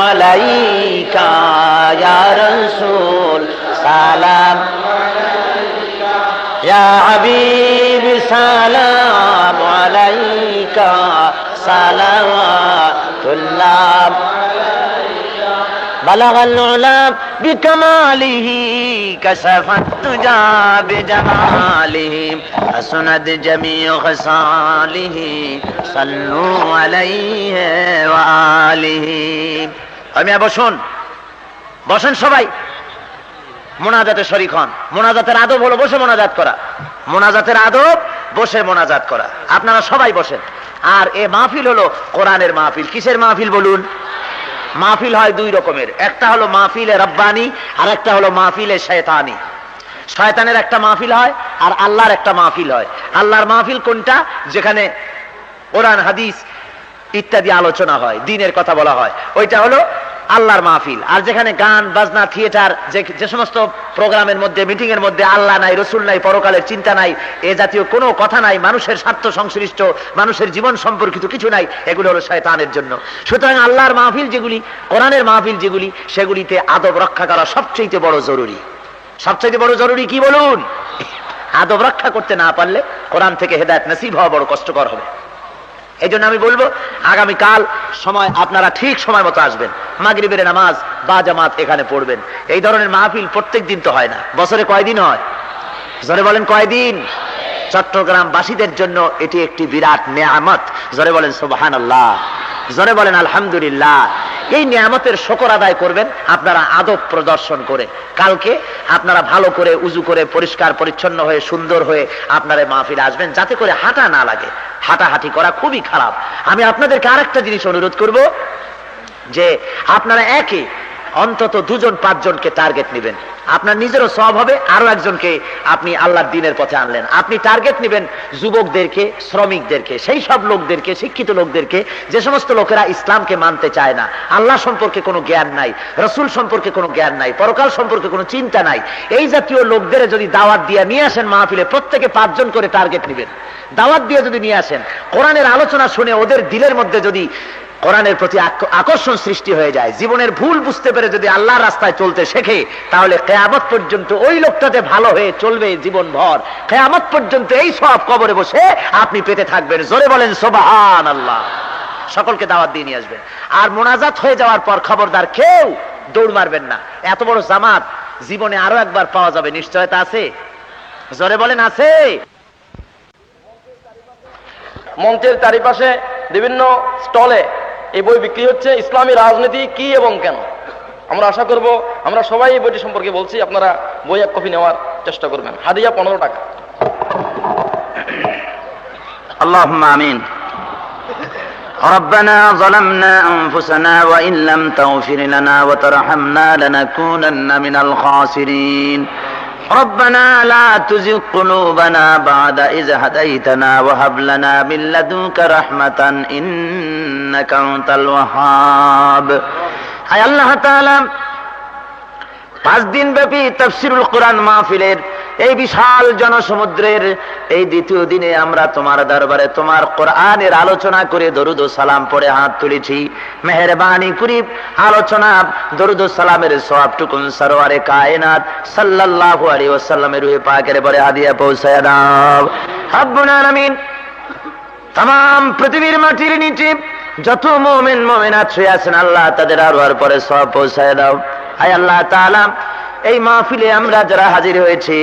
আলাইকা ইয়া রাসূল সালাম يا حبيب سلام عليك صلوات الله بلغ العلا بكماله كشف الدجى بجماله حسنت جميع خصاله صلوا عليه وآله আমি বসুন বসেন সবাই মোনাজাতে শরীক হন। মোনাজাতের আদব হলো বসে মোনাজাত করা। মোনাজাতের আদব বসে মোনাজাত করা। আপনারা সবাই বসেন। আর এ মাহফিল হলো কোরআনের মাহফিল। কিসের মাহফিল বলুন? মাহফিল হয় দুই রকমের, একটা হলো মাহফিলে রব্বানি আর একটা হলো মাহফিলে শয়তানি। শয়তানের একটা মাহফিল হয় আর আল্লাহর একটা মাহফিল হয়। আল্লাহর মাহফিল কোনটা? যেখানে কোরআন হাদিস ইত্যাদি আলোচনা হয়, দ্বীনের কথা বলা হয়, ওইটা হলো আল্লাহর মাহফিল। আর যেখানে গান বাজনা থিয়েটার যে সমস্ত প্রোগ্রামের মধ্যে মিটিং এর মধ্যে আল্লাহ নাই, রসুল নাই, পরকালের চিন্তা নাই, এ জাতীয় কোনো কথা নাই, মানুষের স্বার্থ সংশ্লিষ্ট, মানুষের জীবন সম্পর্কিত কিছু নাই, এগুলো হলো শয়তানের জন্য। সুতরাং আল্লাহর মাহফিল যেগুলি, কোরআনের মাহফিল যেগুলি, সেগুলিতে আদব রক্ষা করা সবচেয়ে বড় জরুরি। সবচেয়ে বড় জরুরি কি বলুন? আদব রক্ষা করতে না পারলে কোরআন থেকে হেদায়েত নসিব হওয়া বড় কষ্টকর হবে। এই জন্য আমি বলবো আগামীকাল সময় আপনারা ঠিক সময় মতো আসবেন, মাগরিবের নামাজ বা জামাত এখানে পড়বেন। এই ধরনের মাহফিল প্রত্যেক দিন তো হয় না, বছরে কয়দিন হয়? জোরে বলেন কয়দিন? চট্টগ্রামবাসীদের জন্য এটি একটি বিরাট নেয়ামত। জোরে বলেন সুবহানাল্লাহ, জোরে বলেন আলহামদুলিল্লাহ। এই নিয়ামতের শুকর আদায় করবেন আপনারা আদব প্রদর্শন করে। কালকে আপনারা ভালো করে উজু করে পরিষ্কার পরিচ্ছন্ন হয়ে সুন্দর হয়ে আপনারা মাহফিলে আসবেন, যাতে করে হাঁটা না লাগে। হাঁটাহাঁটি করা খুবই খারাপ। আমি আপনাদেরকে আরেকটা জিনিস অনুরোধ করব যে আপনারা একে অন্তত 2-5 জনকে টার্গেট নেবেন। আপনার নিজেরও সওয়াব হবে, আরো একজনকে আপনি আল্লাহর দ্বীনের পথে আনলেন। আপনি টার্গেট নেবেন যুবকদেরকে, শ্রমিকদেরকে, সেই সব লোকদেরকে, শিক্ষিত লোকদেরকে, যে সমস্ত লোকেরা ইসলামকে মানতে চায় না, আল্লাহ সম্পর্কে কোনো জ্ঞান নাই, রসুল সম্পর্কে কোনো জ্ঞান নাই, পরকাল সম্পর্কে কোনো চিন্তা নাই। এই জাতীয় লোকদের যদি দাওয়াত দিয়ে নিয়ে আসেন মাহফিলে, প্রত্যেকে 5 জন করে টার্গেট নেবেন। দাওয়াত দিয়ে যদি নিয়ে আসেন, কোরআনের আলোচনা শুনে ওদের দিলের মধ্যে যদি কোরআনের প্রতি আকর্ষণ সৃষ্টি হয়ে যায়, জীবনের ভুল বুঝতে পেরে যদি আল্লাহর রাস্তায় চলতে শেখে, তাহলে কিয়ামত পর্যন্ত ওই লোকটাতে ভালো হয়ে চলবে জীবন ভর। কিয়ামত পর্যন্ত এই সব কবরে বসে আপনি পেতে থাকবেন। জোরে বলেন সুবহানাল্লাহ। সকলকে দাওয়াত দিয়ে নিয়ে আসবেন। আর মোনাজাত হয়ে যাওয়ার পর খবরদার কেউ দৌড় মারবেন না। এত বড় জামাত জীবনে আরো একবার পাওয়া যাবে, নিশ্চয়তা আছে? জোরে বলেন আছে? মঞ্চের চারিপাশে বিভিন্ন স্টলে এই বই বিক্রি হচ্ছে, ইসলামী রাজনীতি কি এবং কেন। আমরা আশা করব আমরা সবাই এই বইটি সম্পর্কে বলছি, আপনারা বই 1 কপি নেওয়ার চেষ্টা করবেন। হাদিয়া 15 টাকা। আল্লাহুম্মা আমিন। ربنا ظلمنا أنفسنا وإن لم تغفر لنا وترحمنا لنكونن من الخاسرين ربنا لا تزغ قلوبنا بعد إذ هديتنا وهب لنا من لدنك رحمة إنك أنت الوهاب। আয় আল্লাহ তাআলা, 5 দিন ব্যাপী তাফসীরুল কোরআন মাহফিলের এই বিশাল জনসমুদ্রের এই দ্বিতীয় দিনে আমরা তোমার দরবারে তোমার কোরআনের আলোচনা করে দরুদ ও সালাম পড়ে হাত তুলেছি। মেহেরবানি করি আলোচনা দরুদ ও সালামের সওয়াবটুকুন সরওয়ারে কায়নাত সাল্লাল্লাহু আলাইহি ওয়াসাল্লামের রূহে পাকের পরে হাদিয়া পৌঁছায় দাও রব্বুল আলামিন। तमाम পৃথিবীর মাটির নিচে যত মুমিন মুমিনাত শুয়ে আছেন আল্লাহ তাদের আরওয়ার পরে সওয়াব পৌঁছায় দাও। আয় আল্লাহ তাআলা, এই মাহফিলে আমরা যারা হাজির হয়েছি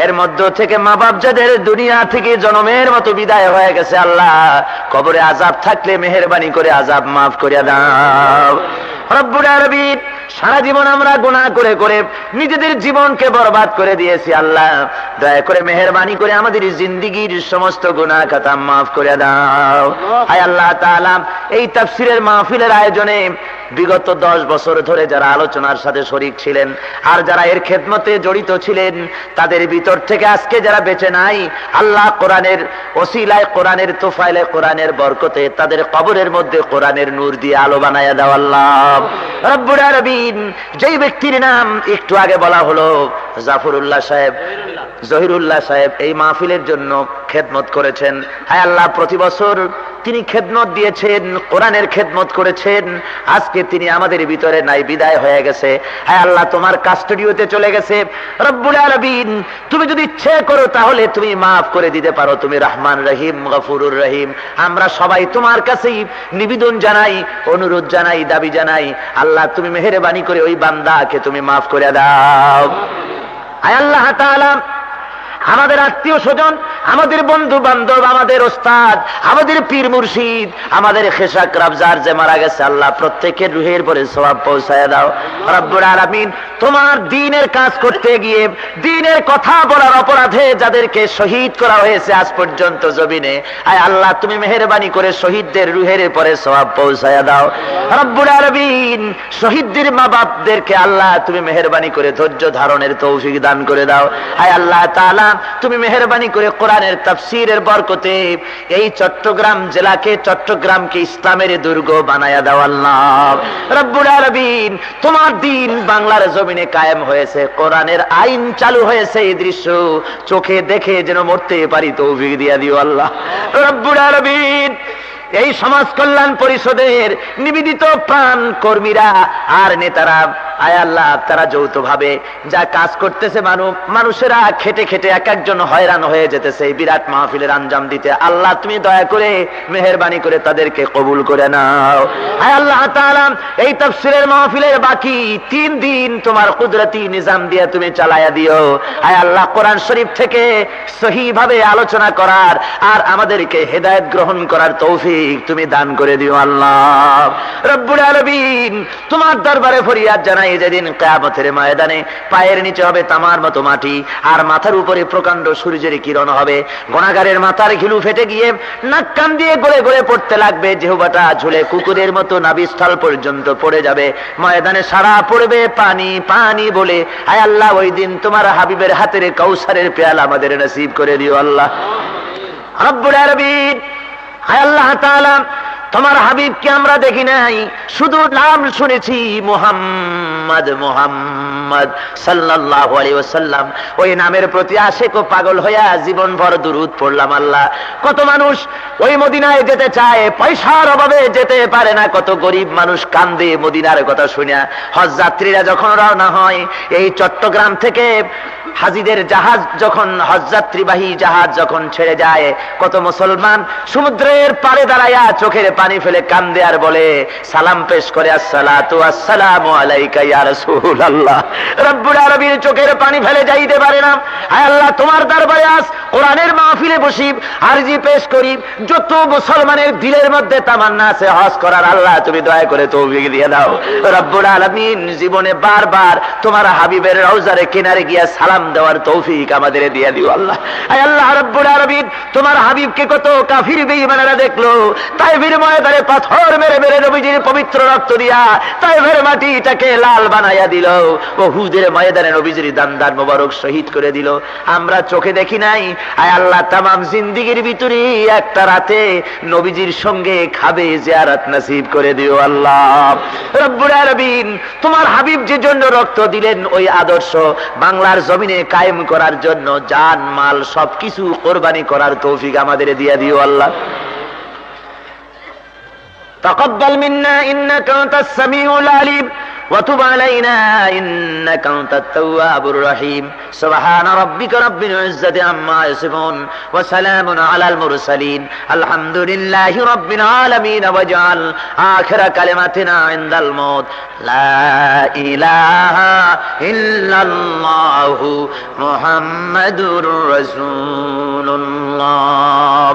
এর মধ্য থেকে মা বাপ যাদের দুনিয়া থেকে জন্মের মতো বিদায় হয়ে গেছে, আল্লাহ কবরে আযাব থাকলে মেহেরবানি করে আযাব মাফ করে দাও রব্বুল আলামিন। সারা জীবন আমরা গুনাহ করে করে নিজেদের জীবনকে বরবাদ করে দিয়েছি, আল্লাহ দয়া করে মেহেরবানি করে আমাদের জিন্দেগীর সমস্ত গুনাহ খাতা মাফ করে দাও। আয় আল্লাহ তাআলা, এই তাফসীরের মাহফিলের আয়োজনে বিগত 10 বছর ধরে যারা আলোচনার সাথে শরীক ছিলেন আর যারা এর খেদমতে জড়িত ছিলেন, তাদের ভিতর থেকে আজকে যারা বেঁচে নাই, আল্লাহ কোরআনের ওসিলায়, কোরআনের তোফাইলে, কোরআনের বরকতে তাদের কবরের মধ্যে কোরআনের নূর দিয়ে আলো বানায়া দাও আল্লাহ রব্বুল আলামিন। যেই ব্যক্তির নাম একটু আগে বলা হলো জাফরুল্লাহ সাহেব, জহিরুল্লাহ সাহেব, এই মাহফিলের জন্য খেদমত করেছেন। হায় আল্লাহ, প্রতি বছর তিনি খেদমত দিয়েছেন, কোরআনের খেদমত করেছেন, আজকে তিনি আমাদের ভিতরে নাই, বিদায় হয়ে গেছে। হায় আল্লাহ, তোমার কাস্টডিওতে চলে গেছে রব্বুল আলামিন। তুমি যদি ইচ্ছে করো তাহলে তুমি মাফ করে দিতে পারো, তুমি রহমান রহিম গফুরুর রহিম। আমরা সবাই তোমার কাছেই নিবেদন জানাই, অনুরোধ জানাই, দাবি জানাই, আল্লাহ তুমি মেহেরবানি করে ওই বান্দাকে তুমি মাফ করে দাও। আয় আল্লাহ তাআলা, আমাদের আত্মীয় স্বজন, আমাদের বন্ধু বান্ধব, আমাদের ওস্তাদ, আমাদের পীর মুর্শিদ, আমাদের খেসাক রাবজার যে মারা গেছে, আল্লাহ প্রত্যেকের রুহের পরে সওয়াব পৌঁছায় দাও রব্বুল আলামিন। তোমার দ্বীনের কাজ করতে গিয়ে দ্বীনের কথা বলার অপরাধে যাদেরকে শহীদ করা হয়েছে আজ পর্যন্ত জমিনে, আয় আল্লাহ তুমি মেহেরবানি করে শহীদদের রুহের পরে সওয়াব পৌঁছায় দাও রব্বুল আলামিন। শহীদদের মা বাপদেরকে আল্লাহ তুমি মেহেরবানি করে ধৈর্য ধারণের তৌফিক দান করে দাও। আয় আল্লাহ তাআলা, তুমি মেহেরবানি করে কোরআনের তাফসীরের বরকতে এই চট্টগ্রাম জেলাকে, চট্টগ্রামকে ইসলামের দুর্গ বানায়া দাও আল্লাহ রব্বুল আলামিন। তোমার দ্বীন বাংলার জমিনে কায়েম হয়েছে, কোরআনের আইন চালু হয়েছে, এই দৃশ্য চোখে দেখে যেন মরতে পারি তৌফিক দিয়া দিও আল্লাহ রব্বুল আলামিন। এই সমাজ কল্যাণ পরিষদের নিবেদিত প্রাণ কর্মীরা আর নেতারা, আয় আল্লাহ তারা যৌথভাবে যা কাজ করতেছে, মানুষেরা খেটে খেটে এক একজন হয়রান হয়ে যেতেছে এই বিরাট মাহফিলের আঞ্জাম দিতে, আল্লাহ তুমি দয়া করে মেহেরবানি করে তাদেরকে কবুল করে নাও। আয় আল্লাহ তাআলা, এই তাফসীরের মাহফিলের বাকি 3 দিন তোমার কুদরতি নিজাম দিয়ে তুমি চালায়া দিও। আয় আল্লাহ, কোরআন শরীফ থেকে সহিভাবে আলোচনা করার আর আমাদেরকে হেদায়েত গ্রহণ করার তৌফিক তুমি দান করে দিও আল্লাহ রব্বুল আলামিন। তোমার দরবারে ফরিয়াদ জানাই, যেদিন কিয়ামতের ময়দানে পায়ের নিচে হবে তামার মতো মাটি আর মাথার উপরে প্রকাণ্ড সূর্যের কিরণ হবে, গুনাহগারের মাথার ঘিলু ফেটে গিয়ে নাক কান দিয়ে গলে গলে পড়তে লাগবে, জিহ্বাটা ঝুলে কুকুরের মতো নাভিস্থল পর্যন্ত পড়ে যাবে, ময়দানে সারা পড়বে পানি পানি বলে। আয় আল্লাহ, ওই দিন তোমার হাবিবের হাতের কাউসারের পেয়ালা আমাদের নসিব করে দিও আল্লাহ রব্বুল আলামিন। হায় আল্লাহ তাআলা, তোমার হাবিবকে আমরা দেখি নাই, শুধু নাম শুনেছি মুহাম্মদ মুহাম্মদ সাল্লাল্লাহু আলাইহি ওয়াসাল্লাম। ওই নামের প্রতি আশিক ও পাগল হইয়া জীবনভর দুরূদ পড়লাম আল্লাহ। কত মানুষ ওই মদিনায় যেতে চায়, পয়সার অভাবে যেতে পারে না, কত গরিব মানুষ কান্দে মদিনার কথা শুনিয়া। হজ যাত্রীরা যখন রওনা হয় এই চট্টগ্রাম থেকে, হাজিদের জাহাজ যখন, হজ যাত্রীবাহী জাহাজ যখন ছেড়ে যায়, কত মুসলমান সমুদ্রের পাড়ে দাঁড়াইয়া চোখের পানি ফেলে কান্দে আর বলে, সালাম পেশ করে, আসসালাতু আসসালামু আলাইকা ইয়া রাসূলুল্লাহ। রব্বুল আলামিন চোখের পানি ফেলে যাইতে পারে না। আয় আল্লাহ, তোমার দরবারে আজ কোরআনের মাহফিলে বসি, আরজি পেশ করি, যত মুসলমানের দিলের মধ্যে তামান্না আছে হজ করার, আল্লাহ তুমি দয়া করে তৌফিক দিয়ে দাও রব্বুল আলামিন। জীবনে বারবার তোমার হাবিবের রওজার কিনারে গিয়া সালাম দেওয়ার তৌফিক আমাদের দিয়ে দিও আল্লাহ। আয় আল্লাহ রব্বুল আলামিন, তোমার হাবিবকে কত কাফির বেঈমানেরা দেখলো, তাইফের ময়দানে পাথর মেরে মেরে নবীজির পবিত্র রক্ত দিয়া তাইফের মাটিটাকে লাল বানাইয়া দিল, উহুদের ময়দানে নবীজির দান মোবারক শহীদ করে দিল। আমরা চোখে দেখি নাই, আয় আল্লাহ তামাম জিন্দেগীর ভিতরে একটা রাতে নবীজির সঙ্গে খাবে জিয়ারত নসিব করে দিও আল্লাহ রব্বুল আলামিন। তোমার হাবিব যে জন্য রক্ত দিলেন ওই আদর্শ বাংলার জমিনে কায়েম করার জন্য জান মাল সবকিছু কোরবানি করার তৌফিক আমাদের দিয়ে দিও আল্লাহ। تقبل منا إنك أنت السميع العليم وتب علينا إنك أنت التواب الرحيم سبحان ربك رب العزة عما يصفون وسلام على المرسلين الحمد لله رب العالمين واجعل آخر كلمتنا عند الموت لا إله إلا الله محمد رسول الله.